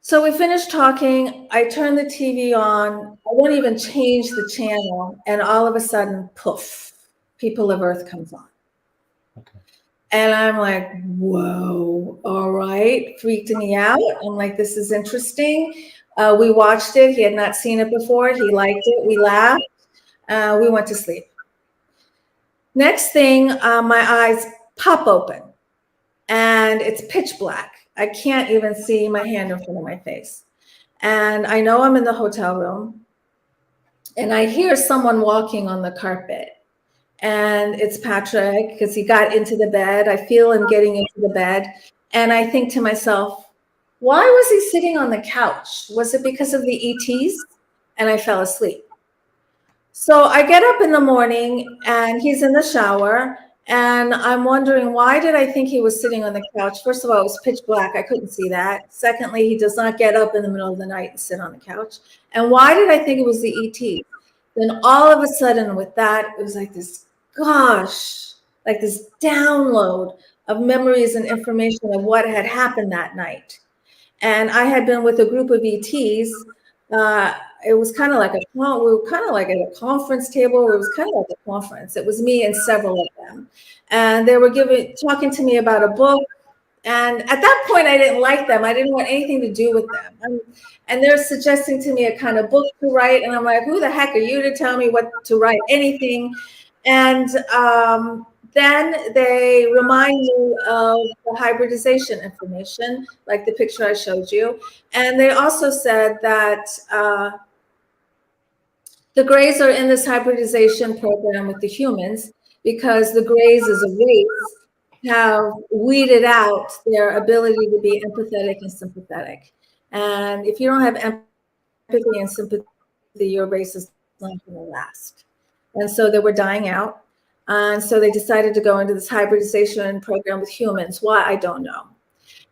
So we finished talking. I turned the TV on. I won't even change the channel. And all of a sudden, poof, People of Earth comes on. Okay. And I'm like, whoa, all right. Freaked me out. I'm like, this is interesting. We watched it. He had not seen it before. He liked it. We laughed. We went to sleep. Next thing, my eyes pop open. And it's pitch black. I can't even see my hand in front of my face. And I know I'm in the hotel room. And I hear someone walking on the carpet. And it's Patrick, because he got into the bed. I feel him getting into the bed. And I think to myself, why was he sitting on the couch? Was it because of the ETs? And I fell asleep. So I get up in the morning and he's in the shower. And I'm wondering, why did I think he was sitting on the couch? First of all, it was pitch black. I couldn't see that. Secondly, he does not get up in the middle of the night and sit on the couch. And why did I think it was the ET? Then all of a sudden with that, it was like this, gosh, like this download of memories and information of what had happened that night. And I had been with a group of ETs. It was kind of like we were kind of like at a conference table. It was kind of like a conference. It was me and several of them. And they were talking to me about a book. And at that point, I didn't like them. I didn't want anything to do with them. And they're suggesting to me a kind of book to write. And I'm like, who the heck are you to tell me what to write, anything? And then they remind you of the hybridization information, like the picture I showed you. And they also said that the Greys are in this hybridization program with the humans because the Greys as a race have weeded out their ability to be empathetic and sympathetic. And if you don't have empathy and sympathy, your race is not going to last. And so they were dying out. And so they decided to go into this hybridization program with humans. Why? I don't know.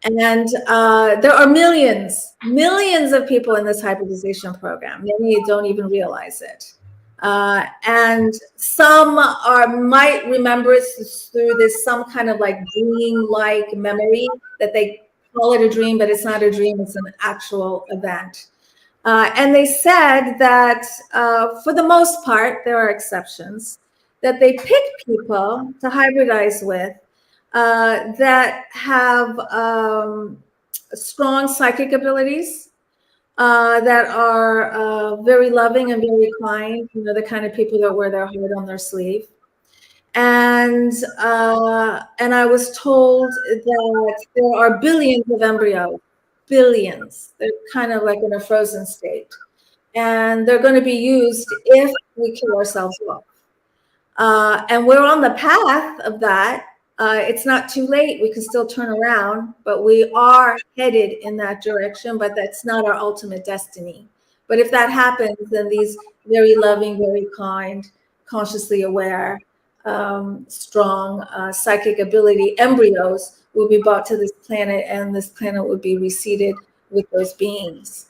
And there are millions of people in this hybridization program. Many don't even realize it. And some might remember it through this some kind of like dream-like memory that they call it a dream, but it's not a dream, it's an actual event. And they said that for the most part, there are exceptions, that they pick people to hybridize with that have strong psychic abilities, that are very loving and very kind, the kind of people that wear their heart on their sleeve. And I was told that there are billions of embryos, billions. They're kind of like in a frozen state. And they're going to be used if we kill ourselves off. And we're on the path of that. It's not too late. We can still turn around, but we are headed in that direction, but that's not our ultimate destiny. But if that happens, then these very loving, very kind, consciously aware, strong psychic ability embryos will be brought to this planet, and this planet would be reseeded with those beings.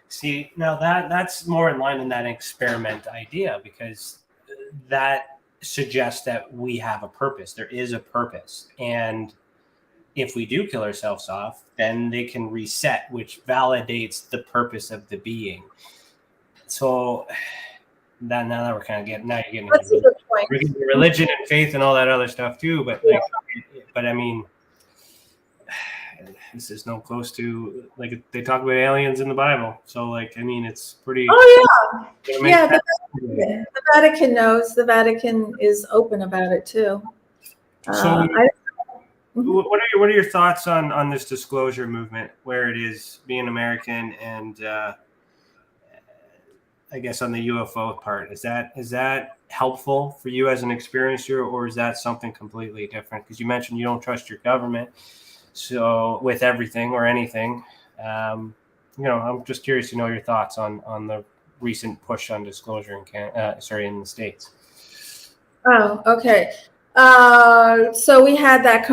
See, now that's more in line in that experiment idea, because that suggests that we have a purpose. There is a purpose. And if we do kill ourselves off, then they can reset, which validates the purpose of the being. So now that we're kind of getting, now you're getting That's a good point. We're getting religion and faith and all that other stuff too. But I mean, this is no close to, like, they talk about aliens in the Bible. So, like, I mean, it's pretty. Oh yeah, yeah. The Vatican knows. The Vatican is open about it too. So, what are your thoughts on this disclosure movement, where it is being American and I guess on the UFO part? Is that helpful for you as an experiencer, or is that something completely different? Because you mentioned you don't trust your government, so with everything or anything, I'm just curious to know your thoughts on the recent push on disclosure in the States. Oh, okay. So we had that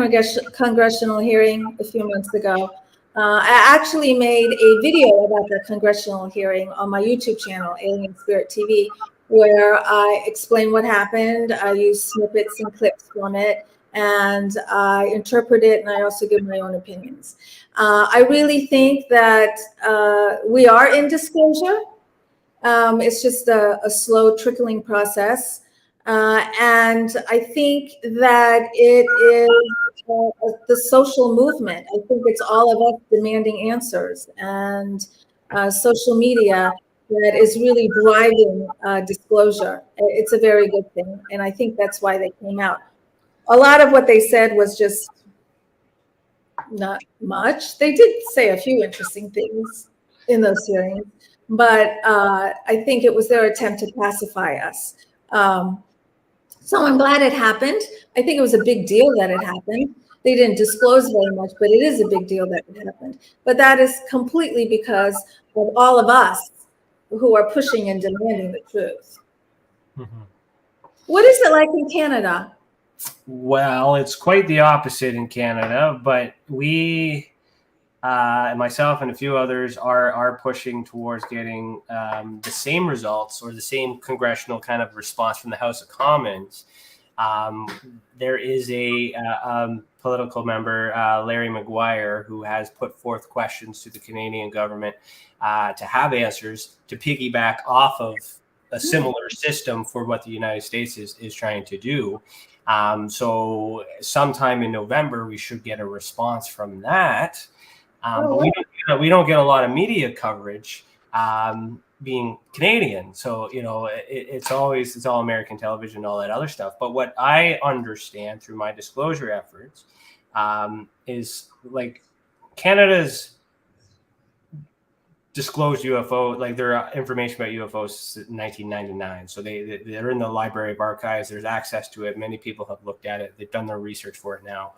congressional hearing a few months ago. I actually made a video about the congressional hearing on my YouTube channel, Alien Spirit TV, where I explain what happened. I use snippets and clips from it, and I interpret it, and I also give my own opinions. I really think that we are in disclosure. It's just a slow trickling process. And I think that it is the social movement. I think it's all of us demanding answers, and social media that is really driving disclosure. It's a very good thing, and I think that's why they came out. A lot of what they said was just not much. They did say a few interesting things in those hearings, but I think it was their attempt to pacify us. So I'm glad it happened. I think it was a big deal that it happened. They didn't disclose very much, but it is a big deal that it happened. But that is completely because of all of us who are pushing and demanding the truth. Mm-hmm. What is it like in Canada? Well, it's quite the opposite in Canada, but we, myself and a few others, are pushing towards getting the same results or the same congressional kind of response from the House of Commons. There is a political member, Larry Maguire, who has put forth questions to the Canadian government to have answers to piggyback off of a similar system for what the United States is trying to do. So sometime in November, we should get a response from that. But we don't get a lot of media coverage being Canadian. So, it's all American television and all that other stuff. But what I understand through my disclosure efforts is, like, Canada's disclosed UFO, like, there are information about UFOs since 1999. So they're in the Library of Archives. There's access to it. Many people have looked at it. They've done their research for it now.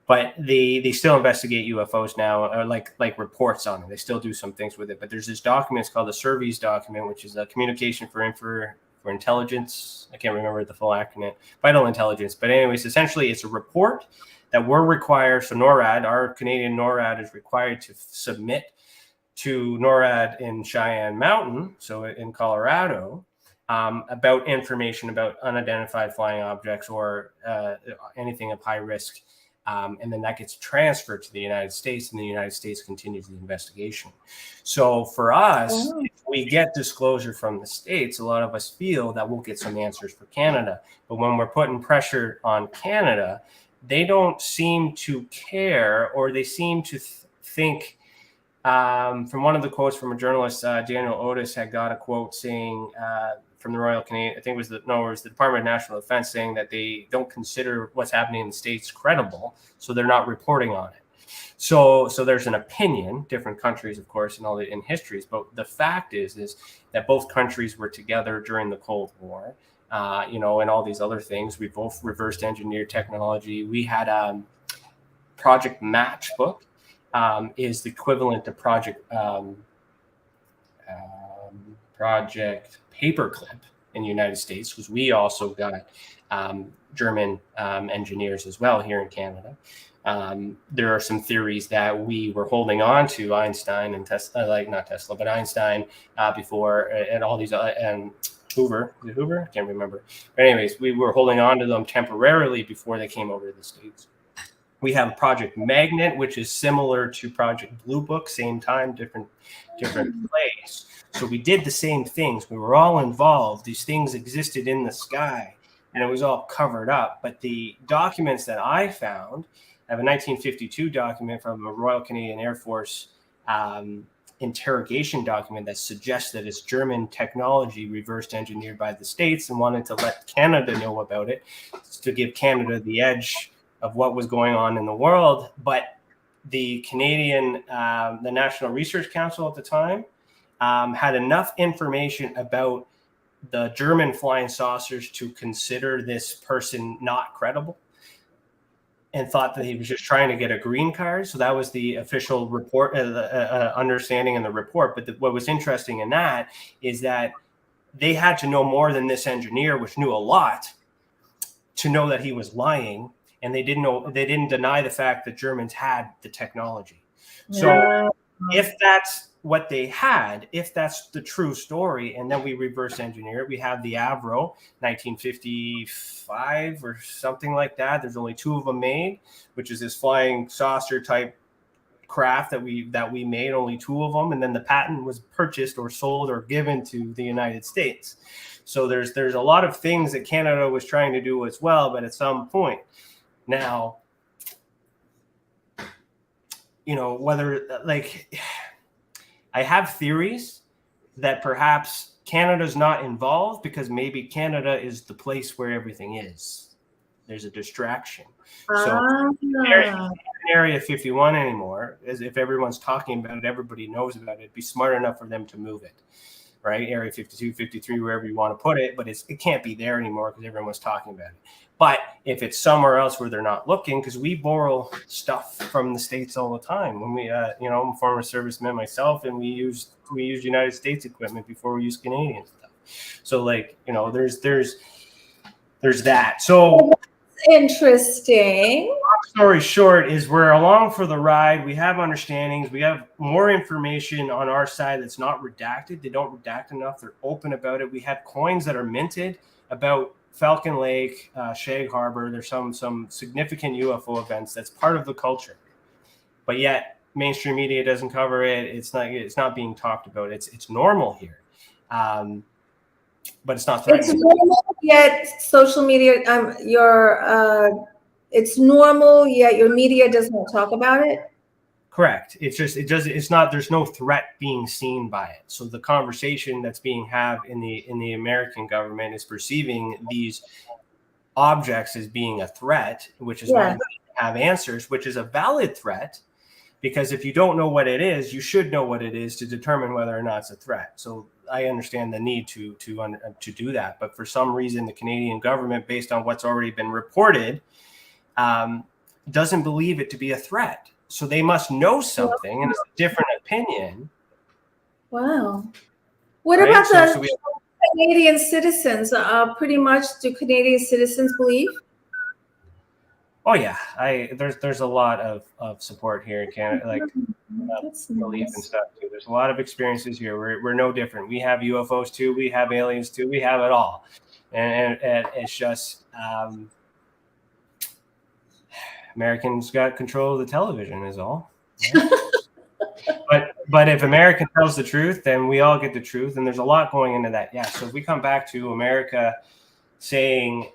But they still investigate UFOs now, or like reports on it. They still do some things with it. But there's this document, it's called the Surveys document, which is a communication for intelligence. I can't remember the full acronym, vital intelligence. But anyways, essentially, it's a report that we're required. So NORAD, our Canadian NORAD, is required to submit to NORAD in Cheyenne Mountain, so in Colorado, about information about unidentified flying objects or anything of high risk. And then that gets transferred to the United States, and the United States continues the investigation. So for us, if we get disclosure from the States, a lot of us feel that we'll get some answers for Canada. But when we're putting pressure on Canada, they don't seem to care, or they seem to think, from one of the quotes from a journalist, Daniel Otis had got a quote saying, from the Royal Canadian, I think it was the Department of National Defense, saying that they don't consider what's happening in the States credible, so they're not reporting on it. So there's an opinion, different countries, of course, in histories, but the fact is that both countries were together during the Cold War, and all these other things. We both reversed engineered technology. We had Project Matchbook, is the equivalent to Project Paperclip in the United States, because we also got German engineers as well here in Canada. There are some theories that we were holding on to Einstein and Tesla, not Tesla, but Einstein before, and all these, and Hoover. Is it Hoover? I can't remember. But anyways, we were holding on to them temporarily before they came over to the States. We have Project Magnet, which is similar to Project Blue Book, same time, different place. So we did the same things. We were all involved. These things existed in the sky, and it was all covered up. But the documents that I found I have a 1952 document from a Royal Canadian Air Force interrogation document that suggests that it's German technology reversed engineered by the States and wanted to let Canada know about it to give Canada the edge of what was going on in the world. But the Canadian, the National Research Council at the time had enough information about the German flying saucers to consider this person not credible, and thought that he was just trying to get a green card. So that was the official report, understanding in the report. But what was interesting in that is that they had to know more than this engineer, which knew a lot, to know that he was lying. And they didn't deny the fact that Germans had the technology. So if that's what they had, if that's the true story, and then we reverse engineer it, we have the Avro 1955 or something like that. There's only 2 of them made, which is this flying saucer type craft that we made, only 2 of them. And then the patent was purchased or sold or given to the United States. So there's a lot of things that Canada was trying to do as well, but at some point. Now, whether I have theories that perhaps Canada's not involved because maybe Canada is the place where everything is. There's a distraction. So Area 51 anymore, as if everyone's talking about it, everybody knows about it. It'd be smart enough for them to move it, right? Area 52, 53, wherever you want to put it, but it can't be there anymore because everyone's talking about it. But if it's somewhere else where they're not looking, because we borrow stuff from the States all the time. When we, I'm a former serviceman myself, and we use United States equipment before we use Canadian stuff. So there's that. So interesting. Long story short is we're along for the ride. We have understandings. We have more information on our side that's not redacted. They don't redact enough. They're open about it. We have coins that are minted about Falcon Lake, Shag Harbor. There's some significant UFO events that's part of the culture, but yet mainstream media doesn't cover it. It's not being talked about. It's normal here, but it's not threatening. It's normal, yet social media. It's normal, yet your media does not talk about it. Correct. It's not, there's no threat being seen by it. So the conversation that's being had in the American government is perceiving these objects as being a threat, which is why they have answers, which is a valid threat, because if you don't know what it is, you should know what it is to determine whether or not it's a threat. So I understand the need to do that. But for some reason, the Canadian government, based on what's already been reported, doesn't believe it to be a threat. So they must know something, and it's a different opinion. Wow. What about the Canadian citizens? Pretty much, do Canadian citizens believe? Oh yeah, there's a lot of support here in Canada, like belief and stuff too. There's a lot of experiences here. We're no different. We have UFOs too. We have aliens too. We have it all, and it's just. Americans got control of the television is all. But if America tells the truth, then we all get the truth. And there's a lot going into that. Yeah. So if we come back to America saying,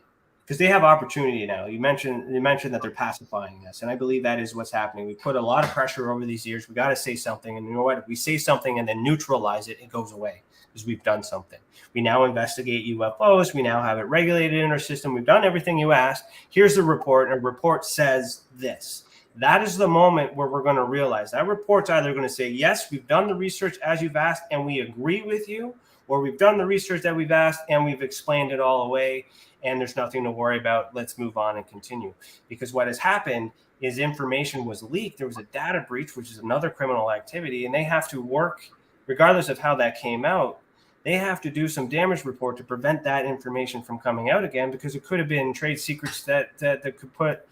because they have opportunity now. You mentioned that they're pacifying us. And I believe that is what's happening. We put a lot of pressure over these years. We got to say something. And you know what? If we say something and then neutralize it, it goes away because we've done something. We now investigate UFOs. We now have it regulated in our system. We've done everything you asked. Here's the report. And a report says this. That is the moment where we're going to realize that report's either going to say, yes, we've done the research as you've asked and we agree with you, or we've done the research that we've asked and we've explained it all away and there's nothing to worry about. Let's move on and continue. Because what has happened is information was leaked. There was a data breach, which is another criminal activity, and they have to work, regardless of how that came out, they have to do some damage report to prevent that information from coming out again, because it could have been trade secrets that could put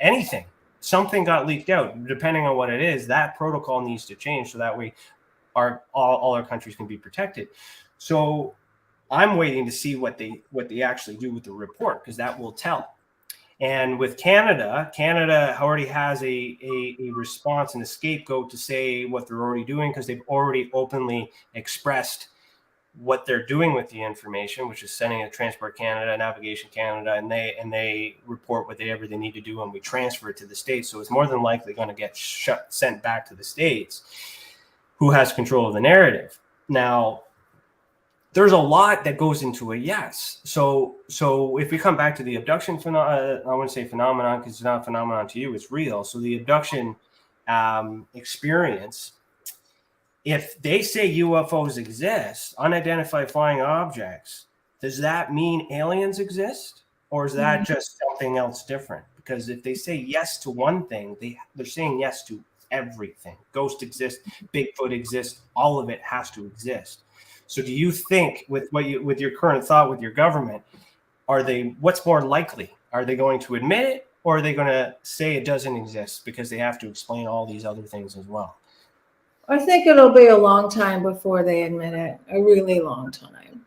anything. Something got leaked out. Depending on what it is, that protocol needs to change so that way all our countries can be protected. So I'm waiting to see what they actually do with the report, because that will tell. And with Canada already has a response and a scapegoat to say what they're already doing, because they've already openly expressed what they're doing with the information, which is sending it to Transport Canada, Navigation Canada, and they report whatever they need to do, and we transfer it to the States. So it's more than likely going to get sent back to the States, who has control of the narrative. Now, there's a lot that goes into a yes. So if we come back to the abduction phenomenon, I wouldn't say phenomenon because it's not a phenomenon to you, it's real. So the abduction experience, if they say UFOs exist, unidentified flying objects, does that mean aliens exist? Or is that just something else different? Because if they say yes to one thing, they're saying yes to everything. Ghosts exist, Bigfoot exists, all of it has to exist. So do you think with your current thought with your government, what's more likely? Are they going to admit it, or are they going to say it doesn't exist because they have to explain all these other things as well? I think it'll be a long time before they admit it, a really long time.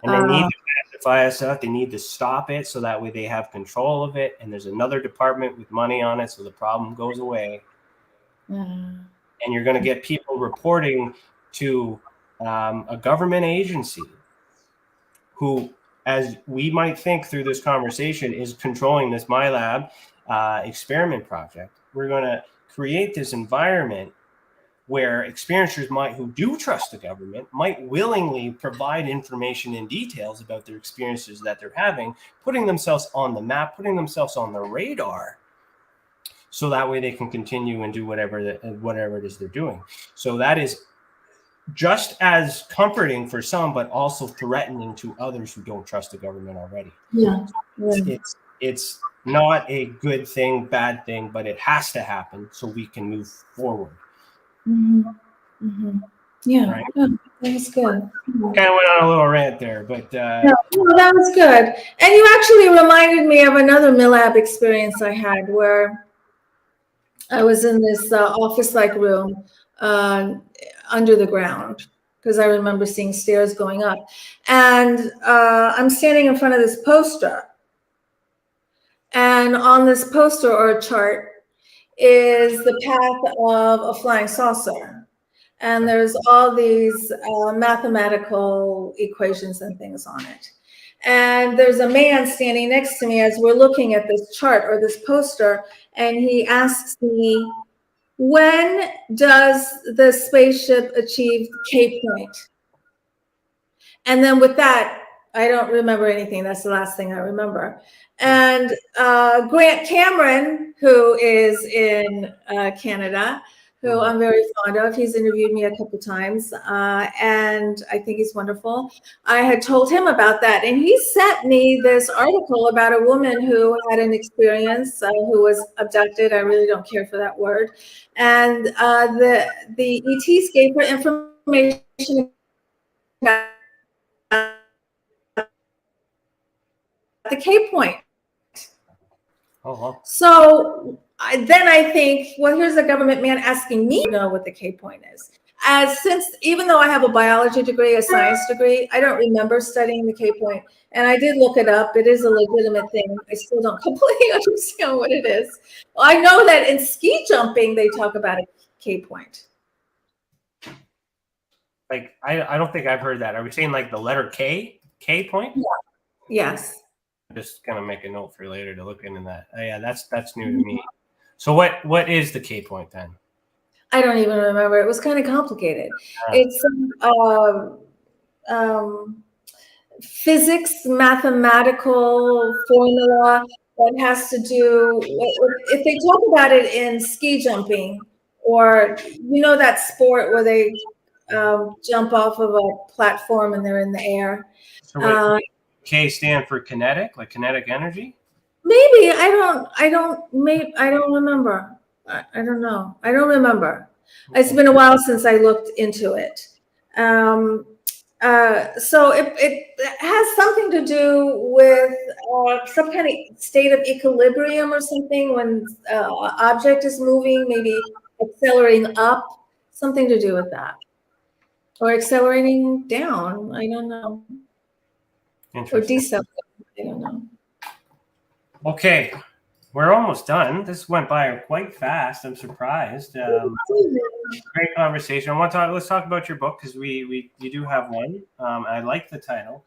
And they need to pacify us up. They need to stop it so that way they have control of it. And there's another department with money on it, so the problem goes away. And you're going to get people reporting to a government agency who, as we might think through this conversation, is controlling this MyLab experiment project. We're going to create this environment where experiencers who do trust the government might willingly provide information and details about their experiences that they're having, putting themselves on the map, putting themselves on the radar, so that way they can continue and do whatever it is they're doing. So that is just as comforting for some, but also threatening to others who don't trust the government already. Yeah. It's not a good thing, bad thing, but it has to happen so we can move forward. Yeah, right? that was good. Kind of went on a little rant there, but no, that was good. And you actually reminded me of another MyLab experience I had where I was in this office-like room under the ground, because I remember seeing stairs going up. And I'm standing in front of this poster. And on this poster or a chart is the path of a flying saucer. And there's all these mathematical equations and things on it. And there's a man standing next to me as we're looking at this chart or this poster, and he asks me, when does the spaceship achieve K point? And then with that, I don't remember anything. That's the last thing I remember. And Grant Cameron, who is in Canada, who I'm very fond of, he's interviewed me a couple times, and I think he's wonderful. I had told him about that, and he sent me this article about a woman who had an experience, who was abducted. I really don't care for that word. And the ETs gave her information about the K point. Oh, wow. So then I think, well, here's a government man asking me to know what the K point is. Since even though I have a biology degree, a science degree, I don't remember studying the K point. And I did look it up. It is a legitimate thing. I still don't completely understand what it is. Well, I know that in ski jumping, they talk about a K point. Like, I don't think I've heard that. Are we saying like the letter K? K point? Yeah. Yes. Just kind of make a note for later to look into that. Oh, yeah, that's new to me. So what is the K point then? I don't even remember. It was kind of complicated. It's physics, mathematical formula that has to do, if they talk about it in ski jumping, or you know that sport where they jump off of a platform and they're in the air. So K stand for kinetic, like kinetic energy? Maybe. I don't remember. I don't know. I don't remember. It's been a while since I looked into it. So it has something to do with some kind of state of equilibrium or something when object is moving, maybe accelerating up, something to do with that. Or accelerating down, I don't know. Or decelerating, I don't know. Okay, we're almost done. This went by quite fast. I'm surprised. Great conversation. Let's talk about your book, because you do have one. I like the title.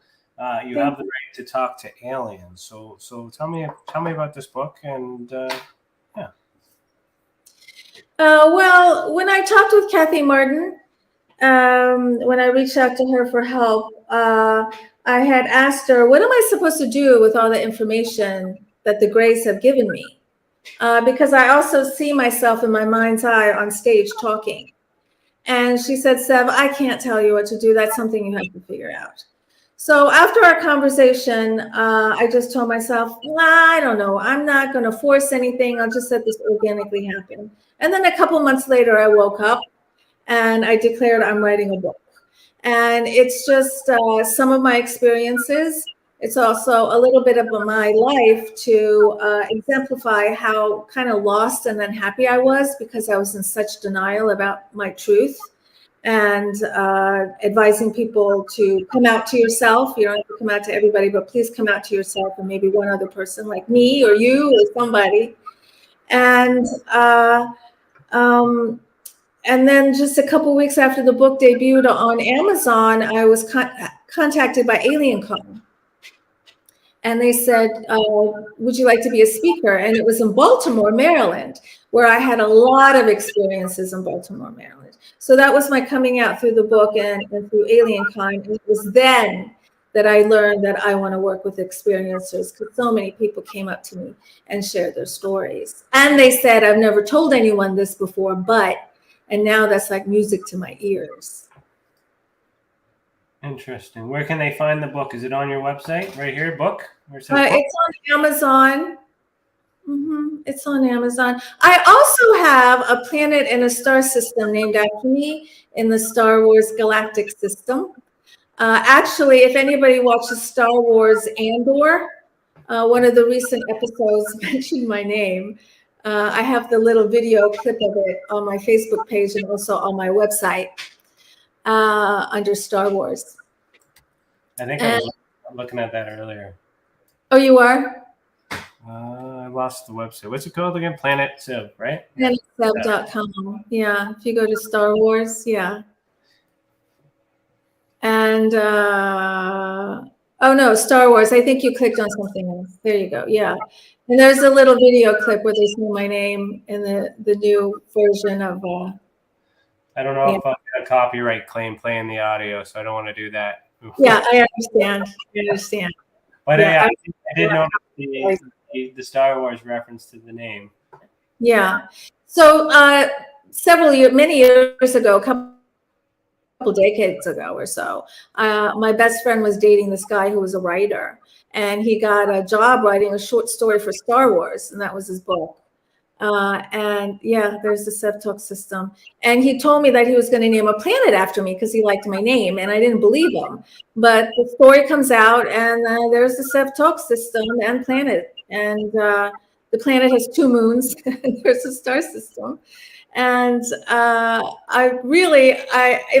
You have the right to talk to aliens. So tell me about this book, and yeah. Well, when I talked with Kathleen Marden, when I reached out to her for help, I had asked her, what am I supposed to do with all the information that the Greys have given me? Because I also see myself in my mind's eye on stage talking. And she said, Sev, I can't tell you what to do. That's something you have to figure out. So after our conversation, I just told myself, I don't know. I'm not going to force anything. I'll just let this organically happen. And then a couple months later, I woke up and I declared I'm writing a book. And it's just some of my experiences. It's also a little bit of my life to exemplify how kind of lost and unhappy I was because I was in such denial about my truth, and advising people to come out to yourself. You don't have to come out to everybody, but please come out to yourself and maybe one other person like me or you or somebody. And then just a couple weeks after the book debuted on Amazon, I was contacted by AlienCon. And they said, would you like to be a speaker? And it was in Baltimore, Maryland, where I had a lot of experiences in Baltimore, Maryland. So that was my coming out through the book and through AlienCon. It was then that I learned that I want to work with experiencers, because so many people came up to me and shared their stories. And they said, I've never told anyone this before, and now that's like music to my ears. Interesting. Where can they find the book? Is it on your website right here, book? It's on Amazon. It's on Amazon. I also have a planet in a star system named after me in the Star Wars galactic system. Actually, if anybody watches Star Wars Andor, one of the recent episodes mentioned my name. I have the little video clip of it on my Facebook page and also on my website under Star Wars. I think I was looking at that earlier. Oh, you are? I lost the website. What's it called again? Planet Sev, right? PlanetSev.com. Yeah, if you go to Star Wars, yeah. And, oh no, Star Wars. I think you clicked on something else. There you go. Yeah. And there's a little video clip where they say my name in the new version of. I don't know if I'll get a copyright claim playing the audio, so I don't want to do that. Yeah, I understand. But yeah, I did notice the Star Wars reference to the name. Yeah. So many years ago, a couple decades ago or so, my best friend was dating this guy who was a writer, and he got a job writing a short story for Star Wars, and that was his book. And yeah, there's the Sev Tok system. And he told me that he was going to name a planet after me because he liked my name, and I didn't believe him. But the story comes out, and there's the Sev Tok system and planet. And the planet has 2 moons, and there's a star system. And in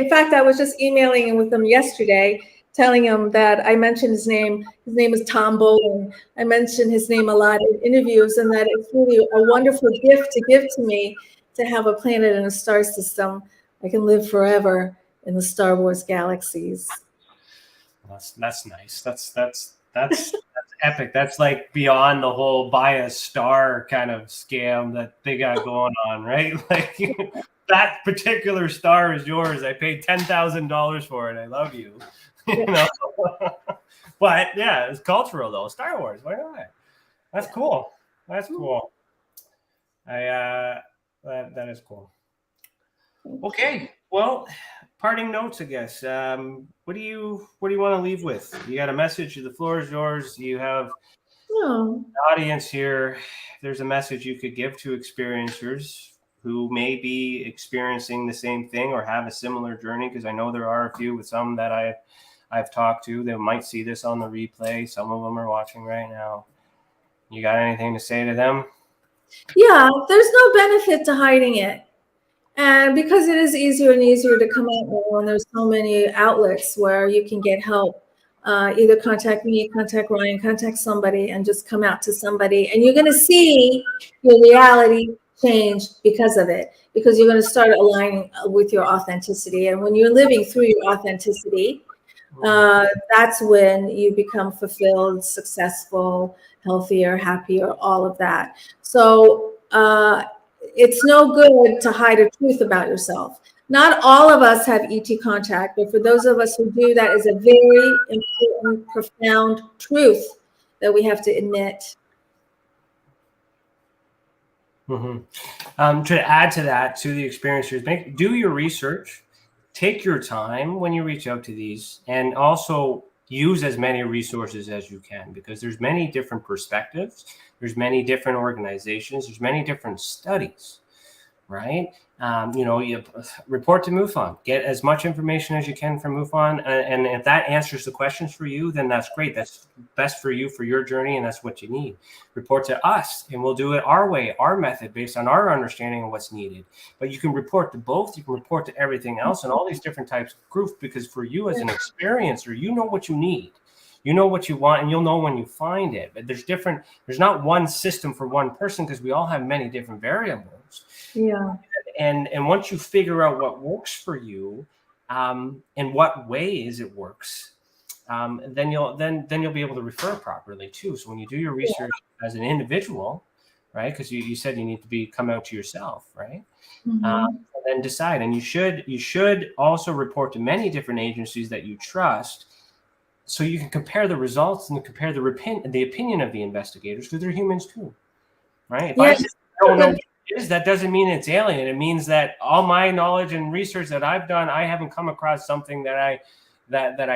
fact, I was just emailing him with him yesterday, telling him that I mentioned his name. His name is Tom Bowling. I mentioned his name a lot in interviews, and that it's really a wonderful gift to give to me to have a planet in a star system. I can live forever in the Star Wars galaxies. That's nice. That's epic. That's like beyond the whole buy a star kind of scam that they got going on, right? Like that particular star is yours. I paid $10,000 for it. I love you. You know, but yeah, it's cultural though. Star Wars, why not? That's cool. That's cool. That is cool. Okay, well, parting notes, I guess. What do you want to leave with? You got a message. The floor is yours. You have an audience here. There's a message you could give to experiencers who may be experiencing the same thing or have a similar journey, because I know there are a few with some that I've talked to. They might see this on the replay. Some of them are watching right now. You got anything to say to them? Yeah, there's no benefit to hiding it. And because it is easier and easier to come out now, and there's so many outlets where you can get help, either contact me, contact Ryan, contact somebody, and just come out to somebody. And you're going to see your reality change because of it, because you're going to start aligning with your authenticity. And when you're living through your authenticity, that's when you become fulfilled, successful, healthier, happier, all of that. So it's no good to hide a truth about yourself. Not all of us have ET contact, but for those of us who do, that is a very important, profound truth that we have to admit. To add to that, to the experiencers, do your research, take your time when you reach out to these, and also use as many resources as you can, because there's many different perspectives, there's many different organizations, there's many different studies, right? You report to MUFON, get as much information as you can from MUFON, and if that answers the questions for you, then that's great. That's best for you, for your journey, and that's what you need. Report to us, and we'll do it our way, our method, based on our understanding of what's needed. But you can report to both. You can report to everything else and all these different types of groups, because for you as an experiencer, you know what you need. You know what you want, and you'll know when you find it. But there's not one system for one person, because we all have many different variables. Yeah. And once you figure out what works for you, in what ways it works, then you'll be able to refer properly too. So when you do your research as an individual, right? Because you said you need to come out to yourself, right? And then decide. And you should also report to many different agencies that you trust, so you can compare the results and compare the opinion of the investigators, because they're humans too, right? If I don't know what it is, that doesn't mean it's alien. It means that all my knowledge and research that I've done, I haven't come across something that I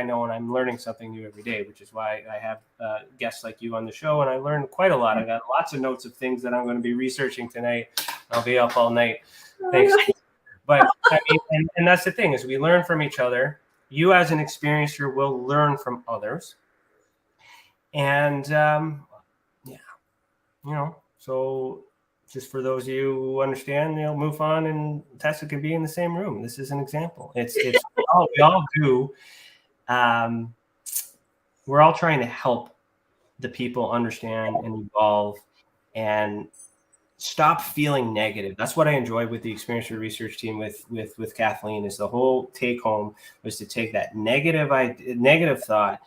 know, and I'm learning something new every day, which is why I have guests like you on the show, and I learned quite a lot. I got lots of notes of things that I'm going to be researching tonight. I'll be up all night. Thanks. But I mean, and that's the thing, is we learn from each other. You as an experiencer will learn from others. And so just for those of you who understand, MUFON and Tessa can be in the same room. This is an example. It's we all do. We're all trying to help the people understand and evolve and stop feeling negative. That's what I enjoyed with the experiencer research team with Kathleen, is the whole take home was to take that negative thought,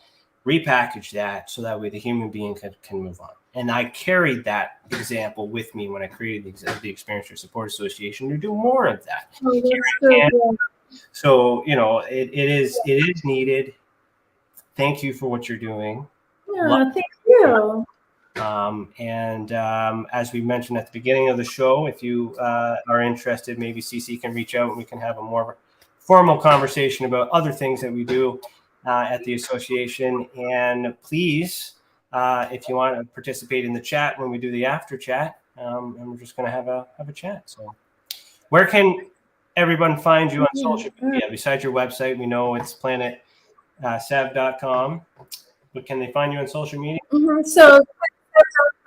repackage that, so that way the human being can move on. And I carried that example with me when I created the Experiencer Support Association to do more of that. So, it is needed. Thank you for what you're doing. Yeah, thank you. As we mentioned at the beginning of the show, if you are interested, maybe CC can reach out and we can have a more formal conversation about other things that we do at the association. And please, if you want to participate in the chat when we do the after chat, and we're just going to have a chat. So where can everyone find you on social media? Besides your website, we know it's planetsev.com, but can they find you on social media? So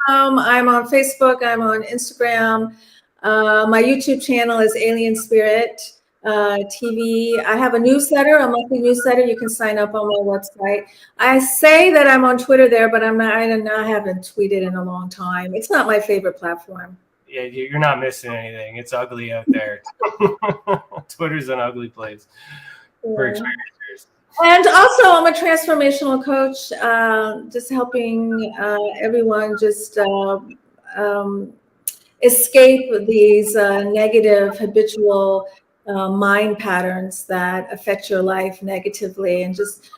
I'm on Facebook, I'm on Instagram. My YouTube channel is Alien Spirit TV. I have a newsletter, a monthly newsletter. You can sign up on my website. I say that I'm on Twitter there, but I haven't tweeted in a long time. It's not my favorite platform. Yeah, you're not missing anything. It's ugly out there. Twitter's an ugly place for experiencers. And also, I'm a transformational coach, just helping everyone just escape these negative habitual mind patterns that affect your life negatively, and just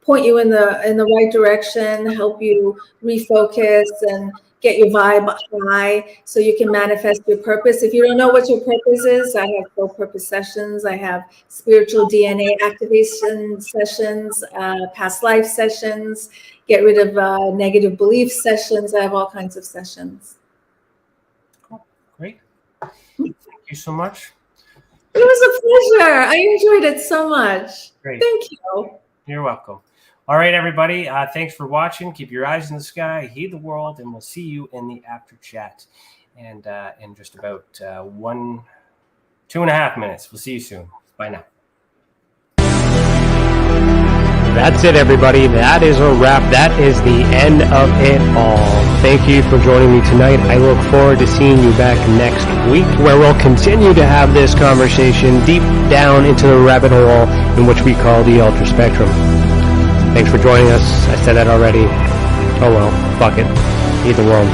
point you in the right direction, help you refocus and get your vibe high so you can manifest your purpose. If you don't know what your purpose is, I have full purpose sessions. I have spiritual DNA activation sessions, past life sessions, get rid of negative belief sessions. I have all kinds of sessions. Cool. Great. Thank you so much. It was a pleasure. I enjoyed it so much. Great. Thank you. You're welcome. All right, everybody. Thanks for watching. Keep your eyes in the sky, heed the world, and we'll see you in the after chat. And in just about 2.5 minutes. We'll see you soon. Bye now. That's it, everybody. That is a wrap. That is the end of it all. Thank you for joining me tonight. I look forward to seeing you back next week, where we'll continue to have this conversation deep down into the rabbit hole in which we call the ultra spectrum. Thanks for joining us. I said that already. Oh well, fuck it. Eat the world.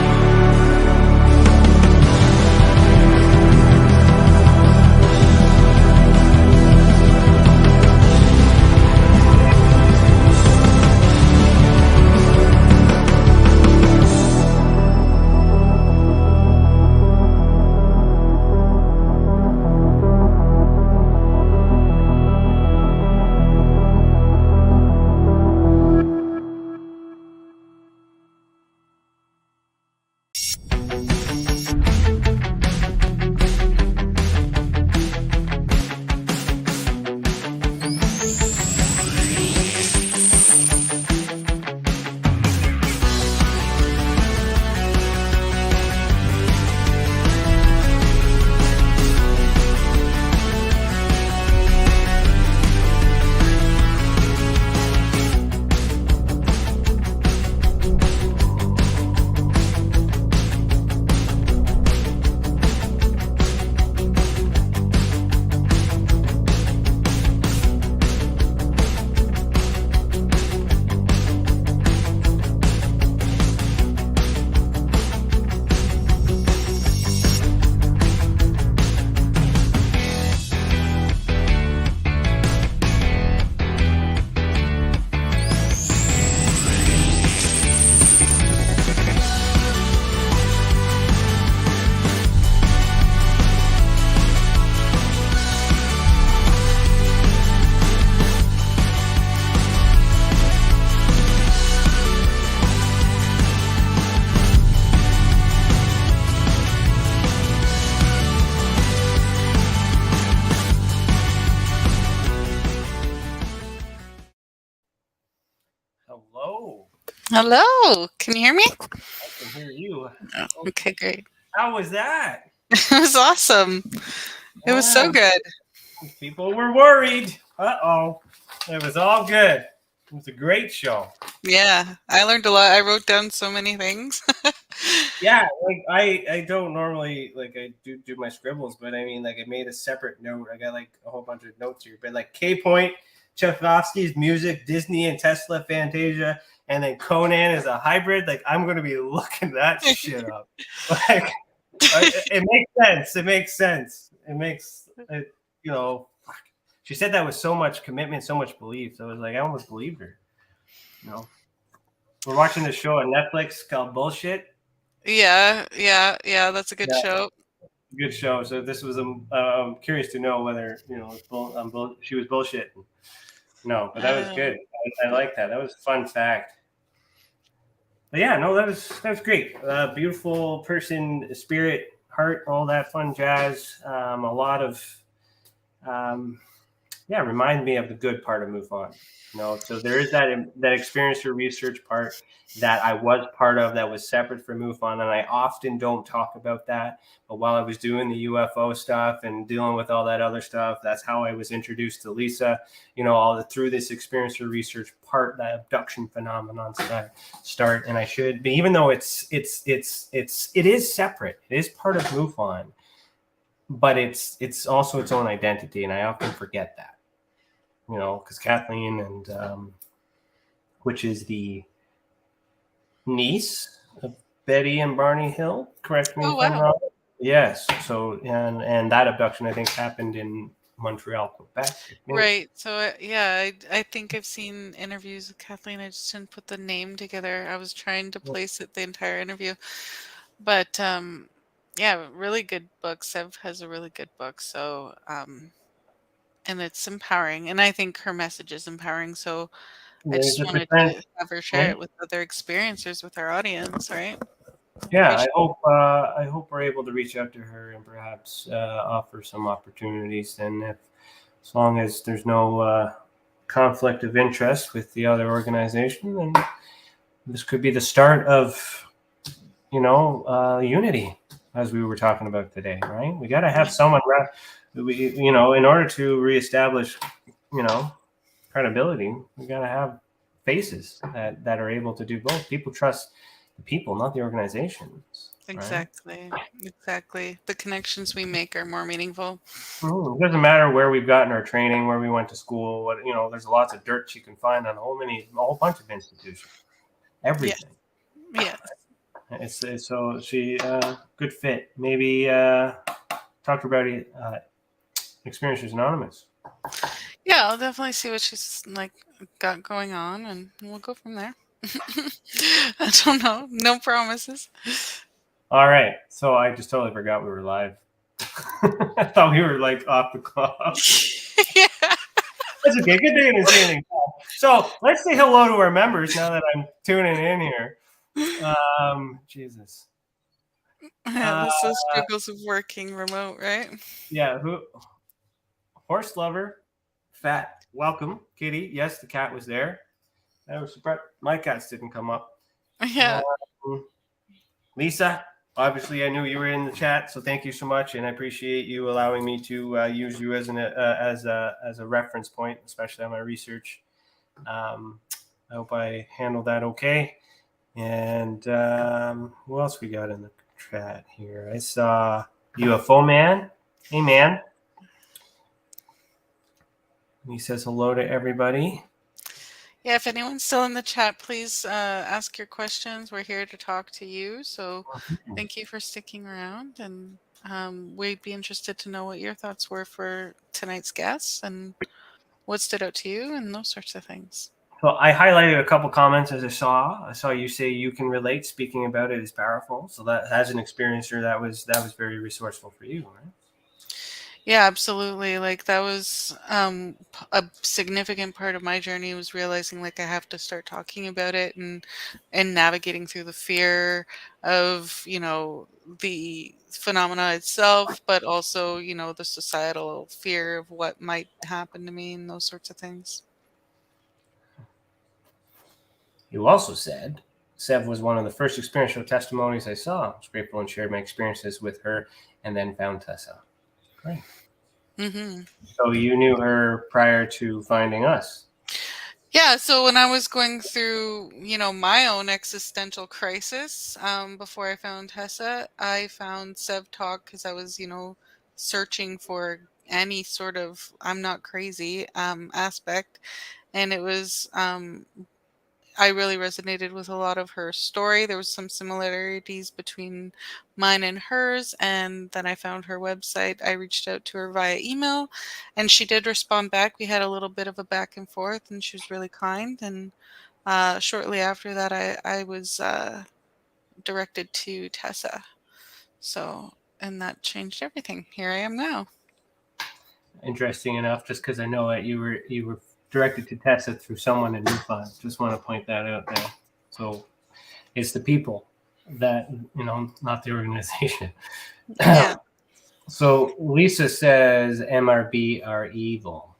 Hello. Can you hear me? I can hear you. Okay, great. How was that? It was awesome. It was so good. People were worried. Uh-oh. It was all good. It was a great show. Yeah, I learned a lot. I wrote down so many things. Yeah, like I don't normally, like, I do my scribbles, but I mean, like, I made a separate note. I got like a whole bunch of notes here, but like K Point, Tchaikovsky's music, Disney and Tesla Fantasia, and then Conan is a hybrid. Like, I'm going to be looking that shit up. Like, it makes sense. It makes sense. It makes it, you know. She said that with so much commitment, so much belief. So I was like, I almost believed her. You know, we're watching this show on Netflix called Bullshit. Yeah. That's a good show. Good show. So this was I'm curious to know whether, you know, she was bullshit. No, but that was good. I like that. That was a fun fact. But yeah, no, that was great. Beautiful person, spirit, heart, all that fun jazz. A lot of remind me of the good part of MUFON. You know, so there is that experiencer research part that I was part of that was separate from MUFON, and I often don't talk about that. But while I was doing the UFO stuff and dealing with all that other stuff, that's how I was introduced to Lisa. You know, through this experiencer research part, that abduction phenomenon start. And I should be, even though it is separate, it is part of MUFON, but it's also its own identity, and I often forget that. You know, because Kathleen and which is the niece of Betty and Barney Hill, correct me if I'm wrong. Yes. So and that abduction, I think, happened in Montreal, Quebec. Right. So I think I've seen interviews with Kathleen. I just didn't put the name together. I was trying to place it the entire interview, but really good book. Sev has a really good book. So and it's empowering, and I think her message is empowering. So I just wanted to have her share it with other experiencers, with our audience, right? Yeah, I hope we're able to reach out to her and perhaps offer some opportunities. And as long as there's no conflict of interest with the other organization, then this could be the start of, unity, as we were talking about today, right? We got to have someone. In order to reestablish, credibility, we got to have faces that are able to do both. People trust the people, not the organizations. Exactly. Right? Exactly. The connections we make are more meaningful. It doesn't matter where we've gotten our training, where we went to school. What there's lots of dirt you can find on a whole bunch of institutions. Everything. Yeah. It's so she good fit. Maybe talk to her about Experiencers Anonymous. Yeah, I'll definitely see what she's like got going on, and we'll go from there. I don't know. No promises. All right. So I just totally forgot we were live. I thought we were like off the clock. Yeah. That's okay. Good day to see anything. So let's say hello to our members now that I'm tuning in here. Jesus. Yeah, this is struggles of working remote, right? Yeah. Horse lover, fat. Welcome, Kitty. Yes, the cat was there. I was surprised my cats didn't come up. Yeah. Lisa, obviously I knew you were in the chat, so thank you so much, and I appreciate you allowing me to use you as a reference point, especially on my research. I hope I handled that okay. And who else we got in the chat here? I saw UFO Man. Hey, man. He says hello to everybody. Yeah, if anyone's still in the chat, please ask your questions. We're here to talk to you. So thank you for sticking around. And we'd be interested to know what your thoughts were for tonight's guests and what stood out to you and those sorts of things. So I highlighted a couple comments as I saw you say you can relate. Speaking about it is powerful. So that as an experiencer, that was very resourceful for you, right? Yeah, absolutely. Like that was a significant part of my journey was realizing like I have to start talking about it and navigating through the fear of, the phenomena itself, but also, the societal fear of what might happen to me and those sorts of things. You also said Sev was one of the first experiential testimonies I saw. I was grateful and shared my experiences with her and then found Tessa. Great. Mm-hmm. So you knew her prior to finding us? Yeah, so when I was going through, my own existential crisis, before I found Tessa, I found Sev Tok because I was, searching for any sort of I'm not crazy aspect. And it was I really resonated with a lot of her story. There was some similarities between mine and hers. And then I found her website. I reached out to her via email and she did respond back. We had a little bit of a back and forth and she was really kind. And shortly after that, I was directed to Tessa. So, and that changed everything. Here I am now. Interesting enough, just because I know that you were directed to Tessa through someone in MUFON. Just want to point that out there. So it's the people that, not the organization. Yeah. So Lisa says MRB are evil.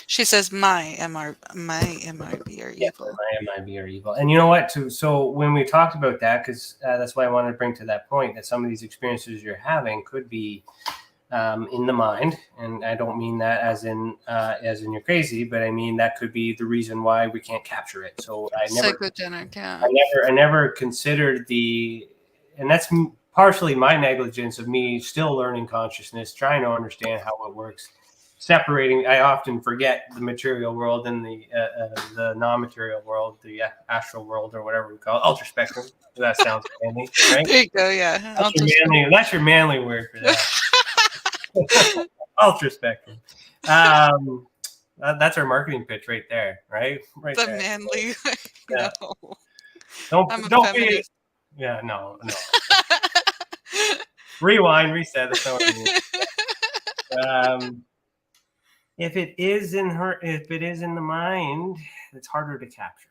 She says my MRB are evil. My MIB are evil. And you know what? So when we talked about that, because that's why I wanted to bring to that point that some of these experiences you're having could be in the mind, and I don't mean that as in you're crazy, but I mean that could be the reason why we can't capture it. So psychogenic, yeah. I never considered and that's partially my negligence of me still learning consciousness, trying to understand how it works. Separating, I often forget the material world and the non-material world, the astral world, or whatever we call it, ultra spectrum. That sounds manly, right? There you go, yeah. That's your manly word for that. Ultra spectrum. That's our marketing pitch right there, right? Right the there. Manly. Yeah. No. Don't be. Yeah, no. Rewind, reset. That's not what I mean. If it is in the mind, it's harder to capture.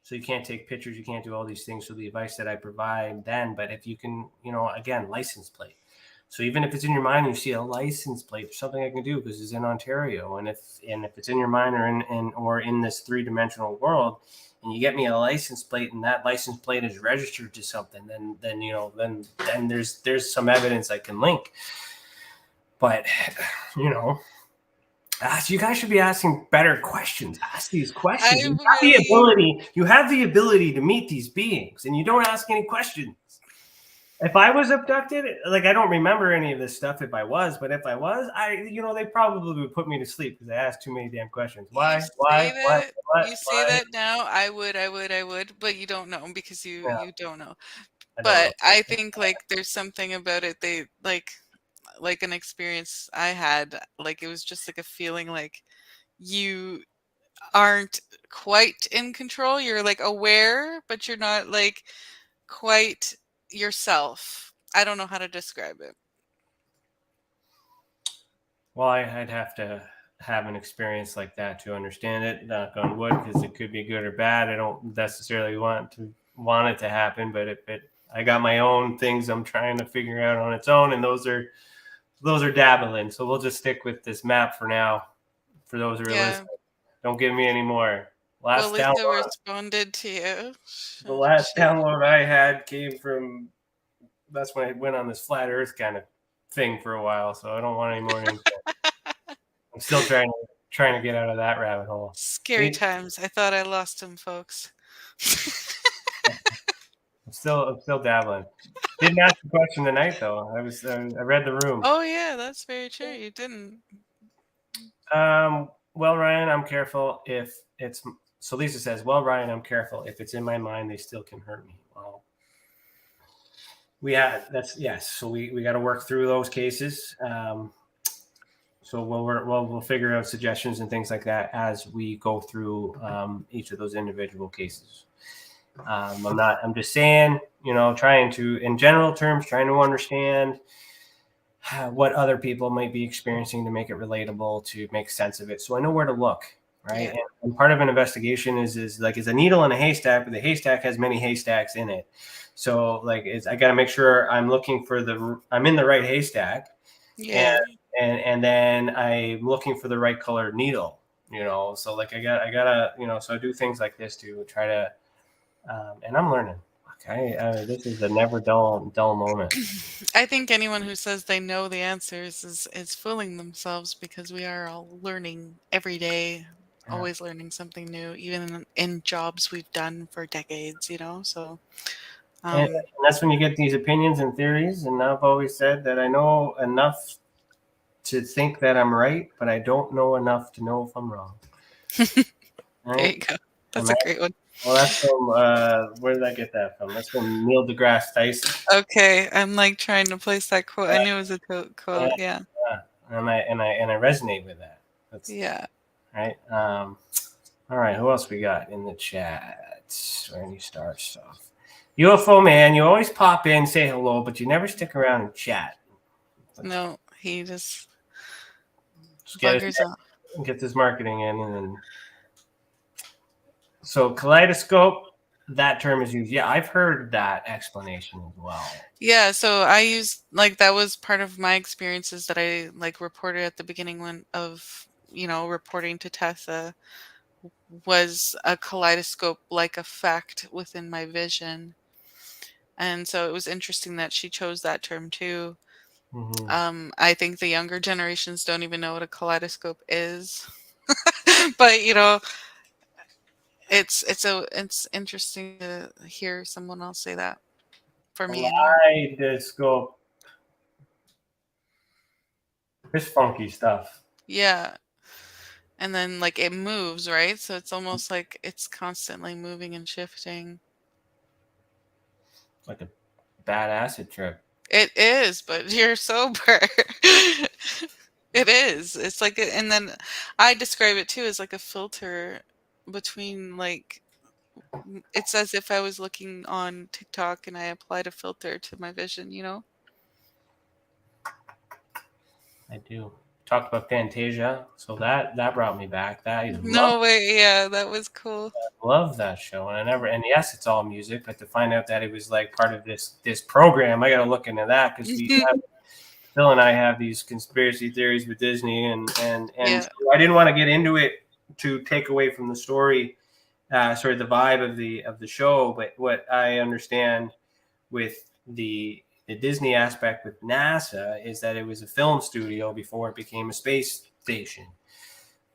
So you can't take pictures, you can't do all these things. So the advice that I provide then, but if you can, again, license plate. So even if it's in your mind and you see a license plate, there's something I can do because it's in Ontario. And if it's in your mind or in this three-dimensional world, and you get me a license plate and that license plate is registered to something, then there's some evidence I can link. But So you guys should be asking better questions. Ask these questions. I You really, have the ability to meet these beings, and you don't ask any questions. If I was abducted, like I don't remember any of this stuff if I was, but if I was, they probably would put me to sleep because I asked too many damn questions. Why? you say that now. I would, but you don't know because Yeah, you don't know. I don't know. But I think like there's something about it. They like an experience I had. Like it was just like a feeling like you aren't quite in control. You're like aware, but you're not like quite yourself. I don't know how to describe it. Well, I'd have to have an experience like that to understand it. Knock on wood, because it could be good or bad. I don't necessarily want it to happen, but I got my own things I'm trying to figure out on its own, and those are dabbling. So we'll just stick with this map for now. For those who are listening, don't give me any more. Well, Lisa responded to you. The last download I had came from. That's when I went on this flat Earth kind of thing for a while. So I don't want any more info. I'm still trying to get out of that rabbit hole. Scary times. I thought I lost him, folks. I'm still dabbling. Didn't ask the question tonight though. I read the room. Oh yeah, that's very true. You didn't. Well, Ryan, I'm careful if it's. So Lisa says, well, Ryan, I'm careful. If it's in my mind, they still can hurt me. Well, yes. So we got to work through those cases. So we'll figure out suggestions and things like that as we go through each of those individual cases. I'm just saying, trying to, in general terms, trying to understand what other people might be experiencing to make it relatable, to make sense of it. So I know where to look, right? Yeah. And part of an investigation is a needle in a haystack, but the haystack has many haystacks in it. So I got to make sure I'm in the right haystack. Yeah. And then I'm looking for the right colored needle, so I gotta, so I do things like this to try to, and I'm learning. Okay. This is a never dull moment. I think anyone who says they know the answers is fooling themselves, because we are all learning every day, always learning something new, even in jobs we've done for decades, so. And that's when you get these opinions and theories. And I've always said that I know enough to think that I'm right, but I don't know enough to know if I'm wrong. Right? There you go. That's a great one. Well, that's from where did I get that from? That's from Neil deGrasse Tyson. Okay, I'm trying to place that quote. I knew it was a quote. Yeah. And I resonate with that. Yeah. Right. All right. Who else we got in the chat? Any star stuff? UFO man, you always pop in, say hello, but you never stick around and chat. No, he just buggers off. Get this marketing in, and then. So kaleidoscope, that term is used. Yeah, I've heard that explanation as well. Yeah, so I used that was part of my experiences that I reported at the beginning of reporting to Tessa, was a kaleidoscope-like effect within my vision. And so it was interesting that she chose that term too. Mm-hmm. I think the younger generations don't even know what a kaleidoscope is, but it's interesting to hear someone else say that. For me, kaleidoscope. It's funky stuff. Yeah. And then it moves, right? So it's almost like it's constantly moving and shifting. Like a bad acid trip. It is, but you're sober. It is. It's and then I describe it too as a filter between it's as if I was looking on TikTok and I applied a filter to my vision, I do. Talked about Fantasia, so that brought me back. No way, yeah, that was cool. I love that show, and yes, it's all music, but to find out that it was part of this program, I got to look into that, because Phil and I have these conspiracy theories with Disney, and yeah. So I didn't want to get into it to take away from the story, the vibe of the show, but what I understand with the Disney aspect with NASA is that it was a film studio before it became a space station,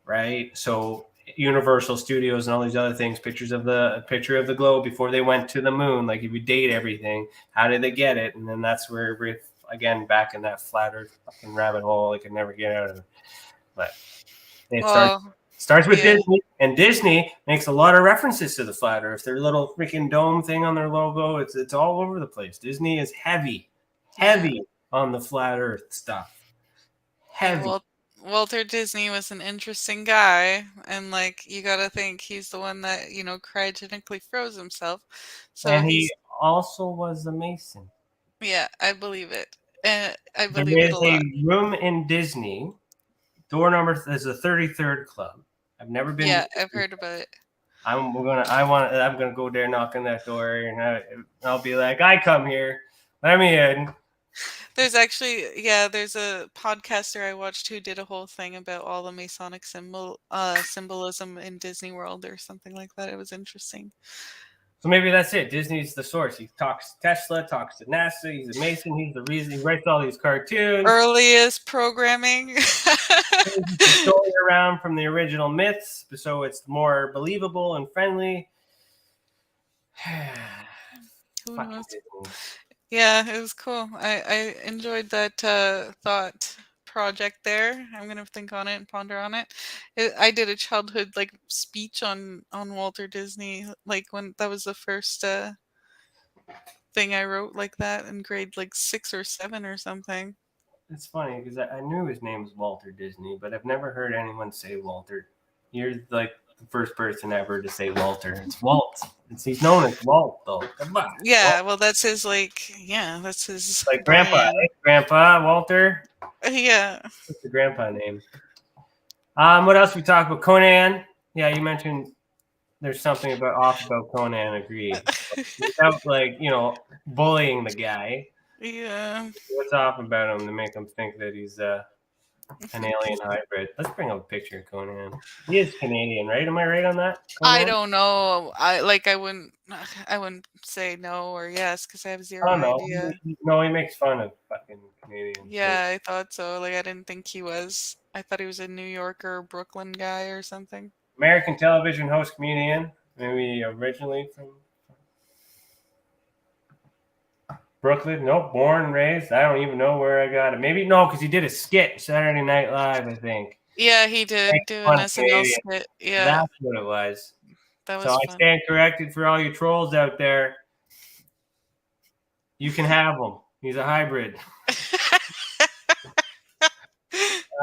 right? So Universal Studios and all these other things, picture of the globe before they went to the moon. Like if you date everything, how did they get it? And then that's where we're again back in that flat earth fucking rabbit hole. They could never get out of. But it starts with Disney, and Disney makes a lot of references to the flat earth. Their little freaking dome thing on their logo, it's all over the place. Disney is heavy on the flat earth stuff. Heavy. Well, Walter Disney was an interesting guy, and like you got to think he's the one that cryogenically froze himself. So and he also was a Mason. Yeah, I believe it. I believe it a lot. There is a room in Disney. Door number is the 33rd club. I've never been. Yeah, I've heard about it. I'm gonna go there, knock on that door, and I'll be like, I come here, let me in. There's actually, there's a podcaster I watched who did a whole thing about all the Masonic symbolism in Disney World or something like that. It was interesting. So maybe that's it. Disney's the source. He talks to Tesla, talks to NASA. He's a Mason. He's the reason he writes all these cartoons. Earliest programming. Going around from the original myths, so it's more believable and friendly. Who knows? Yeah, it was cool. I enjoyed that thought project there. I'm gonna think on it and ponder on it. I did a childhood speech on Walter Disney, when that was the first thing I wrote like that in grade 6 or 7 or something. It's funny because I knew his name was Walter Disney, but I've never heard anyone say Walter. You're the first person ever to say Walter. It's Walt. He's known as Walt, though. Come on. Yeah, well, that's his that's his grandpa. Hey, Grandpa Walter. Yeah. What's the grandpa name? What else we talked about? Conan. Yeah, you mentioned there's something off about Conan. Agreed. Without bullying the guy. Yeah. What's off about him to make him think that he's an alien hybrid? Let's bring up a picture of Conan. He is Canadian, right? Am I right on that? Conan? I don't know. I wouldn't say no or yes because I have zero idea. No, he makes fun of fucking Canadians. Yeah, I thought so. I didn't think he was. I thought he was a New Yorker or Brooklyn guy or something. American television host comedian, maybe originally from Brooklyn. Nope, born and raised. I don't even know where I got it. Maybe no, because he did a skit Saturday Night Live, I think. Yeah, he did do an SNL skit. Yeah, that's what it was. That was so fun. I stand corrected for all you trolls out there. You can have him. He's a hybrid.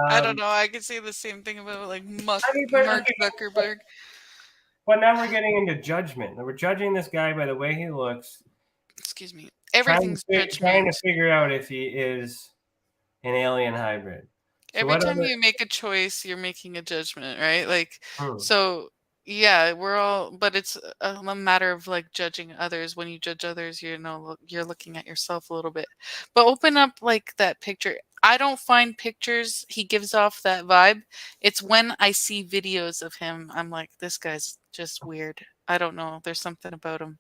I don't know. I could say the same thing about Mark Zuckerberg. But now we're getting into judgment. We're judging this guy by the way he looks. Excuse me. Everything's trying to figure out if he is an alien hybrid. So every time you make a choice, you're making a judgment, right? So yeah, we're all, but it's a matter of judging others. When you judge others, you're looking at yourself a little bit. But open up that picture. I don't find pictures he gives off that vibe. It's when I see videos of him, I'm like, this guy's just weird. I don't know. There's something about him.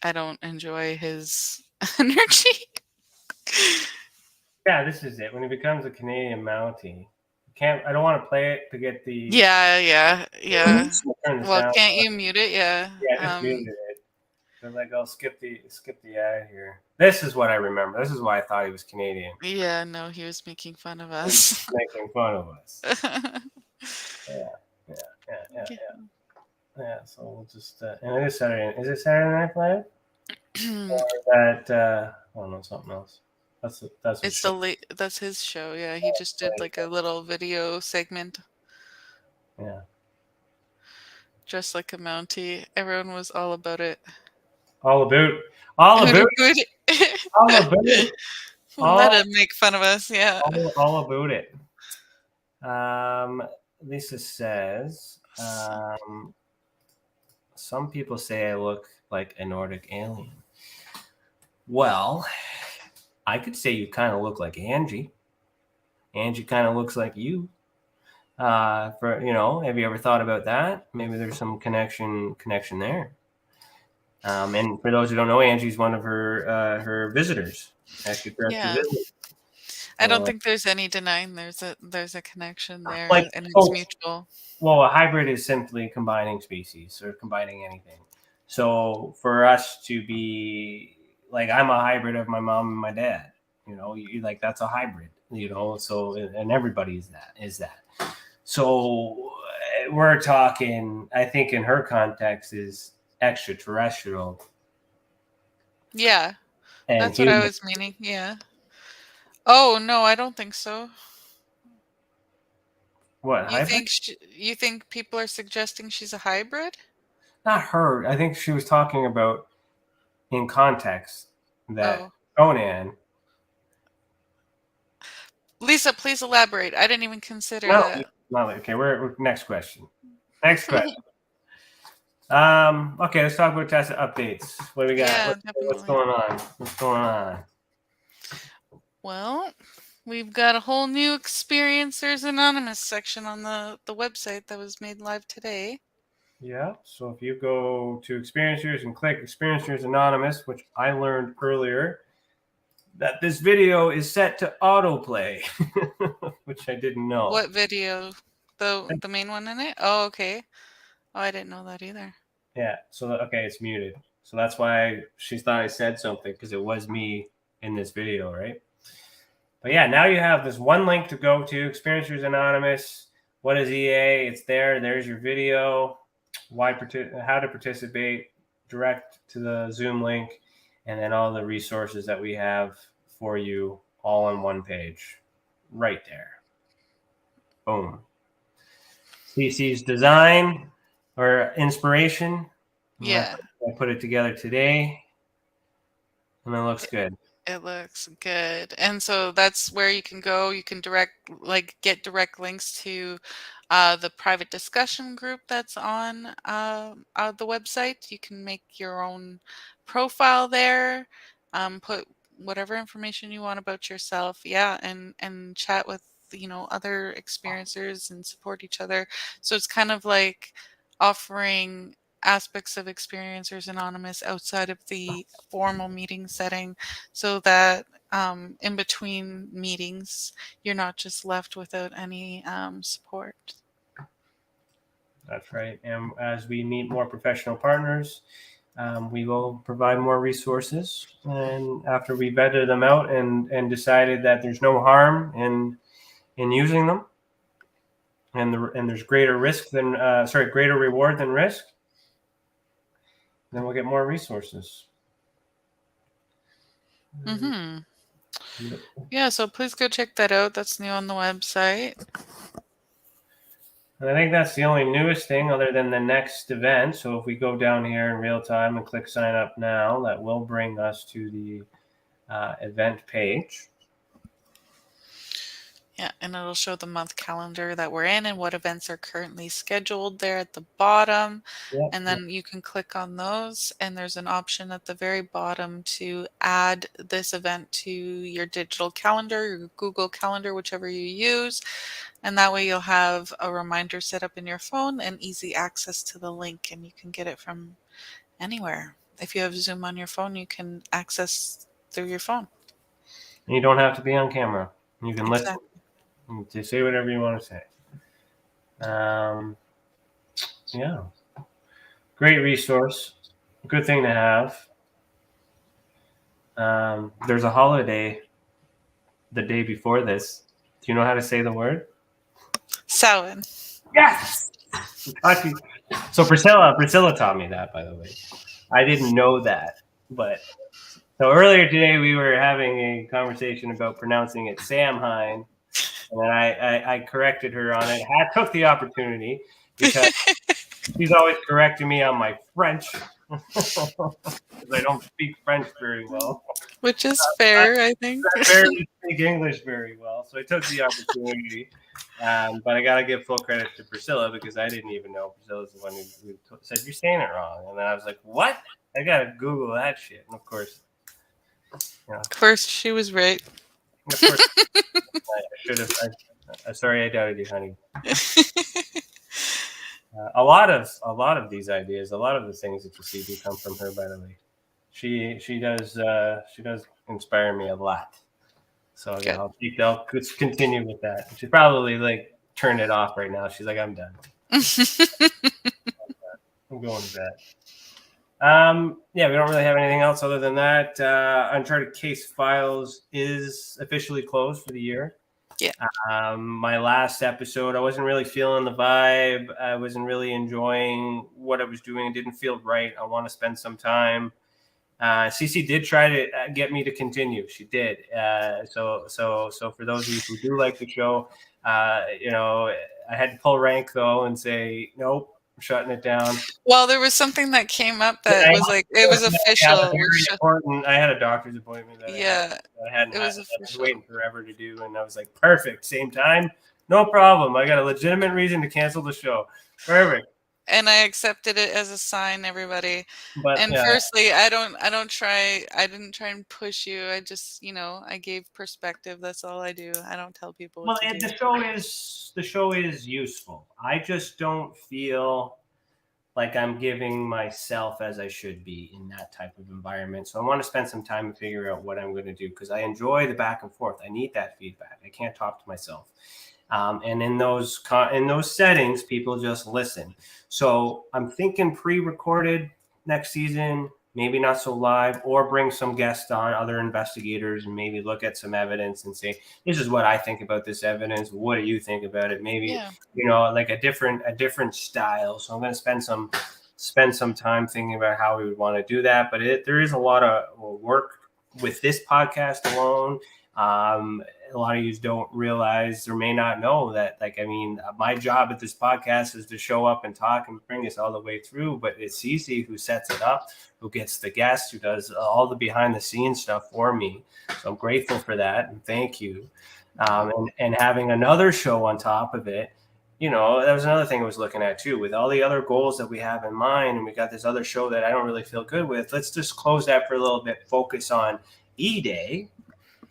I don't enjoy his energy. Yeah, this is it. When he becomes a Canadian Mountie, I don't want to play it to get the. Yeah. Well, can't you mute it? Yeah. Yeah, just muted it. So I'll skip the ad here. This is what I remember. This is why I thought he was Canadian. Yeah, no, he was making fun of us. Making fun of us. Yeah, so we'll just and it is Saturday. Is it Saturday Night Live? Or is that oh no, something else. That's his show. Yeah, he just did a little video segment. Yeah. Dressed like a Mountie. Everyone was all about it. All about it. Let him make fun of us. Yeah. All about it. Lisa says, some people say I look like a Nordic alien. Well, I could say you kind of look like Angie. Angie kind of looks like you. Have you ever thought about that? Maybe there's some connection there. And for those who don't know, Angie's one of her visitors. Actually, I don't think there's any denying there's a connection there, like, and it's mutual. Well, a hybrid is simply combining species or combining anything. So for us to be like, I'm a hybrid of my mom and my dad. You know, like that's a hybrid. You know, so and everybody is that. So we're talking. I think in her context is extraterrestrial. Yeah, and that's what I was meaning. Yeah. Oh no, I don't think so. What, hybrid? You think people are suggesting she's a hybrid? Not her. I think she was talking about in context that Conan. Lisa, please elaborate. I didn't even consider that. No, okay. We're next question. Next question. Okay, let's talk about Tessa updates. What do we got? Yeah, What's going on? What's going on? Well, we've got a whole new Experiencers Anonymous section on the website that was made live today. Yeah, so if you go to Experiencers and click Experiencers Anonymous, which I learned earlier, that this video is set to autoplay, which I didn't know. What video? The main one in it? Oh, okay. Oh, I didn't know that either. Yeah, so okay, it's muted. So that's why she thought I said something, because it was me in this video, right? But yeah, now you have this one link to go to, Experiencers Anonymous. What is EA? It's there. There's your video. How to participate, direct to the Zoom link, and then all the resources that we have for you all on one page right there. Boom. CC's design or inspiration. Yeah. I put it together today, and it looks good. It looks good. And so that's where you can go. You can get direct links to the private discussion group that's on the website. You can make your own profile there, put whatever information you want about yourself. Yeah. And chat with, other experiencers and support each other. So it's kind of like offering aspects of Experiencers Anonymous outside of the formal meeting setting, so that in between meetings, you're not just left without any support. That's right. And as we meet more professional partners, we will provide more resources. And after we vetted them out and decided that there's no harm in using them, and there's greater reward than risk, then we'll get more resources. Mm-hmm. Yeah, so please go check that out. That's new on the website. And I think that's the only newest thing other than the next event. So if we go down here in real time and click sign up now, that will bring us to the event page. Yeah, and it'll show the month calendar that we're in and what events are currently scheduled there at the bottom. Yep, and then you can click on those, and there's an option at the very bottom to add this event to your digital calendar, your Google Calendar, whichever you use. And that way you'll have a reminder set up in your phone and easy access to the link, and you can get it from anywhere. If you have Zoom on your phone, you can access through your phone. And you don't have to be on camera. You can listen. To say whatever you want to say. Yeah. Great resource. Good thing to have. There's a holiday the day before this. Do you know how to say the word? Samhain. Yes! So Priscilla taught me that, by the way. I didn't know that. But so earlier today we were having a conversation about pronouncing it Samhain. And then I corrected her on it. I took the opportunity because she's always correcting me on my French. Because I don't speak French very well. Which is fair, I think. I barely speak English very well. So I took the opportunity. But I got to give full credit to Priscilla, because I didn't even know Priscilla's the one who said, you're saying it wrong. And then I was like, what? I got to Google that shit. And of course. Of course, she was right. Of course. I should have. Sorry, I doubted you, honey. A lot of these ideas, a lot of the things that you see do come from her. By the way, she does inspire me a lot. So yeah, I'll continue with that. She's probably like turned it off right now. She's like, I'm done. I'm going to bed. Yeah, we don't really have anything else other than that. Uncharted Case Files is officially closed for the year. Yeah. My last episode, I wasn't really feeling the vibe. I wasn't really enjoying what I was doing. It didn't feel right. I want to spend some time. Cece did try to get me to continue. She did. So for those of you who do like the show, I had to pull rank though and say nope. Shutting it down. Well, there was something that came up that was like it was official. Important. I had a doctor's appointment. That I was waiting forever to do, and I was like, perfect. Same time, no problem. I got a legitimate reason to cancel the show. Perfect. And I accepted it as a sign, everybody. But, firstly, I didn't try and push you. I just, I gave perspective. That's all I do. I don't tell people what to do. The show is useful. I just don't feel like I'm giving myself as I should be in that type of environment. So I want to spend some time to figure out what I'm going to do because I enjoy the back and forth. I need that feedback. I can't talk to myself. And in those settings, people just listen. So I'm thinking pre-recorded next season, maybe not so live, or bring some guests on, other investigators, and maybe look at some evidence and say, this is what I think about this evidence. What do you think about it? Maybe, like a different style. So I'm going to spend some time thinking about how we would want to do that. But there is a lot of work with this podcast alone. A lot of you don't realize or may not know that, my job at this podcast is to show up and talk and bring us all the way through. But it's Cece who sets it up, who gets the guests, who does all the behind the scenes stuff for me. So I'm grateful for that. And thank you. And having another show on top of it, that was another thing I was looking at too, with all the other goals that we have in mind. And we got this other show that I don't really feel good with. Let's just close that for a little bit, focus on E-Day,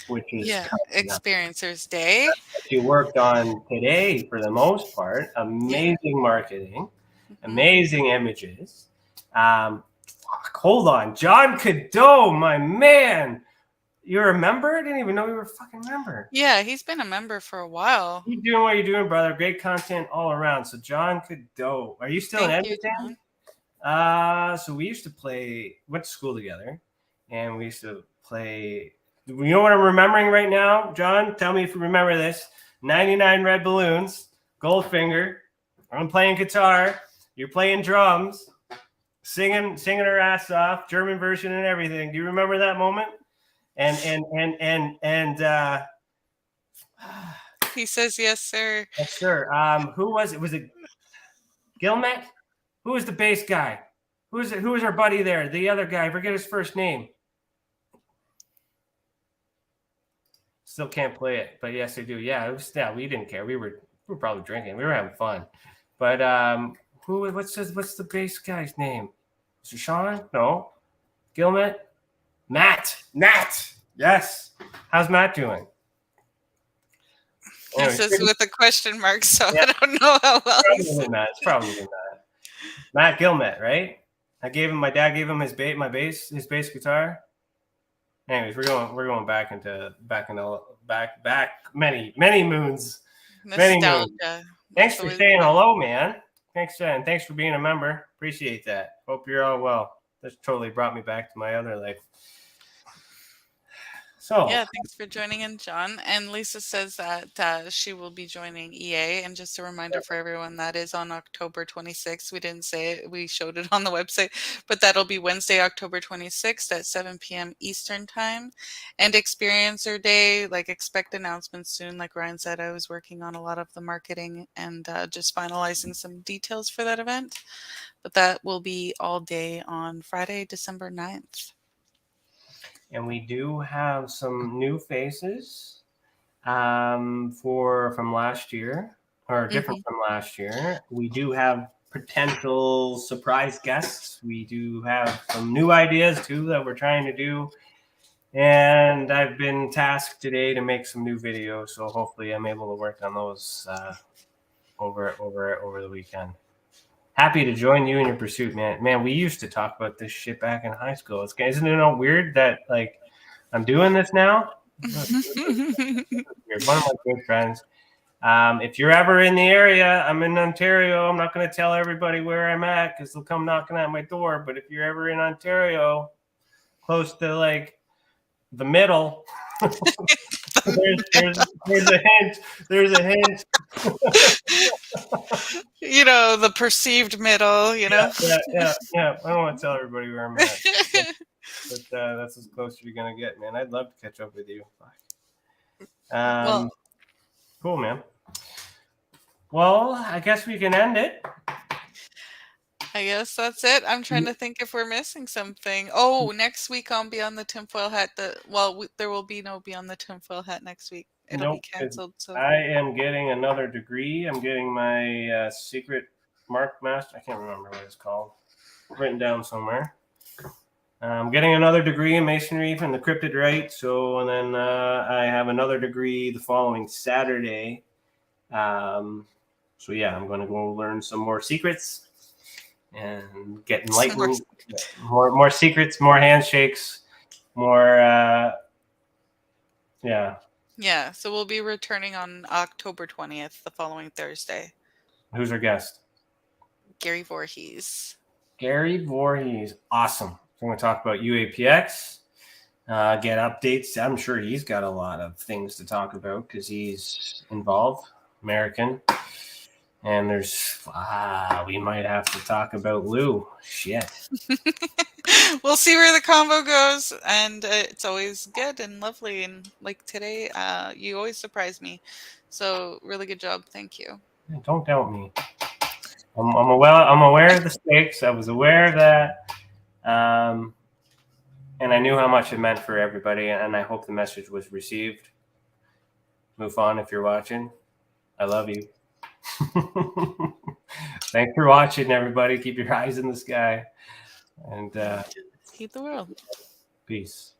which is Experiencers Day. You worked on today for the most part. Amazing marketing, amazing images. Hold on, John Cadeau, my man. You're a member? I didn't even know you were a fucking member. Yeah, he's been a member for a while. You're doing what you're doing, brother. Great content all around. So John Cadeau, are you still in Edmonton? So we used to went to school together, and we used to play. You know what I'm remembering right now, John? Tell me if you remember this. 99 Red Balloons, Goldfinger. I'm playing guitar. You're playing drums, singing our ass off, German version and everything. Do you remember that moment? And he says yes, sir. Yes, sir. Who was it? Was it Gilmet? Who was the bass guy? Who was our buddy there? The other guy. I forget his first name. Still can't play it, but yes, I do. Yeah, we didn't care. We were probably drinking. We were having fun. But what's the bass guy's name? Is it Sean? No. Gilmet? Matt. Yes. How's Matt doing? This is with a question mark, so I don't know how well. It's probably Matt. Matt Gilmet, right? My dad gave him his bass guitar. Anyways, we're going back many moons. Nostalgia. Thanks for saying hello, man. Thanks for being a member. Appreciate that. Hope you're all well. This totally brought me back to my other life. So yeah, thanks for joining in, John. And Lisa says that she will be joining EA. And just a reminder for everyone, that is on October 26th. We didn't say it. We showed it on the website. But that'll be Wednesday, October 26th at 7 p.m. Eastern Time. And Experiencer Day, expect announcements soon. Like Ryan said, I was working on a lot of the marketing and just finalizing some details for that event. But that will be all day on Friday, December 9th. And we do have some new faces from last year, or different from last year. We do have potential surprise guests. We do have some new ideas too that we're trying to do. And I've been tasked today to make some new videos, so hopefully I'm able to work on those over the weekend. Happy to join you in your pursuit, man. Man, we used to talk about this shit back in high school. Isn't it all weird that I'm doing this now? One of my good friends. If you're ever in the area, I'm in Ontario. I'm not going to tell everybody where I'm at because they'll come knocking at my door. But if you're ever in Ontario, close to like the middle, there's a hint. There's a hint. You know, the perceived middle, you know? Yeah. I don't want to tell everybody where I'm at. But that's as close as you're going to get, man. I'd love to catch up with you. Cool, man. Well, I guess we can end it. I guess that's it. I'm trying to think if we're missing something. Oh, next week on Beyond the Tinfoil Hat. There will be no Beyond the Tinfoil Hat next week. It'll be canceled. So I am getting another degree. I'm getting my secret Mark Master. I can't remember what it's called. Written down somewhere. I'm getting another degree in masonry from the Cryptid Rite. So, and then I have another degree the following Saturday. So yeah, I'm going to go learn some more secrets and get enlightened. More secrets, more handshakes, more. Yeah, so we'll be returning on October 20th, the following Thursday. Who's our guest? Gary Voorhees. Gary Voorhees, awesome. We're going to talk about UAPX, get updates. I'm sure he's got a lot of things to talk about because he's involved, American. And there's, we might have to talk about Lou. Shit. We'll see where the combo goes. And it's always good and lovely. And like today, you always surprise me. So really good job. Thank you. Don't doubt me. I'm aware of the stakes. I was aware of that. And I knew how much it meant for everybody. And I hope the message was received. MUFON, if you're watching, I love you. Thanks for watching, everybody. Keep your eyes in the sky and heat the world. Peace.